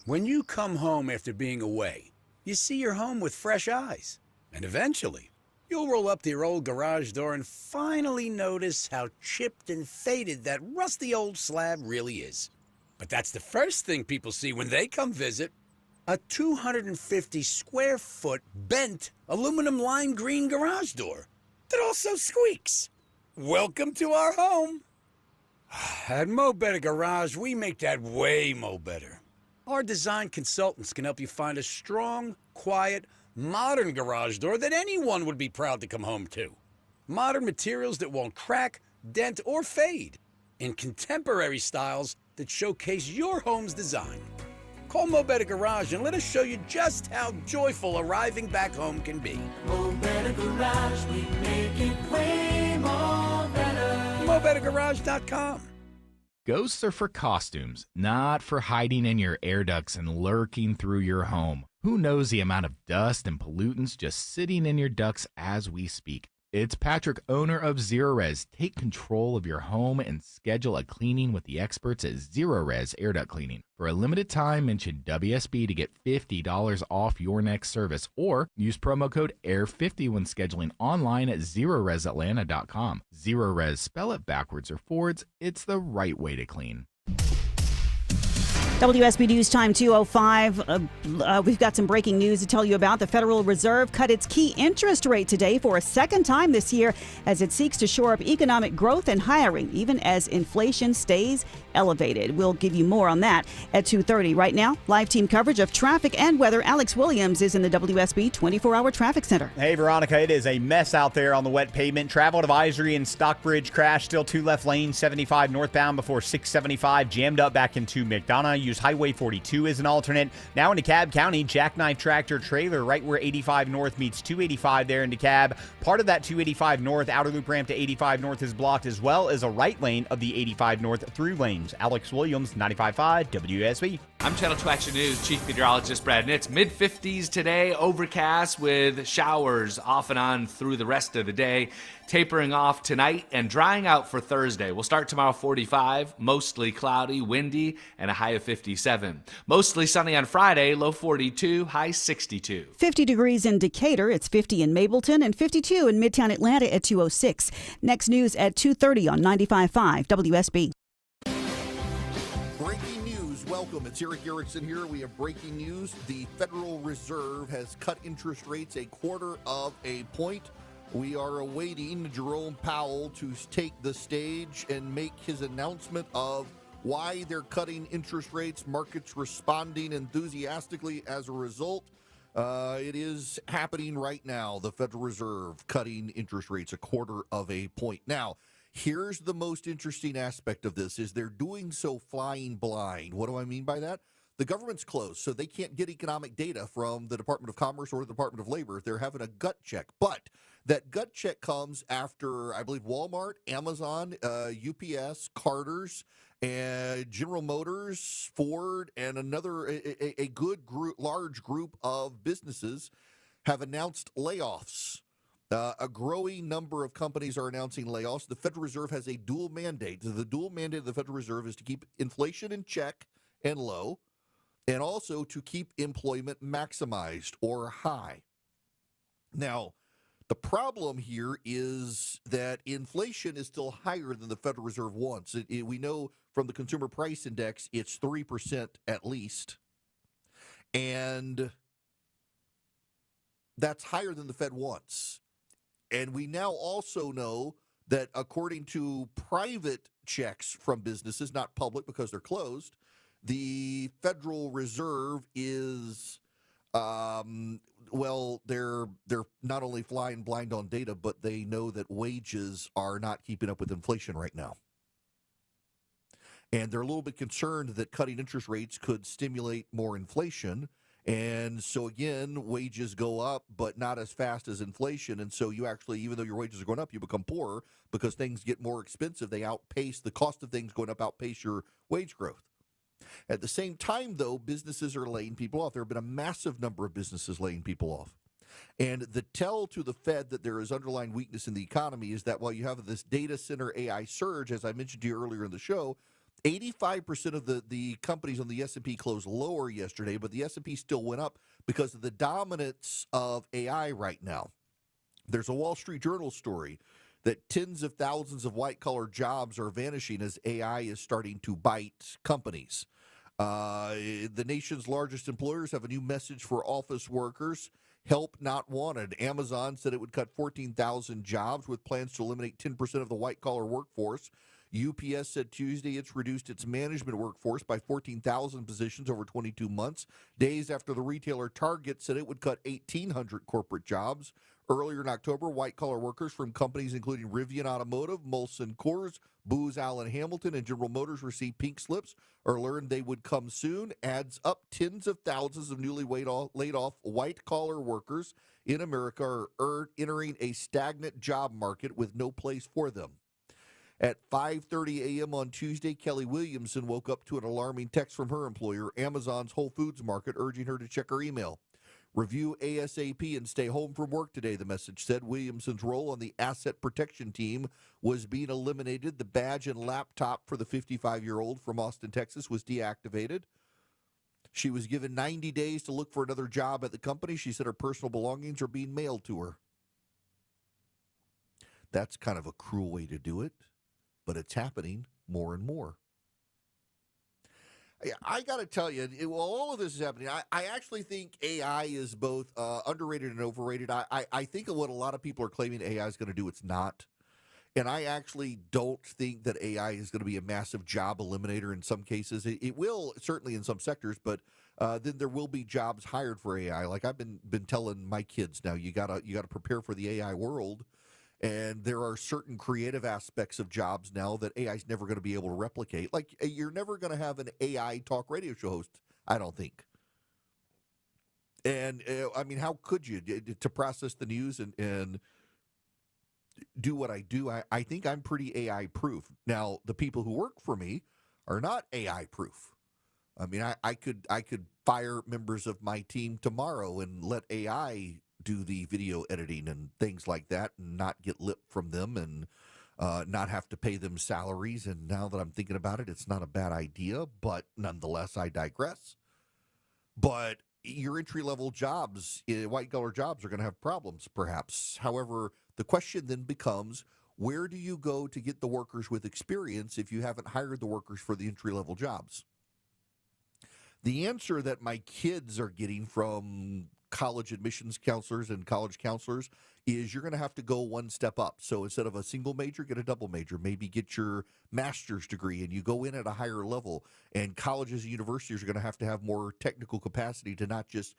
When you come home after being away, you see your home with fresh eyes. And eventually, you'll roll up to your old garage door and finally notice how chipped and faded that rusty old slab really is. But that's the first thing people see when they come visit. A 250 square foot bent aluminum lime green garage door that also squeaks. Welcome to our home. At Mo Better Garage, we make that way mo better. Our design consultants can help you find a strong, quiet, modern garage door that anyone would be proud to come home to. Modern materials that won't crack, dent, or fade. In contemporary styles that showcase your home's design. Call Mo Better Garage and let us show you just how joyful arriving back home can be. Mo Better Garage, we make it way more better. MoBetterGarage.com. Ghosts are for costumes, not for hiding in your air ducts and lurking through your home. Who knows the amount of dust and pollutants just sitting in your ducts as we speak? It's Patrick, owner of Zerorez. Take control of your home and schedule a cleaning with the experts at Zerorez Air Duct Cleaning. For a limited time, mention WSB to get $50 off your next service, or use promo code AIR50 when scheduling online at ZerorezAtlanta.com. Zerorez, spell it backwards or forwards, it's the right way to clean. WSB News Time 2:05. We've got some breaking news to tell you about. The Federal Reserve cut its key interest rate today for a second time this year as it seeks to shore up economic growth and hiring, even as inflation stays elevated. We'll give you more on that at 2:30. Right now, live team coverage of traffic and weather. Alex Williams is in the WSB 24-hour traffic center. Hey, Veronica, it is a mess out there on the wet pavement. Travel advisory in Stockbridge crash. Still 2 left lanes, 75 northbound before 675. Jammed up back into McDonough. Use Highway 42 as an alternate. Now into DeKalb County, jackknife tractor trailer right where 85 north meets 285 there in DeKalb. Part of that 285 north outer loop ramp to 85 north is blocked, as well as a right lane of the 85 north through lanes. Alex Williams, 95.5 WSB. I'm Channel 2 Action News Chief Meteorologist Brad Nitz. Mid-50s today, overcast with showers off and on through the rest of the day. Tapering off tonight and drying out for Thursday. We'll start tomorrow 45, mostly cloudy, windy, and a high of 57. Mostly sunny on Friday, low 42, high 62. 50 degrees in Decatur. It's 50 in Mableton and 52 in Midtown Atlanta at 2:06. Next news at 2:30 on 95.5 WSB. Breaking news. Welcome. It's Eric Erickson here. We have breaking news. The Federal Reserve has cut interest rates 1/4 point. We are awaiting Jerome Powell to take the stage and make his announcement of why they're cutting interest rates. Markets responding enthusiastically as a result. It is happening right now. The Federal Reserve cutting interest rates 1/4 point. Now, here's the most interesting aspect of this is they're doing so flying blind. What do I mean by that? The government's closed, so they can't get economic data from the Department of Commerce or the Department of Labor. They're having a gut check. But that gut check comes after, I believe, Walmart, Amazon, UPS, Carter's, and General Motors, Ford, and a good group, large group of businesses have announced layoffs. A growing number of companies are announcing layoffs. The Federal Reserve has a dual mandate. The dual mandate of the Federal Reserve is to keep inflation in check and low, and also to keep employment maximized or high. Now, the problem here is that inflation is still higher than the Federal Reserve wants. We know from the Consumer Price Index, it's 3% at least. And that's higher than the Fed wants. And we now also know that according to private checks from businesses, not public because they're closed, the Federal Reserve is, they're not only flying blind on data, but they know that wages are not keeping up with inflation right now. And they're a little bit concerned that cutting interest rates could stimulate more inflation. And so, again, wages go up, but not as fast as inflation. And so you actually, even though your wages are going up, you become poorer because things get more expensive. They outpace, the cost of things going up outpace your wage growth. At the same time, though, businesses are laying people off. There have been a massive number of businesses laying people off. And the tell to the Fed that there is underlying weakness in the economy is that while you have this data center AI surge, as I mentioned to you earlier in the show, 85% of the companies on the S&P closed lower yesterday, but the S&P still went up because of the dominance of AI right now. There's a Wall Street Journal story that tens of thousands of white-collar jobs are vanishing as AI is starting to bite companies. The nation's largest employers have a new message for office workers. Help not wanted. Amazon said it would cut 14,000 jobs with plans to eliminate 10% of the white-collar workforce. UPS said Tuesday it's reduced its management workforce by 14,000 positions over 22 months, days after the retailer Target said it would cut 1,800 corporate jobs. Earlier in October, white-collar workers from companies including Rivian Automotive, Molson Coors, Booz Allen Hamilton, and General Motors received pink slips or learned they would come soon. Adds up tens of thousands of newly laid off white-collar workers in America are entering a stagnant job market with no place for them. At 5:30 a.m. on Tuesday, Kelly Williamson woke up to an alarming text from her employer, Amazon's Whole Foods Market, urging her to check her email. Review ASAP and stay home from work today, the message said. Williamson's role on the asset protection team was being eliminated. The badge and laptop for the 55-year-old from Austin, Texas was deactivated. She was given 90 days to look for another job at the company. She said her personal belongings are being mailed to her. That's kind of a cruel way to do it, but it's happening more and more. I got to tell you, while all of this is happening, I actually think AI is both underrated and overrated. I think of what a lot of people are claiming AI is going to do, it's not. And I actually don't think that AI is going to be a massive job eliminator in some cases. It will, certainly in some sectors, but then there will be jobs hired for AI. Like I've been telling my kids now, you gotta prepare for the AI world. And there are certain creative aspects of jobs now that AI is never going to be able to replicate. Like you're never going to have an AI talk radio show host, I don't think. And I mean, how could you to process the news and do what I do? I think I'm pretty AI proof. Now, the people who work for me are not AI proof. I mean, I could fire members of my team tomorrow and let AI do the video editing and things like that and not get lip from them and not have to pay them salaries. And now that I'm thinking about it, it's not a bad idea, but nonetheless, I digress. But your entry-level jobs, white-collar jobs, are going to have problems, perhaps. However, the question then becomes, where do you go to get the workers with experience if you haven't hired the workers for the entry-level jobs? The answer that my kids are getting from college admissions counselors and college counselors is you're going to have to go one step up. So instead of a single major, get a double major. Maybe get your master's degree and you go in at a higher level. And colleges and universities are going to have more technical capacity to not just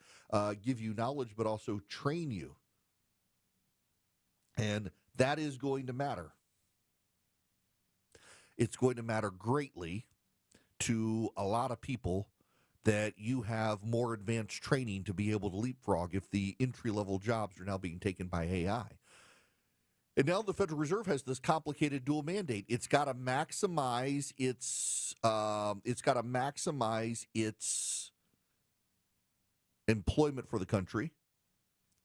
give you knowledge, but also train you. And that is going to matter. It's going to matter greatly to a lot of people that you have more advanced training to be able to leapfrog if the entry-level jobs are now being taken by AI. And now the Federal Reserve has this complicated dual mandate. It's got to maximize its employment for the country.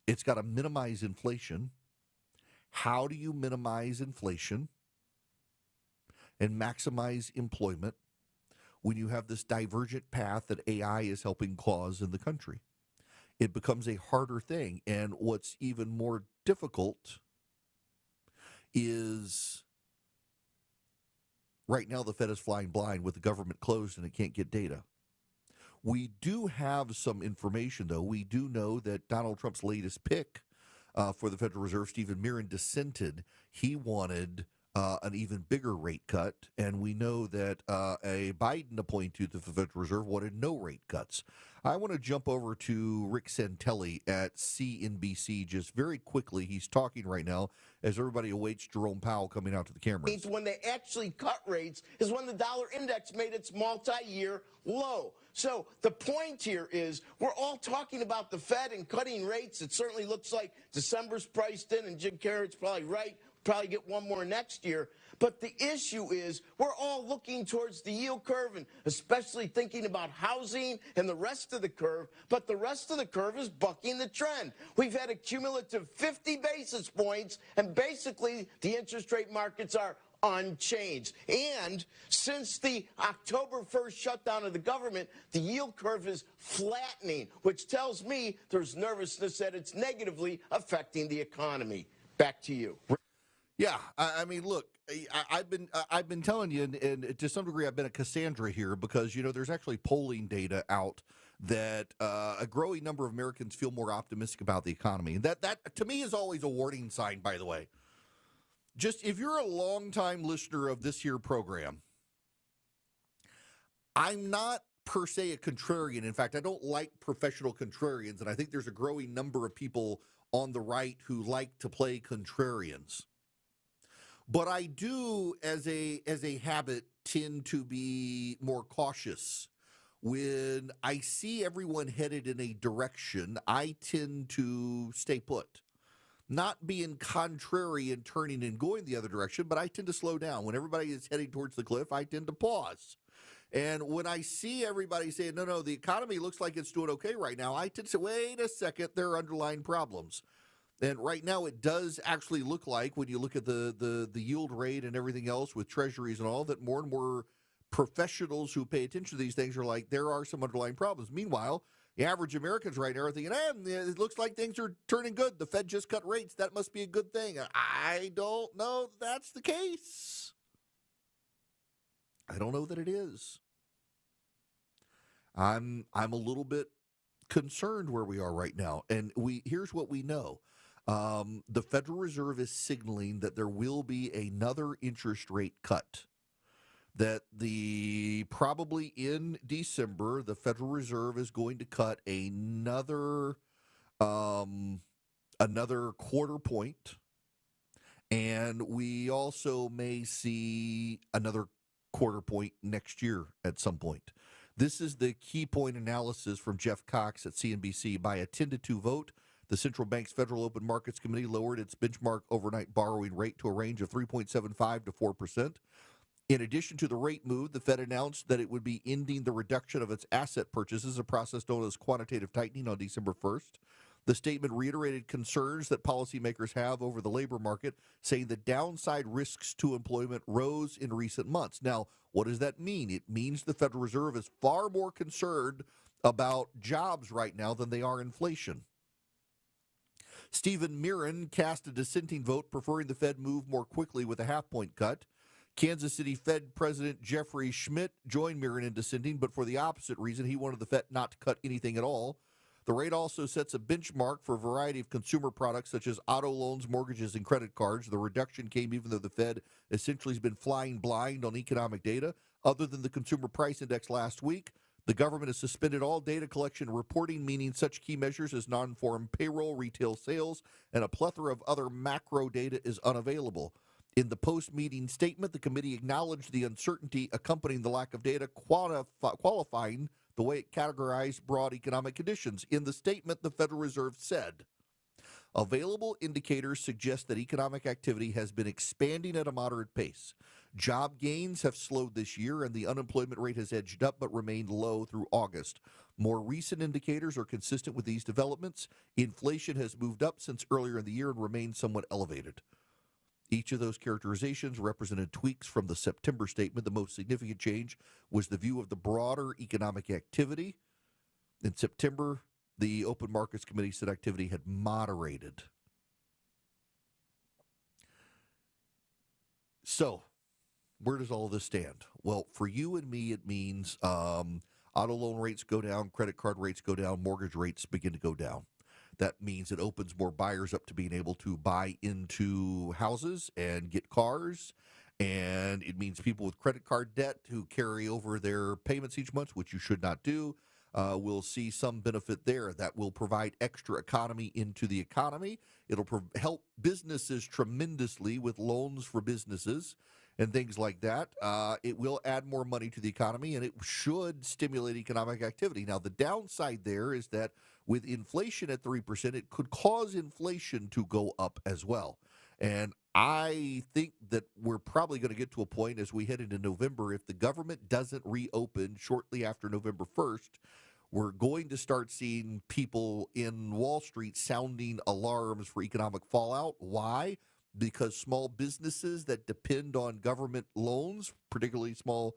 It's got to minimize inflation. How do you minimize inflation and maximize employment when you have this divergent path that AI is helping cause in the country? It becomes a harder thing. And what's even more difficult is right now the Fed is flying blind with the government closed and it can't get data. We do have some information, though. We do know that Donald Trump's latest pick for the Federal Reserve, Stephen Miran, dissented. He wanted an even bigger rate cut, and we know that a Biden appointee to the Federal Reserve wanted no rate cuts. I want to jump over to Rick Santelli at CNBC just very quickly. He's talking right now as everybody awaits Jerome Powell coming out to the camera. When they actually cut rates is when the dollar index made its multi-year low. So the point here is we're all talking about the Fed and cutting rates. It certainly looks like December's priced in, and Jim Carrett's probably right. probably get one more next year. But the issue is we're all looking towards the yield curve and especially thinking about housing and the rest of the curve. But the rest of the curve is bucking the trend. We've had a cumulative 50 basis points, and basically the interest rate markets are unchanged. And since the October 1st shutdown of the government, the yield curve is flattening, which tells me there's nervousness that it's negatively affecting the economy. Back to you. Yeah, I mean, look, I've been telling you, and to some degree, I've been a Cassandra here because there's actually polling data out that a growing number of Americans feel more optimistic about the economy, and that to me is always a warning sign. By the way, just if you're a longtime listener of this here program, I'm not per se a contrarian. In fact, I don't like professional contrarians, and I think there's a growing number of people on the right who like to play contrarians. But I do, as a habit, tend to be more cautious. When I see everyone headed in a direction, I tend to stay put. Not being contrary and turning and going the other direction, but I tend to slow down. When everybody is heading towards the cliff, I tend to pause. And when I see everybody saying, no, the economy looks like it's doing okay right now, I tend to say, wait a second, there are underlying problems. And right now it does actually look like, when you look at the yield rate and everything else with treasuries and all, that more and more professionals who pay attention to these things are like, there are some underlying problems. Meanwhile, the average Americans right now are thinking, it looks like things are turning good. The Fed just cut rates. That must be a good thing. I don't know if that's the case. I don't know that it is. I'm a little bit concerned where we are right now. And here's what we know. The Federal Reserve is signaling that there will be another interest rate cut. That probably in December, the Federal Reserve is going to cut another quarter point. And we also may see another quarter point next year at some point. This is the key point analysis from Jeff Cox at CNBC. By a 10-2 vote, the Central Bank's Federal Open Markets Committee lowered its benchmark overnight borrowing rate to a range of 3.75 to 4%. In addition to the rate move, the Fed announced that it would be ending the reduction of its asset purchases, a process known as quantitative tightening, on December 1st. The statement reiterated concerns that policymakers have over the labor market, saying the downside risks to employment rose in recent months. Now, what does that mean? It means the Federal Reserve is far more concerned about jobs right now than they are inflation. Stephen Mirren cast a dissenting vote, preferring the Fed move more quickly with a half-point cut. Kansas City Fed President Jeffrey Schmidt joined Mirren in dissenting, but for the opposite reason. He wanted the Fed not to cut anything at all. The rate also sets a benchmark for a variety of consumer products such as auto loans, mortgages, and credit cards. The reduction came even though the Fed essentially has been flying blind on economic data. Other than the Consumer Price Index last week, the government has suspended all data collection and reporting, meaning such key measures as non-farm payroll, retail sales, and a plethora of other macro data is unavailable. In the post-meeting statement, the committee acknowledged the uncertainty accompanying the lack of data, qualifying the way it categorized broad economic conditions. In the statement, the Federal Reserve said, available indicators suggest that economic activity has been expanding at a moderate pace. Job gains have slowed this year, and the unemployment rate has edged up but remained low through August. More recent indicators are consistent with these developments. Inflation has moved up since earlier in the year and remains somewhat elevated. Each of those characterizations represented tweaks from the September statement. The most significant change was the view of the broader economic activity. In September, the Open Markets Committee said activity had moderated. So, where does all of this stand? Well, for you and me, it means auto loan rates go down, credit card rates go down, mortgage rates begin to go down. That means it opens more buyers up to being able to buy into houses and get cars. And it means people with credit card debt who carry over their payments each month, which you should not do, will see some benefit there. That will provide extra economy into the economy. It'll help businesses tremendously with loans for businesses and things like that. It will add more money to the economy, and it should stimulate economic activity. Now, the downside there is that with inflation at 3%, it could cause inflation to go up as well. And I think that we're probably going to get to a point as we head into November, if the government doesn't reopen shortly after November 1st, we're going to start seeing people in Wall Street sounding alarms for economic fallout. Why? Because small businesses that depend on government loans, particularly small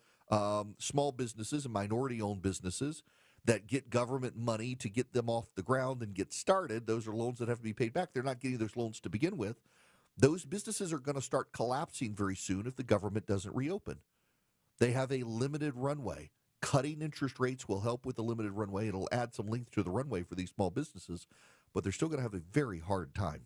businesses and minority-owned businesses that get government money to get them off the ground and get started, those are loans that have to be paid back. They're not getting those loans to begin with. Those businesses are going to start collapsing very soon if the government doesn't reopen. They have a limited runway. Cutting interest rates will help with the limited runway. It'll add some length to the runway for these small businesses, but they're still going to have a very hard time.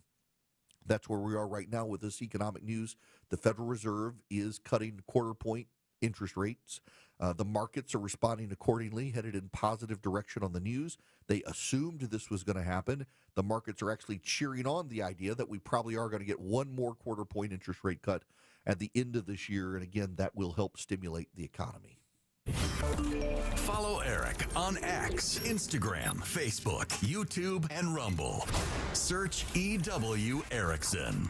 That's where we are right now with this economic news. The Federal Reserve is cutting quarter-point interest rates. The markets are responding accordingly, headed in positive direction on the news. They assumed this was going to happen. The markets are actually cheering on the idea that we probably are going to get one more quarter-point interest rate cut at the end of this year, and again, that will help stimulate the economy. Follow Eric on X, Instagram, Facebook, YouTube, and Rumble. Search EW Erickson.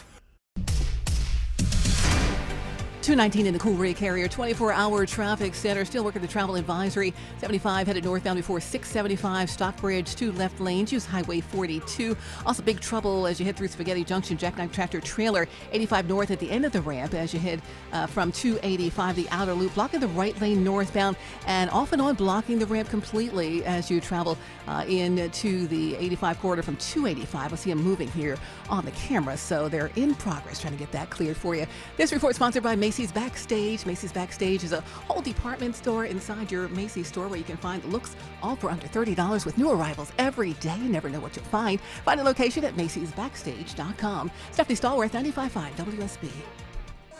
219 in the Cool Ray Carrier, 24-hour traffic center. Still working the travel advisory. 75 headed northbound before 675 Stockbridge. 2 left lanes. Use Highway 42. Also big trouble as you head through Spaghetti Junction. Jackknife tractor trailer. 85 north at the end of the ramp as you head from 285, the outer loop. Blocking the right lane northbound and off and on blocking the ramp completely as you travel into the 85 corridor from 285. I see them moving here on the camera, so they're in progress trying to get that cleared for you. This report sponsored by Macy's Backstage. Macy's Backstage is a whole department store inside your Macy's store where you can find looks all for under $30 with new arrivals every day. You never know what you'll find. Find a location at Macy'sBackstage.com. Stephanie Stallworth, 95.5 WSB.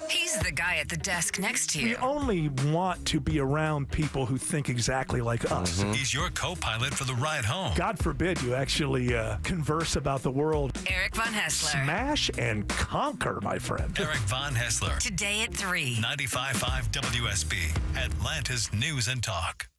He's the guy at the desk next to you. We only want to be around people who think exactly like us. He's your co-pilot for the ride home. God forbid you actually converse about the world. Eric Von Hessler. Smash and conquer, my friend. Eric Von Hessler. Today at 3. 95.5 WSB, Atlanta's News and Talk.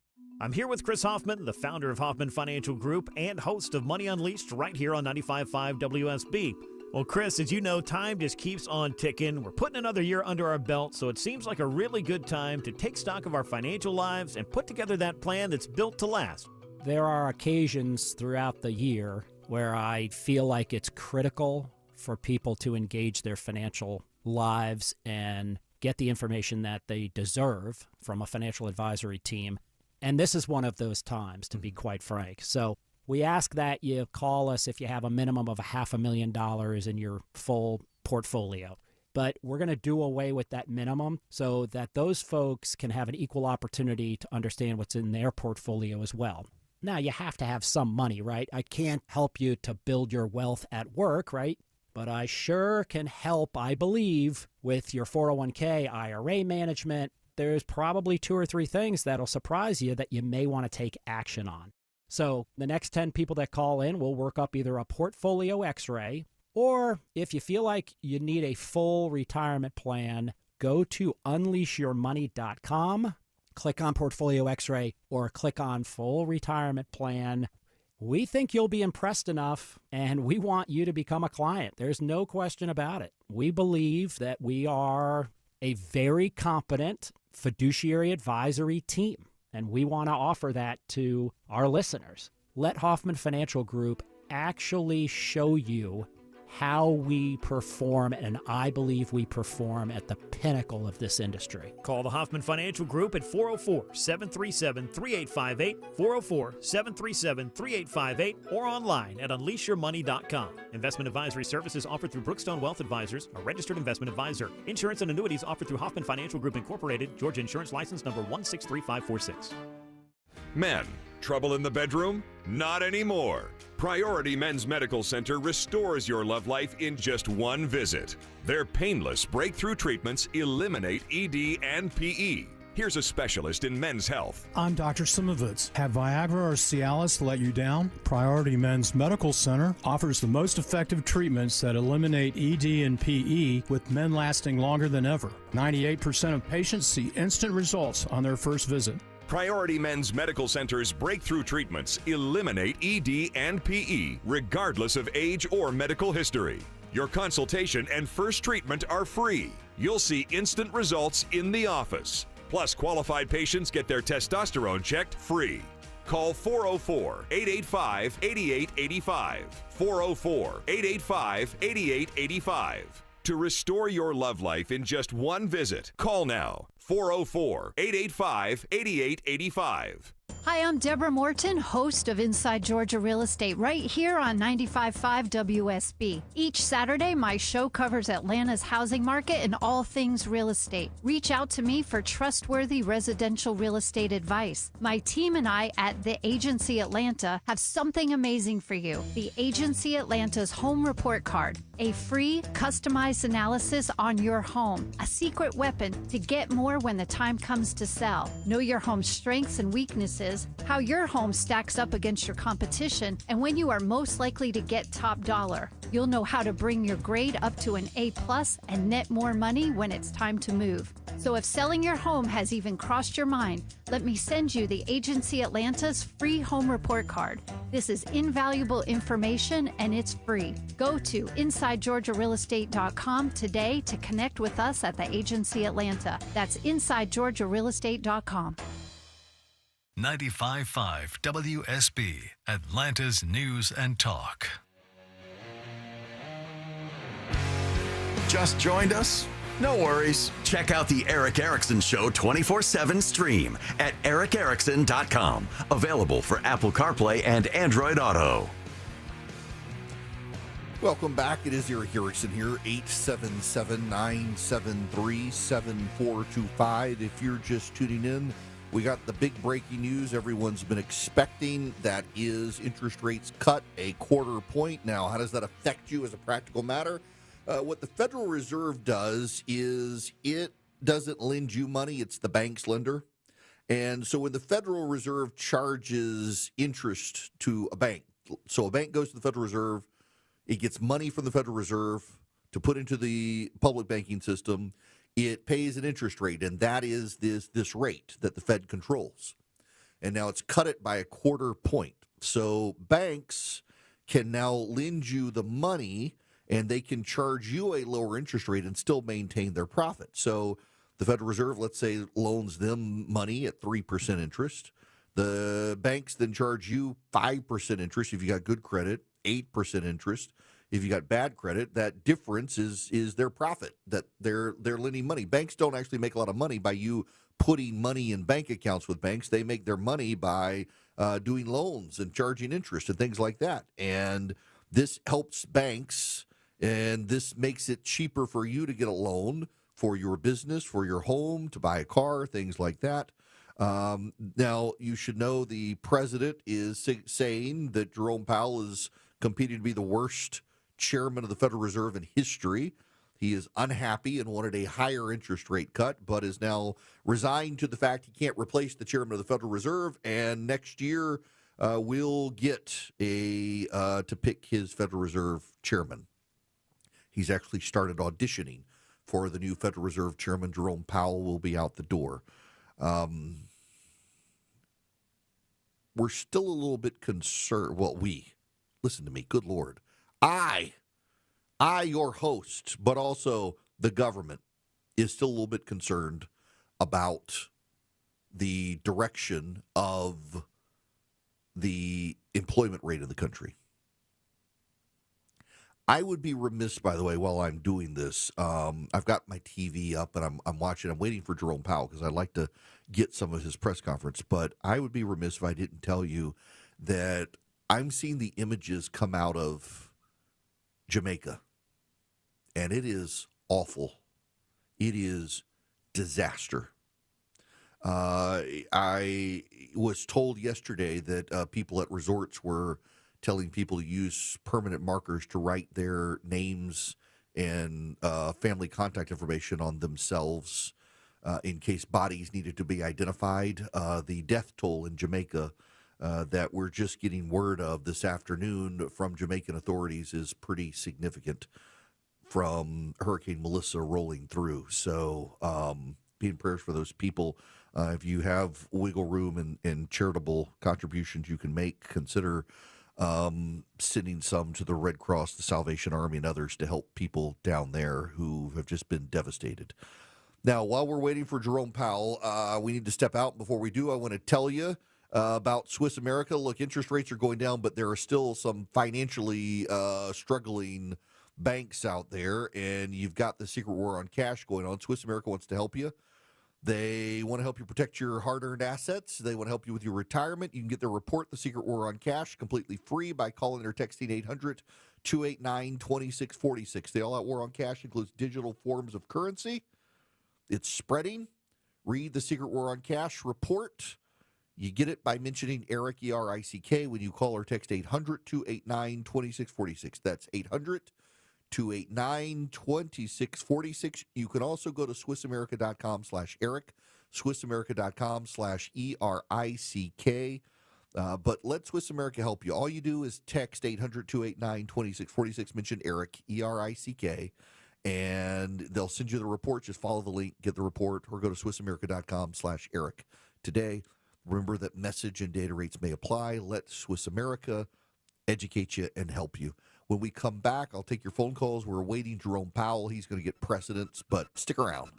I'm here with Chris Hoffman, the founder of Hoffman Financial Group and host of Money Unleashed right here on 95.5 WSB. Well, Chris, as you know, time just keeps on ticking. We're putting another year under our belt, so it seems like a really good time to take stock of our financial lives and put together that plan that's built to last. There are occasions throughout the year where I feel like it's critical for people to engage their financial lives and get the information that they deserve from a financial advisory team. And this is one of those times, to be quite frank. So we ask that you call us if you have a minimum of $500,000 in your full portfolio. But we're going to do away with that minimum so that those folks can have an equal opportunity to understand what's in their portfolio as well. Now, you have to have some money, right? I can't help you to build your wealth at work, right? But I sure can help, I believe, with your 401k, IRA management. There's probably 2 or 3 things that'll surprise you that you may want to take action on. So the next 10 people that call in will work up either a portfolio x-ray, or if you feel like you need a full retirement plan, go to unleashyourmoney.com, click on portfolio x-ray, or click on full retirement plan. We think you'll be impressed enough, and we want you to become a client. There's no question about it. We believe that we are a very competent fiduciary advisory team. And we want to offer that to our listeners. Let Hoffman Financial Group actually show you how we perform, and I believe we perform at the pinnacle of this industry. Call the Hoffman Financial Group at 404-737-3858, 404-737-3858, or online at unleashyourmoney.com. Investment advisory services offered through Brookstone Wealth Advisors, a registered investment advisor. Insurance and annuities offered through Hoffman Financial Group Incorporated, Georgia Insurance License number 163546. Men, trouble in the bedroom? Not anymore. Priority Men's Medical Center restores your love life in just one visit. Their painless breakthrough treatments eliminate ED and PE. Here's a specialist in men's health. I'm Dr. Simovitz. Have Viagra or Cialis let you down? Priority Men's Medical Center offers the most effective treatments that eliminate ED and PE, with men lasting longer than ever. 98% of patients see instant results on their first visit. Priority Men's Medical Center's breakthrough treatments eliminate ED and PE, regardless of age or medical history. Your consultation and first treatment are free. You'll see instant results in the office. Plus, qualified patients get their testosterone checked free. Call 404-885-8885. 404-885-8885. To restore your love life in just one visit, call now. 404-885-8885. Hi, I'm Deborah Morton, host of Inside Georgia Real Estate, right here on 95.5 WSB. Each Saturday, my show covers Atlanta's housing market and all things real estate. Reach out to me for trustworthy residential real estate advice. My team and I at The Agency Atlanta have something amazing for you. The Agency Atlanta's Home Report Card, a free, customized analysis on your home, a secret weapon to get more when the time comes to sell. Know your home's strengths and weaknesses, how your home stacks up against your competition, and when you are most likely to get top dollar. You'll know how to bring your grade up to an A+ and net more money when it's time to move. So if selling your home has even crossed your mind, let me send you the Agency Atlanta's free home report card. This is invaluable information and it's free. Go to InsideGeorgiaRealEstate.com today to connect with us at the Agency Atlanta. That's InsideGeorgiaRealEstate.com. 95.5 WSB, Atlanta's News and Talk. Just joined us? No worries. Check out the Eric Erickson Show 24/7 stream at ericerickson.com. Available for Apple CarPlay and Android Auto. Welcome back. It is Eric Erickson here, 877-973-7425. If you're just tuning in, we got the big breaking news everyone's been expecting. That is interest rates cut a quarter point. Now, how does that affect you as a practical matter? What the Federal Reserve does is it doesn't lend you money. It's the bank's lender. And so when the Federal Reserve charges interest to a bank, so a bank goes to the Federal Reserve, it gets money from the Federal Reserve to put into the public banking system. It pays an interest rate, and that is this rate that the Fed controls. And now it's cut it by a quarter point. So banks can now lend you the money, and they can charge you a lower interest rate and still maintain their profit. So the Federal Reserve, let's say, loans them money at 3% interest. The banks then charge you 5% interest if you got good credit, 8% interest if you got bad credit. That difference is their profit that they're lending money. Banks don't actually make a lot of money by you putting money in bank accounts with banks. They make their money by doing loans and charging interest and things like that. And this helps banks, and this makes it cheaper for you to get a loan for your business, for your home, to buy a car, things like that. Now, you should know the president is saying that Jerome Powell is competing to be the worst chairman of the Federal Reserve in history. He is unhappy and wanted a higher interest rate cut, but is now resigned to the fact he can't replace the chairman of the Federal Reserve, and next year we'll get to pick his Federal Reserve chairman. He's actually started auditioning for the new Federal Reserve chairman. Jerome Powell will be out the door. We're still a little bit concerned. Well, listen to me, good Lord. I, your host, but also the government, is still a little bit concerned about the direction of the employment rate of the country. I would be remiss, by the way, while I'm doing this. I've got my TV up and I'm watching. I'm waiting for Jerome Powell because I'd like to get some of his press conference. But I would be remiss if I didn't tell you that I'm seeing the images come out of Jamaica, and it is awful. It is disaster. I was told yesterday that people at resorts were telling people to use permanent markers to write their names and family contact information on themselves in case bodies needed to be identified. The death toll in Jamaica that we're just getting word of this afternoon from Jamaican authorities is pretty significant from Hurricane Melissa rolling through. So be in prayers for those people. If you have wiggle room and charitable contributions you can make, consider sending some to the Red Cross, the Salvation Army, and others to help people down there who have just been devastated. Now, while we're waiting for Jerome Powell, we need to step out. Before we do, I want to tell you about Swiss America. Look, interest rates are going down, but there are still some financially struggling banks out there, and you've got the secret war on cash going on. Swiss America wants to help you. They want to help you protect your hard-earned assets. They want to help you with your retirement. You can get their report, The Secret War on Cash, completely free by calling or texting 800-289-2646. The All-Out War on Cash includes digital forms of currency. It's spreading. Read The Secret War on Cash report. You get it by mentioning Eric, E-R-I-C-K, when you call or text 800-289-2646. That's 800-289-2646. You can also go to SwissAmerica.com/Eric, SwissAmerica.com/ERICK. But let Swiss America help you. All you do is text 800-289-2646, mention Eric, E-R-I-C-K, and they'll send you the report. Just follow the link, get the report, or go to SwissAmerica.com/Eric today. Remember that message and data rates may apply. Let Swiss America educate you and help you. When we come back, I'll take your phone calls. We're awaiting Jerome Powell. He's going to get precedence, but stick around.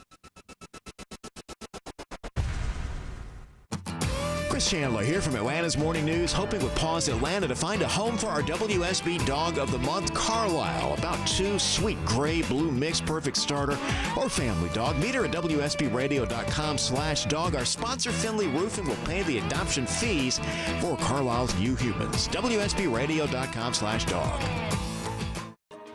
Chris Chandler here from Atlanta's Morning News, hoping with Paws Atlanta to find a home for our WSB Dog of the Month, Carlisle. About 2 sweet gray-blue mix, perfect starter or family dog. Meet her at WSBRadio.com/dog. Our sponsor, Finley Roofing, will pay the adoption fees for Carlisle's new humans. WSBRadio.com/dog.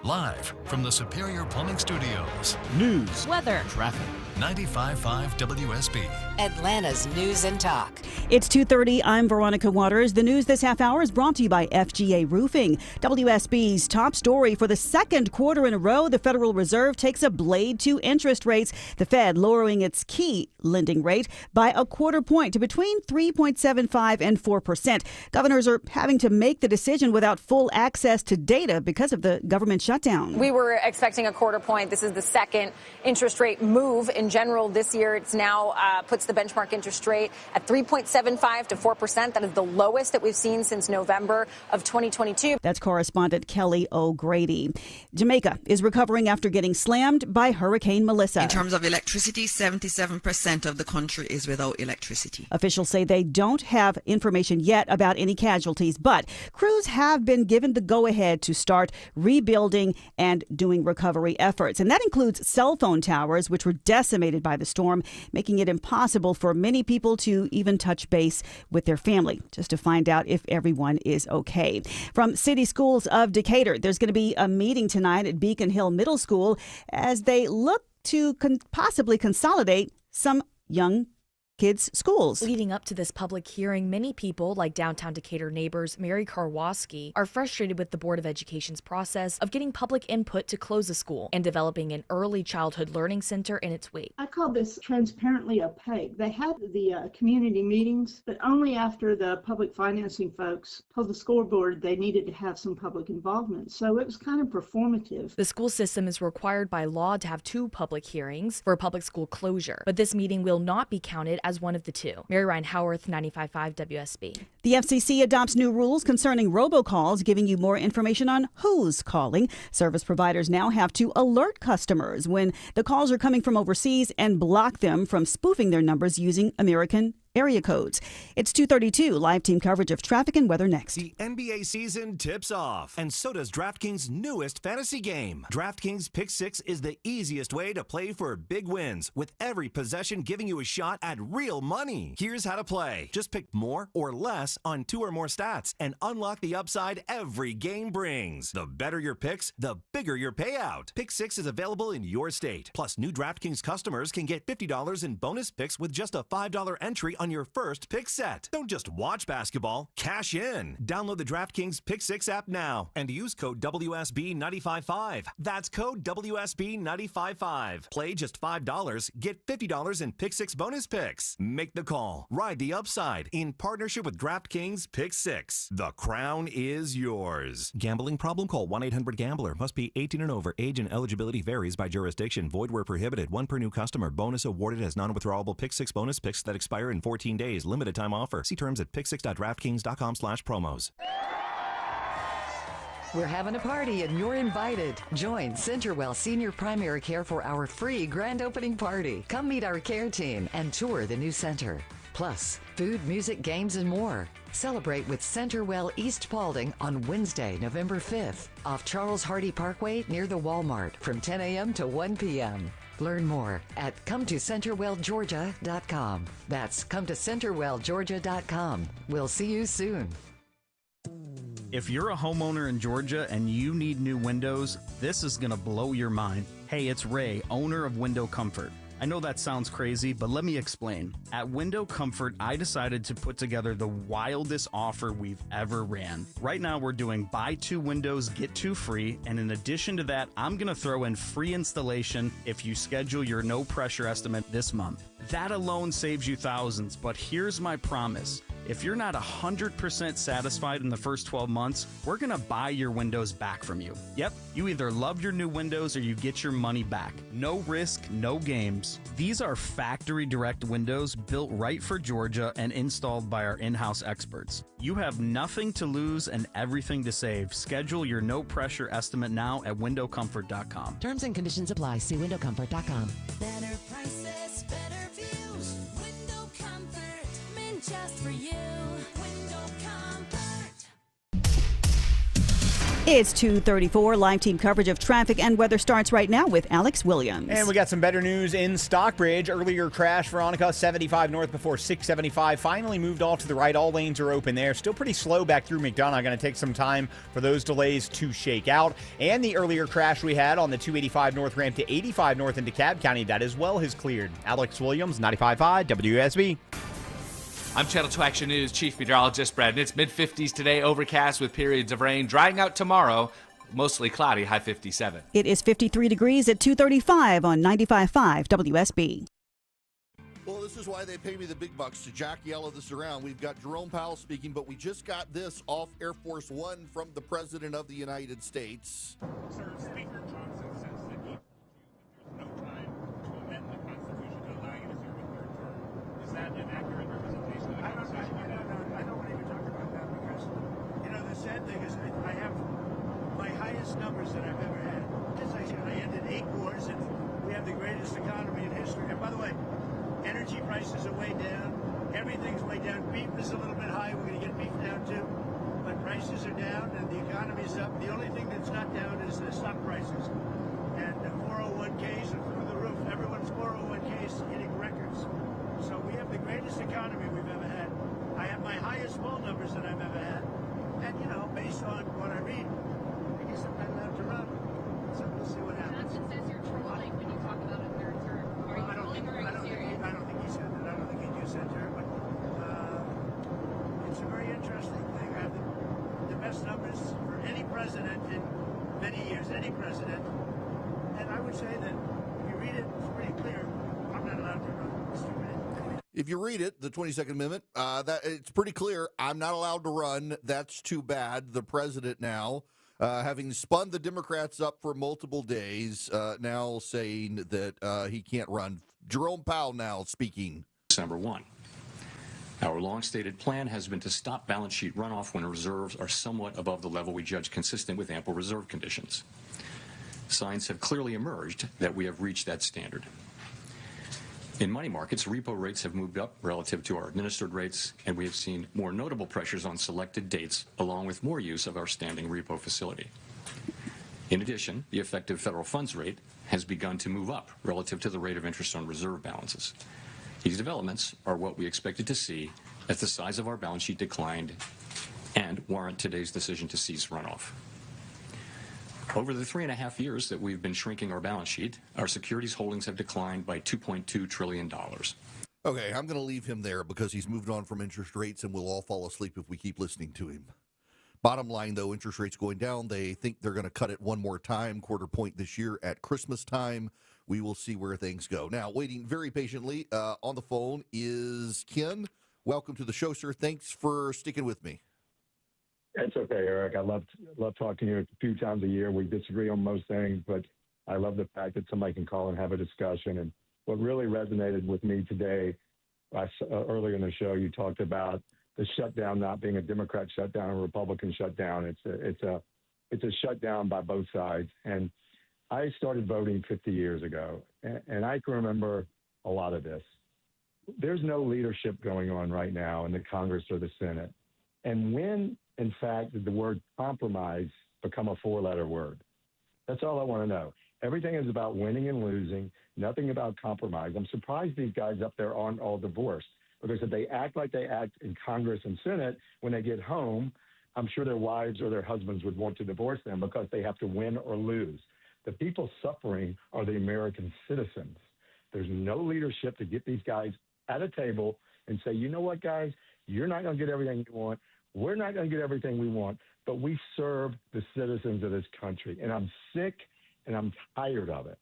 Live from the Superior Plumbing Studios. News, weather, traffic. 95.5 WSB. Atlanta's News and Talk. It's 2:30. I'm Veronica Waters. The news this half hour is brought to you by FGA Roofing. WSB's top story for the second quarter in a row. The Federal Reserve takes a blade to interest rates. The Fed lowering its key lending rate by a quarter point to between 3.75 and 4%. Governors are having to make the decision without full access to data because of the government shutdown. We were expecting a quarter point. This is the second interest rate move in general this year. It's now puts the benchmark interest rate at 3.75 to 4%. That is the lowest that we've seen since November of 2022. That's correspondent Kelly O'Grady. Jamaica is recovering after getting slammed by Hurricane Melissa. In terms of electricity, 77% of the country is without electricity. Officials say they don't have information yet about any casualties, but crews have been given the go-ahead to start rebuilding and doing recovery efforts. And that includes cell phone towers, which were decimated by the storm, making it impossible for many people to even touch base with their family, just to find out if everyone is okay. From City Schools of Decatur, there's going to be a meeting tonight at Beacon Hill Middle School as they look to possibly consolidate some young kids' schools. Leading up to this public hearing, many people, like downtown Decatur neighbors Mary Karwoski, are frustrated with the Board of Education's process of getting public input to close a school and developing an early childhood learning center in its wake. I call this transparently opaque. They had the community meetings, but only after the public financing folks told the school board they needed to have some public involvement. So it was kind of performative. The school system is required by law to have 2 public hearings for a public school closure, but this meeting will not be counted as one of the 2. Mary Ryan Howarth, 95.5 WSB. The FCC adopts new rules concerning robocalls, giving you more information on who's calling. Service providers now have to alert customers when the calls are coming from overseas and block them from spoofing their numbers using American area codes. It's 2:32. Live team coverage of traffic and weather next. The NBA season tips off, and so does DraftKings' newest fantasy game. DraftKings Pick 6 is the easiest way to play for big wins, with every possession giving you a shot at real money. Here's how to play. Just pick more or less on 2 or more stats and unlock the upside every game brings. The better your picks, the bigger your payout. Pick 6 is available in your state. Plus, new DraftKings customers can get $50 in bonus picks with just a $5 entry on your first pick set. Don't just watch basketball, cash in. Download the DraftKings Pick 6 app now and use code WSB955. That's code WSB955. Play just $5, get $50 in Pick 6 bonus picks. Make the call. Ride the upside in partnership with DraftKings Pick 6. The crown is yours. Gambling problem? Call 1-800-GAMBLER. Must be 18 and over. Age and eligibility varies by jurisdiction. Void where prohibited. 1 per new customer. Bonus awarded as non-withdrawable Pick 6 bonus picks that expire in 14 days. Limited time offer. See terms at pick6.draftkings.com/promos. We're having a party and you're invited. Join Centerwell Senior Primary Care for our free grand opening party. Come meet our care team and tour the new center. Plus, food, music, games, and more. Celebrate with Centerwell East Paulding on Wednesday, November 5th, off Charles Hardy Parkway near the Walmart from 10 a.m. to 1 p.m. Learn more at CometoCenterwellGeorgia.com. That's CometoCenterwellGeorgia.com. We'll see you soon. If you're a homeowner in Georgia and you need new windows, this is going to blow your mind. Hey, it's Ray, owner of Window Comfort. I know that sounds crazy, but let me explain. At Window Comfort, I decided to put together the wildest offer we've ever ran. Right now, we're doing buy 2 windows, get 2 free, and in addition to that, I'm going to throw in free installation if you schedule your no pressure estimate this month. That alone saves you thousands, but here's my promise. If you're not 100% satisfied in the first 12 months, we're going to buy your windows back from you. Yep, you either love your new windows or you get your money back. No risk, no games. These are factory direct windows built right for Georgia and installed by our in-house experts. You have nothing to lose and everything to save. Schedule your no pressure estimate now at windowcomfort.com. Terms and conditions apply. See windowcomfort.com. Better prices, better views. Window Comfort, meant just for you. Window Comfort. It's 2:34. Live team coverage of traffic and weather starts right now with Alex Williams. And we got some better news in Stockbridge. Earlier crash, Veronica, 75 north before 675. Finally moved off to the right. All lanes are open there. Still pretty slow back through McDonough. Going to take some time for those delays to shake out. And the earlier crash we had on the 285 north ramp to 85 north into DeKalb County, that as well has cleared. Alex Williams, 95.5 WSB. I'm Channel 2 Action News Chief Meteorologist Brad. And it's mid-50s today, overcast with periods of rain. Drying out tomorrow, mostly cloudy, high 57. It is 53 degrees at 2:35 on 95.5 WSB. Well, this is why they pay me the big bucks to jack yellow this around. We've got Jerome Powell speaking, but we just got this off Air Force One from the President of the United States. Sir, Speaker Johnson says that there's no time to amend the Constitution to allow you to serve a third term. Is that an accurate representation of the conversation? I don't want to even talk about that because, the sad thing is I have my highest numbers that I've ever had. As I said, I ended 8 wars and we have the greatest economy in history. And by the way, energy prices are way down. Everything's way down. Beef is a little bit high. We're going to get beef down too. But prices are down and the economy's up. The only thing that's not down is the stock prices. And 401ks are through the roof. Everyone's 401ks hitting records. So we have the greatest economy we've ever had. I have my highest poll numbers that I've ever had. And, based on what I read, I guess I'm not allowed to run. So we'll see what happens. Johnson says you're trolling when you talk about a third term. Are you trolling or are you serious? I don't think he said that. I don't think he just said that. But it's a very interesting thing. I have the best numbers for any president in many years, any president. And I would say that if you read it, it's pretty clear. I'm not allowed to run. It's too bad. If you read it, the 22nd Amendment, that it's pretty clear. I'm not allowed to run. That's too bad. The president now, having spun the Democrats up for multiple days, now saying that he can't run. Jerome Powell now speaking. December 1. Our long-stated plan has been to stop balance sheet runoff when reserves are somewhat above the level we judge consistent with ample reserve conditions. Signs have clearly emerged that we have reached that standard. In money markets, repo rates have moved up relative to our administered rates, and we have seen more notable pressures on selected dates, along with more use of our standing repo facility. In addition, the effective federal funds rate has begun to move up relative to the rate of interest on reserve balances. These developments are what we expected to see as the size of our balance sheet declined and warrant today's decision to cease runoff. Over the 3.5 years that we've been shrinking our balance sheet, our securities holdings have declined by $2.2 trillion. Okay, I'm going to leave him there because he's moved on from interest rates and we'll all fall asleep if we keep listening to him. Bottom line, though, interest rates going down. They think they're going to cut it one more time, 1/4 point this year at Christmas time. We will see where things go. Now, waiting very patiently on the phone is Ken. Welcome to the show, sir. Thanks for sticking with me. It's okay, Eric. I love talking to you a few times a year. We disagree on most things, but I love the fact that somebody can call and have a discussion. And what really resonated with me today, earlier in the show, you talked about the shutdown not being a Democrat shutdown, a Republican shutdown. It's a it's a shutdown by both sides. And I started voting 50 years ago, and I can remember a lot of this. There's no leadership going on right now in the Congress or the Senate. And when, in fact, did the word compromise become a four-letter word? That's all I want to know. Everything is about winning and losing, nothing about compromise. I'm surprised these guys up there aren't all divorced, because if they act like they act in Congress and Senate, when they get home, I'm sure their wives or their husbands would want to divorce them because they have to win or lose. The people suffering are the American citizens. There's no leadership to get these guys at a table and say, you know what, guys, you're not going to get everything you want. We're not going to get everything we want, but we serve the citizens of this country. And I'm sick and I'm tired of it.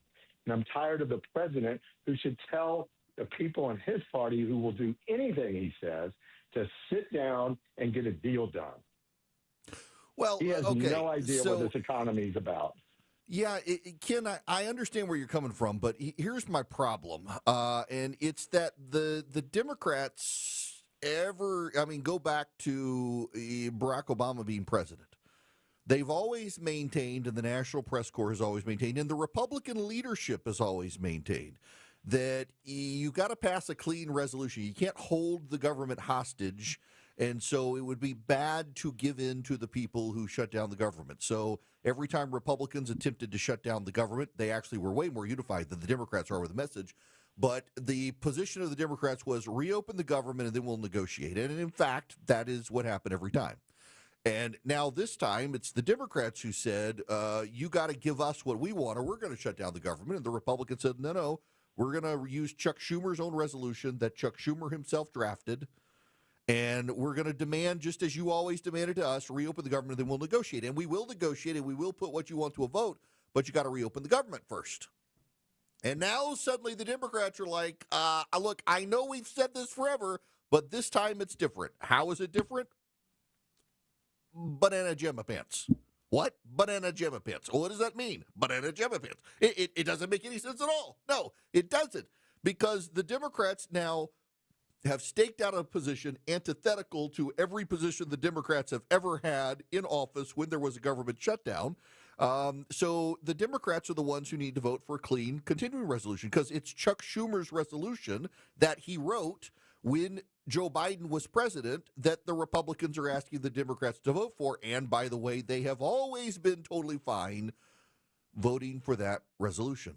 And I'm tired of the president who should tell the people in his party who will do anything he says to sit down and get a deal done. Well, he has okay, no idea so- what this economy is about. Yeah, Ken, I understand where you're coming from, but here's my problem, and it's that the Democrats go back to Barack Obama being president. They've always maintained, and the National Press Corps has always maintained, and the Republican leadership has always maintained, that you got to pass a clean resolution. You can't hold the government hostage. And so it would be bad to give in to the people who shut down the government. So every time Republicans attempted to shut down the government, they actually were way more unified than the Democrats are with the message. But the position of the Democrats was reopen the government and then we'll negotiate. And in fact, that is what happened every time. And now this time, it's the Democrats who said, you got to give us what we want or we're going to shut down the government. And the Republicans said, no, we're going to use Chuck Schumer's own resolution that Chuck Schumer himself drafted. And we're going to demand, just as you always demanded to us, reopen the government, then we'll negotiate. And we will negotiate, and we will put what you want to a vote, but you got to reopen the government first. And now suddenly the Democrats are like, look, I know we've said this forever, but this time it's different. How is it different? Banana Gemma pants. What? Banana Gemma pants. Well, what does that mean? Banana Gemma pants. It doesn't make any sense at all. No, it doesn't. Because the Democrats now have staked out a position antithetical to every position the Democrats have ever had in office when there was a government shutdown. So the Democrats are the ones who need to vote for a clean continuing resolution because it's Chuck Schumer's resolution that he wrote when Joe Biden was president that the Republicans are asking the Democrats to vote for. And by the way, they have always been totally fine voting for that resolution.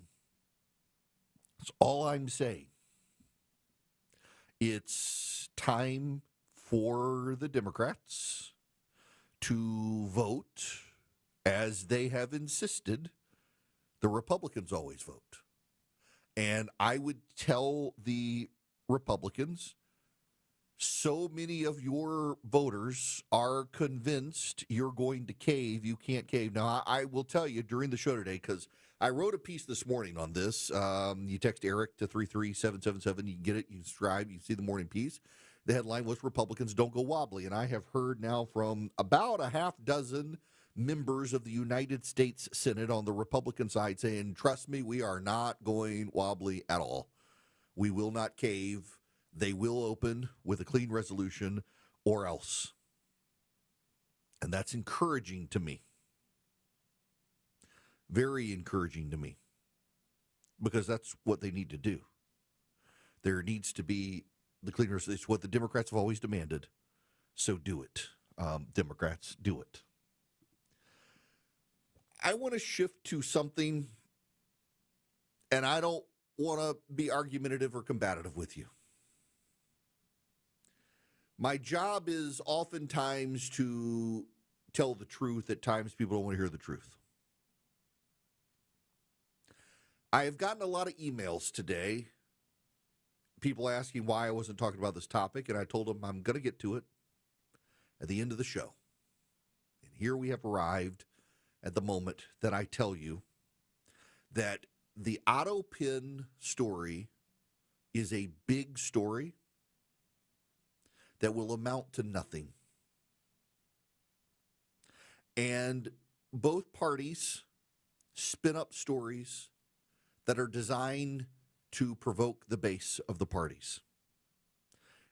That's all I'm saying. It's time for the Democrats to vote as they have insisted the Republicans always vote. And I would tell the Republicans, so many of your voters are convinced you're going to cave, you can't cave. Now, I will tell you during the show today, because I wrote a piece this morning on this. You text Eric to 33777. You can get it. You can subscribe. You can see the morning piece. The headline was Republicans Don't Go Wobbly. And I have heard now from about a half dozen members of the United States Senate on the Republican side saying, trust me, we are not going wobbly at all. We will not cave. They will open with a clean resolution or else. And that's encouraging to me. Very encouraging to me, because that's what they need to do. There needs to be the cleaner. It's what the Democrats have always demanded. So do it. Democrats, do it. I want to shift to something, and I don't want to be argumentative or combative with you. My job is oftentimes to tell the truth. At times, people don't want to hear the truth. I have gotten a lot of emails today, people asking why I wasn't talking about this topic, and I told them I'm going to get to it at the end of the show. And here we have arrived at the moment that I tell you that the Otto Penn story is a big story that will amount to nothing. And both parties spin up stories that are designed to provoke the base of the parties.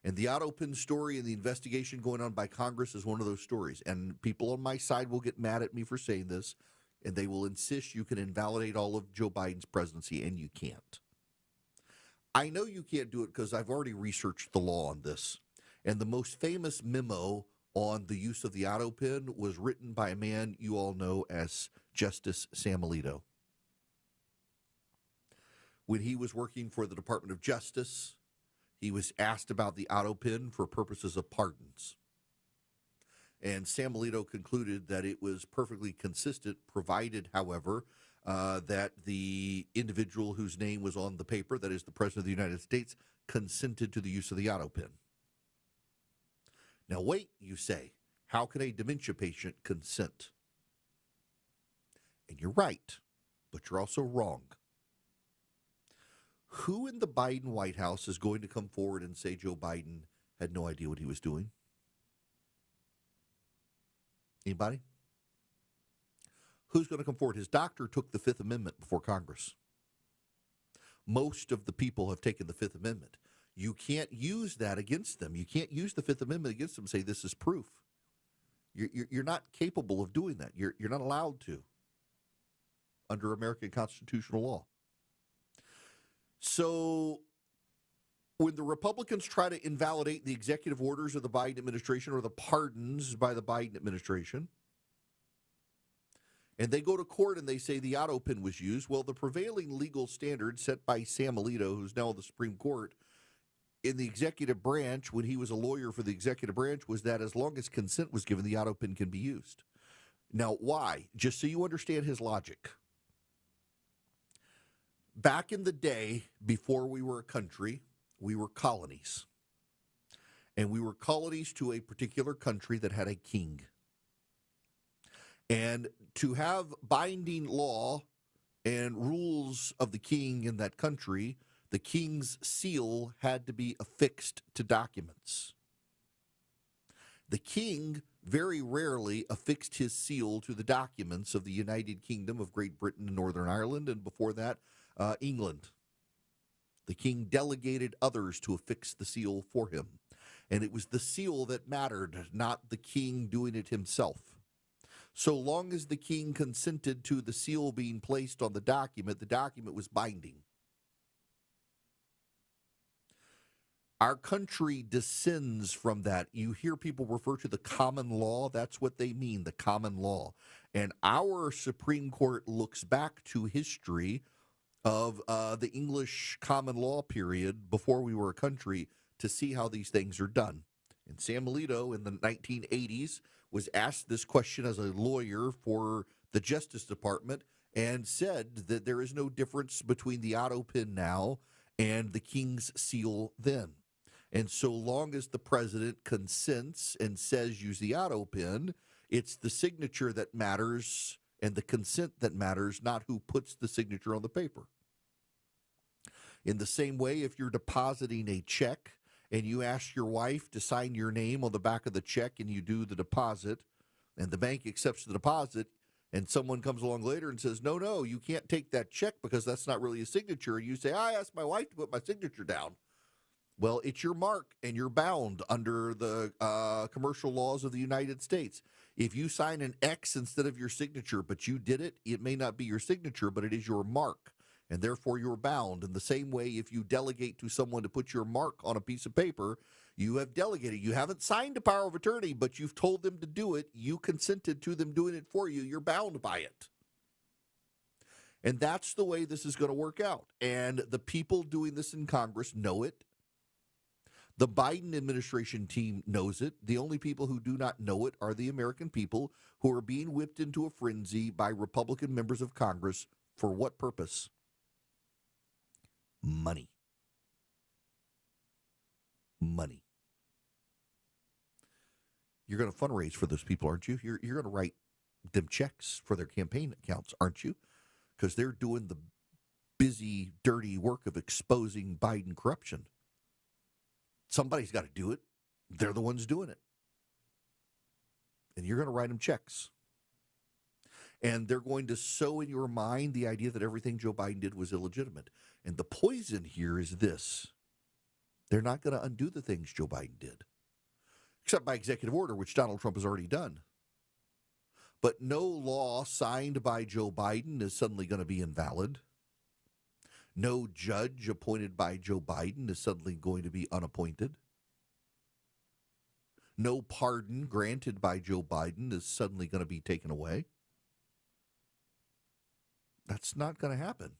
And the auto pin story and the investigation going on by Congress is one of those stories. And people on my side will get mad at me for saying this, and they will insist you can invalidate all of Joe Biden's presidency, and you can't. I know you can't do it because I've already researched the law on this. And the most famous memo on the use of the auto pin was written by a man you all know as Justice Sam Alito. When he was working for the Department of Justice, he was asked about the auto pin for purposes of pardons. And Sam Alito concluded that it was perfectly consistent, provided, however, that the individual whose name was on the paper, that is the President of the United States, consented to the use of the auto pin. Now wait, you say, how can a dementia patient consent? And you're right, but you're also wrong. Who in the Biden White House is going to come forward and say Joe Biden had no idea what he was doing? Anybody? Who's going to come forward? His doctor took the Fifth Amendment before Congress. Most of the people have taken the Fifth Amendment. You can't use that against them. You can't use the Fifth Amendment against them and say this is proof. You're not capable of doing that. You're not allowed to under American constitutional law. So when the Republicans try to invalidate the executive orders of the Biden administration or the pardons by the Biden administration, and they go to court and they say the auto pin was used, well, the prevailing legal standard set by Sam Alito, who's now in the Supreme Court, in the executive branch, when he was a lawyer for the executive branch, was that as long as consent was given, the auto pin can be used. Now, why? Just so you understand his logic. Back in the day, before we were a country, we were colonies. And we were colonies to a particular country that had a king. And to have binding law and rules of the king in that country, the king's seal had to be affixed to documents. The king very rarely affixed his seal to the documents of the United Kingdom of Great Britain and Northern Ireland, and before that, England. The king delegated others to affix the seal for him. And it was the seal that mattered, not the king doing it himself. So long as the king consented to the seal being placed on the document was binding. Our country descends from that. You hear people refer to the common law. That's what they mean, the common law. And our Supreme Court looks back to history of the English common law period before we were a country to see how these things are done. And Sam Alito in the 1980s was asked this question as a lawyer for the Justice Department and said that there is no difference between the auto pin now and the king's seal then. And so long as the president consents and says use the auto pin, it's the signature that matters and the consent that matters, not who puts the signature on the paper. In the same way, if you're depositing a check and you ask your wife to sign your name on the back of the check and you do the deposit, and the bank accepts the deposit, and someone comes along later and says, no, you can't take that check because that's not really a signature, and you say, I asked my wife to put my signature down. Well, it's your mark, and you're bound under the commercial laws of the United States. If you sign an X instead of your signature, but you did it, it may not be your signature, but it is your mark, and therefore you're bound. In the same way, if you delegate to someone to put your mark on a piece of paper, you have delegated. You haven't signed a power of attorney, but you've told them to do it. You consented to them doing it for you. You're bound by it. And that's the way this is going to work out. And the people doing this in Congress know it. The Biden administration team knows it. The only people who do not know it are the American people who are being whipped into a frenzy by Republican members of Congress. For what purpose? Money. Money. You're going to fundraise for those people, aren't you? You're going to write them checks for their campaign accounts, aren't you? Because they're doing the busy, dirty work of exposing Biden corruption. Somebody's got to do it. They're the ones doing it. And you're going to write them checks. And they're going to sow in your mind the idea that everything Joe Biden did was illegitimate. And the poison here is this. They're not going to undo the things Joe Biden did, except by executive order, which Donald Trump has already done. But no law signed by Joe Biden is suddenly going to be invalid. No judge appointed by Joe Biden is suddenly going to be unappointed. No pardon granted by Joe Biden is suddenly going to be taken away. That's not going to happen.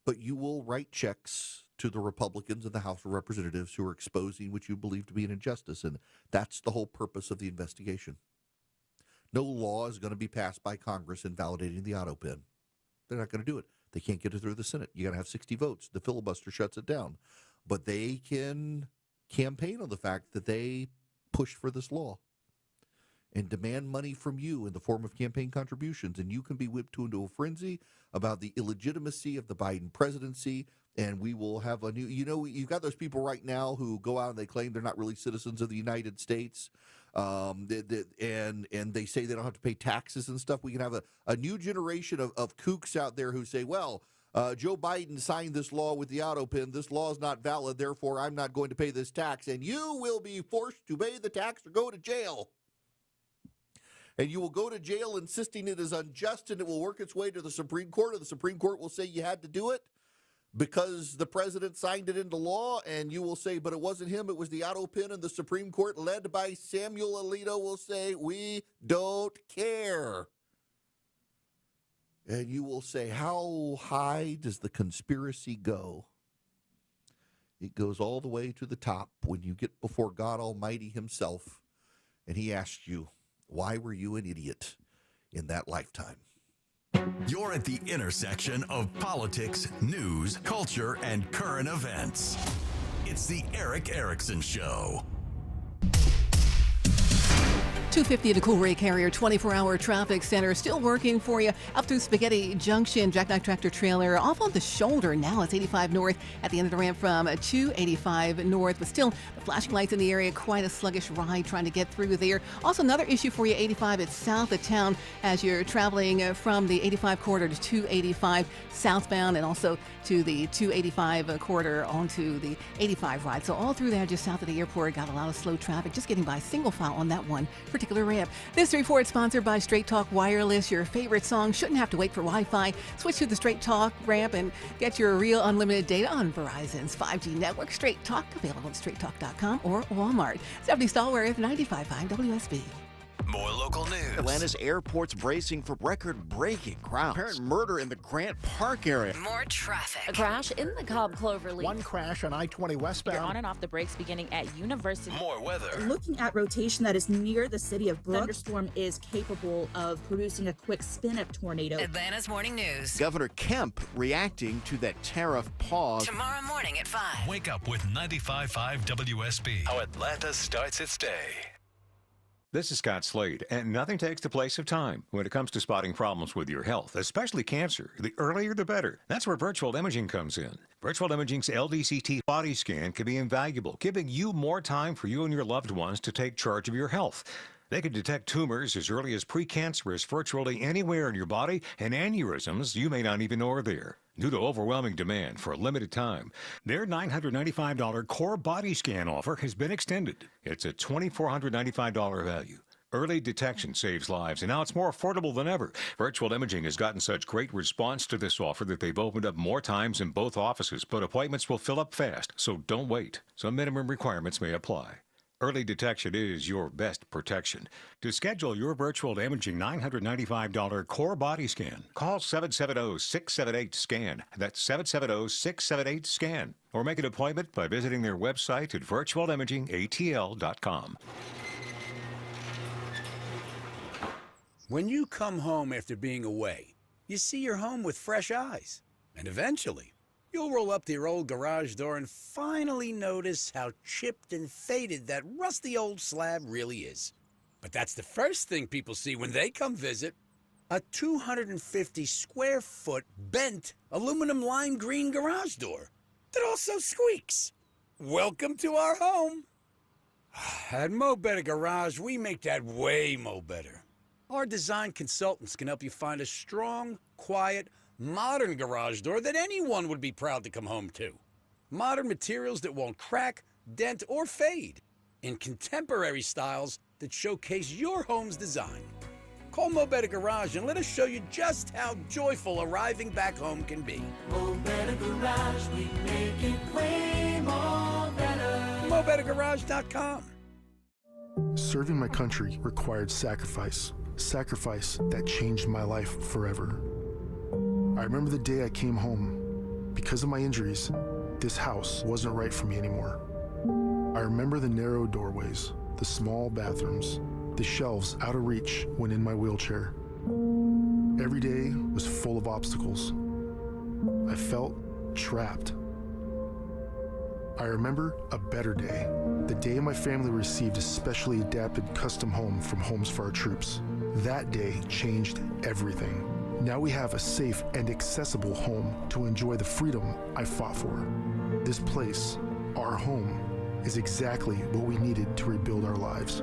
But you will write checks to the Republicans in the House of Representatives who are exposing what you believe to be an injustice, and that's the whole purpose of the investigation. No law is going to be passed by Congress invalidating the auto pen. They're not going to do it. They can't get it through the Senate. You got to have 60 votes. The filibuster shuts it down. But they can campaign on the fact that they pushed for this law and demand money from you in the form of campaign contributions, and you can be whipped into a frenzy about the illegitimacy of the Biden presidency, and we will have a new, you've got those people right now who go out and they claim they're not really citizens of the United States, and they say they don't have to pay taxes and stuff. We can have a new generation of kooks out there who say, well, Joe Biden signed this law with the auto pen. This law is not valid, therefore I'm not going to pay this tax, and you will be forced to pay the tax or go to jail. And you will go to jail insisting it is unjust, and it will work its way to the Supreme Court, or the Supreme Court will say you had to do it because the president signed it into law, and you will say, but it wasn't him, it was the auto pen, and the Supreme Court, led by Samuel Alito, will say, we don't care. And you will say, how high does the conspiracy go? It goes all the way to the top when you get before God Almighty himself, and he asks you, why were you an idiot in that lifetime? You're at the intersection of politics, news, culture, and current events. It's the Eric Erickson Show. 250 at a Cool-Ray Carrier 24-hour traffic center, still working for you up through Spaghetti Junction. Jackknife Tractor Trailer off on the shoulder. Now it's 85 north at the end of the ramp from 285 north, but still the flashing lights in the area, quite a sluggish ride trying to get through there. Also another issue for you, 85 at south of town as you're traveling from the 85 corridor to 285 southbound, and also to the 285 corridor onto the 85 ride. So all through there just south of the airport, got a lot of slow traffic, just getting by single file on that one particular ramp. This report sponsored by Straight Talk Wireless. Your favorite song shouldn't have to wait for Wi-Fi. Switch to the Straight Talk ramp and get your real unlimited data on Verizon's 5G network. Straight Talk, available at straighttalk.com or Walmart. Stephanie Stallworth, 95.5 WSB. More local news. Atlanta's airport's bracing for record-breaking crowds. Apparent murder in the Grant Park area. More traffic. A crash in the Cobb Cloverleaf. One crash on I-20 westbound. You're on and off the brakes beginning at University. More weather. Looking at rotation that is near the city of Brooks. Thunderstorm is capable of producing a quick spin-up tornado. Atlanta's Morning News. Governor Kemp reacting to that tariff pause. Tomorrow morning at 5. Wake up with 95.5 WSB. How Atlanta starts its day. This is Scott Slade, and nothing takes the place of time when it comes to spotting problems with your health, especially cancer. The earlier, the better. That's where virtual imaging comes in. Virtual imaging's LDCT body scan can be invaluable, giving you more time for you and your loved ones to take charge of your health. They can detect tumors as early as precancerous virtually anywhere in your body, and aneurysms you may not even know are there. Due to overwhelming demand for a limited time, their $995 core body scan offer has been extended. It's a $2,495 value. Early detection saves lives, and now it's more affordable than ever. Virtual Imaging has gotten such great response to this offer that they've opened up more times in both offices, but appointments will fill up fast, so don't wait. Some minimum requirements may apply. Early detection is your best protection. To schedule your virtual imaging $995 core body scan, call 770-678-SCAN. That's 770-678-SCAN. Or make an appointment by visiting their website at virtualimagingatl.com. When you come home after being away, you see your home with fresh eyes. And eventually, you'll roll up to your old garage door and finally notice how chipped and faded that rusty old slab really is. But that's the first thing people see when they come visit. A 250 square foot bent aluminum lime green garage door that also squeaks. Welcome to our home. At Mo Better Garage, we make that way mo better. Our design consultants can help you find a strong, quiet, modern garage door that anyone would be proud to come home to. Modern materials that won't crack, dent, or fade. In contemporary styles that showcase your home's design. Call Mo Better Garage and let us show you just how joyful arriving back home can be. Mo Better Garage, we make it way more better. MoBetterGarage.com. Serving my country required sacrifice. Sacrifice that changed my life forever. I remember the day I came home. Because of my injuries, this house wasn't right for me anymore. I remember the narrow doorways, the small bathrooms, the shelves out of reach when in my wheelchair. Every day was full of obstacles. I felt trapped. I remember a better day, the day my family received a specially adapted custom home from Homes for Our Troops. That day changed everything. Now we have a safe and accessible home to enjoy the freedom I fought for. This place, our home, is exactly what we needed to rebuild our lives.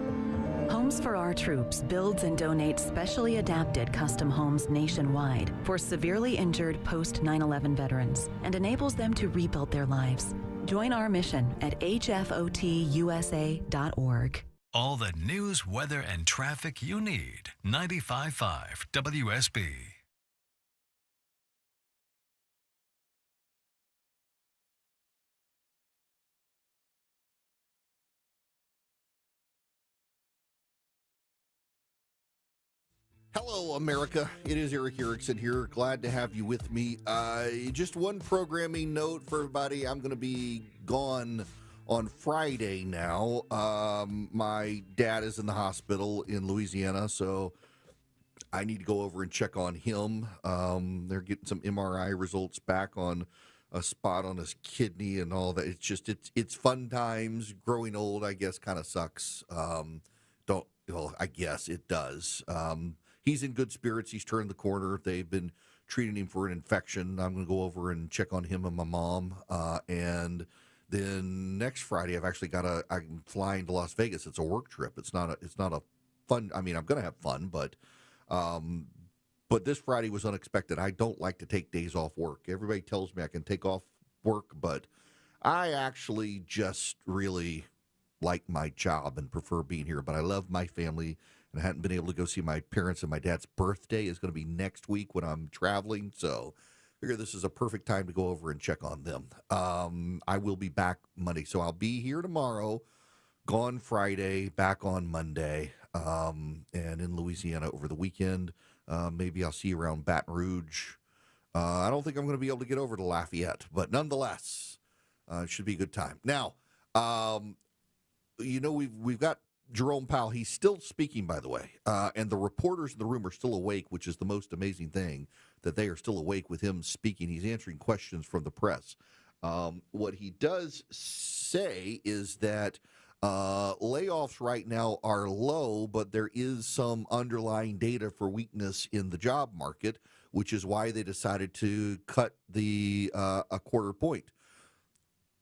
Homes for Our Troops builds and donates specially adapted custom homes nationwide for severely injured post 9/11 veterans and enables them to rebuild their lives. Join our mission at hfotusa.org. All the news, weather, and traffic you need. 95.5 WSB. Hello, America. It is Eric Erickson here. Glad to have you with me. Just one programming note for everybody. I'm going to be gone on Friday now. My dad is in the hospital in Louisiana, so I need to go over and check on him. They're getting some MRI results back on a spot on his kidney and all that. It's fun times. Growing old, I guess, kind of sucks. I guess it does. He's in good spirits. He's turned the corner. They've been treating him for an infection. I'm going to go over and check on him and my mom. And then next Friday, I'm flying to Las Vegas. It's a work trip. It's not a fun. I mean, I'm going to have fun, but this Friday was unexpected. I don't like to take days off work. Everybody tells me I can take off work, but I actually just really like my job and prefer being here. But I love my family. And I hadn't been able to go see my parents, and my dad's birthday is going to be next week when I'm traveling. So I figure this is a perfect time to go over and check on them. I will be back Monday. So I'll be here tomorrow, gone Friday, back on Monday, and in Louisiana over the weekend. Maybe I'll see you around Baton Rouge. I don't think I'm going to be able to get over to Lafayette, but nonetheless, it should be a good time. Now, we've got Jerome Powell. He's still speaking, by the way, and the reporters in the room are still awake, which is the most amazing thing, that they are still awake with him speaking. He's answering questions from the press. What he does say is that layoffs right now are low, but there is some underlying data for weakness in the job market, which is why they decided to cut the a quarter point.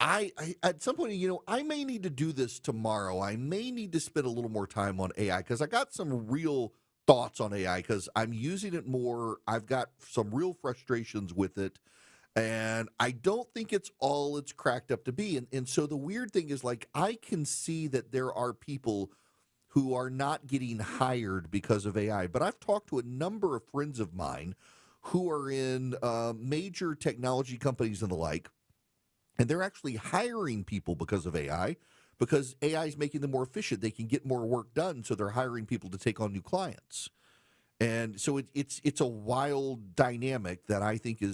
I at some point, I may need to do this tomorrow. I may need to spend a little more time on AI because I got some real thoughts on AI because I'm using it more. I've got some real frustrations with it, and I don't think it's all it's cracked up to be. And so the weird thing is, like, I can see that there are people who are not getting hired because of AI, but I've talked to a number of friends of mine who are in major technology companies and the like. And they're actually hiring people because of AI, because AI is making them more efficient. They can get more work done, so they're hiring people to take on new clients. And so it's a wild dynamic that I think I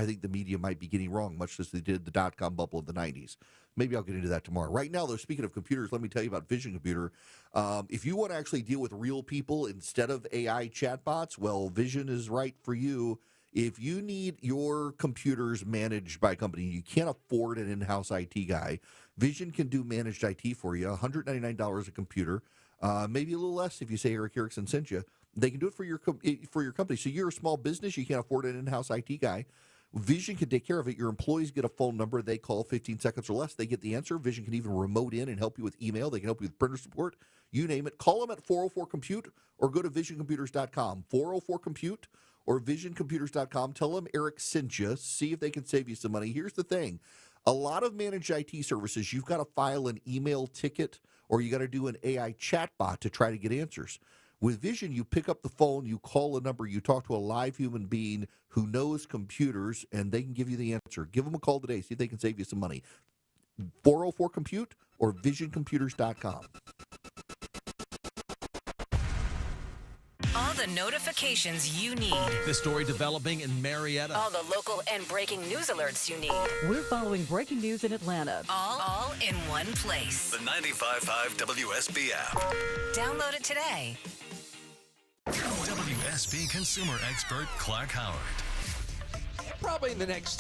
think the media might be getting wrong, much as they did the dot-com bubble of the 90s. Maybe I'll get into that tomorrow. Right now, though, speaking of computers, let me tell you about Vision Computer. If you want to actually deal with real people instead of AI chatbots, well, Vision is right for you. If you need your computers managed by a company, you can't afford an in-house IT guy, Vision can do managed IT for you, $199 a computer, maybe a little less if you say Eric Erickson sent you. They can do it for your company. So you're a small business, you can't afford an in-house IT guy. Vision can take care of it. Your employees get a phone number. They call 15 seconds or less. They get the answer. Vision can even remote in and help you with email. They can help you with printer support. You name it. Call them at 404-COMPUTE or go to visioncomputers.com. 404-COMPUTE or visioncomputers.com. Tell them Eric sent you. See if they can save you some money. Here's the thing. A lot of managed IT services, you've got to file an email ticket or you got to do an AI chatbot to try to get answers. With Vision, you pick up the phone, you call a number, you talk to a live human being who knows computers, and they can give you the answer. Give them a call today. See if they can save you some money. 404-COMPUTE or visioncomputers.com. All the notifications you need. The story developing in Marietta. All the local and breaking news alerts you need. We're following breaking news in Atlanta. All in one place. The 95.5 WSB app. Download it today. WSB consumer expert Clark Howard. Probably in the next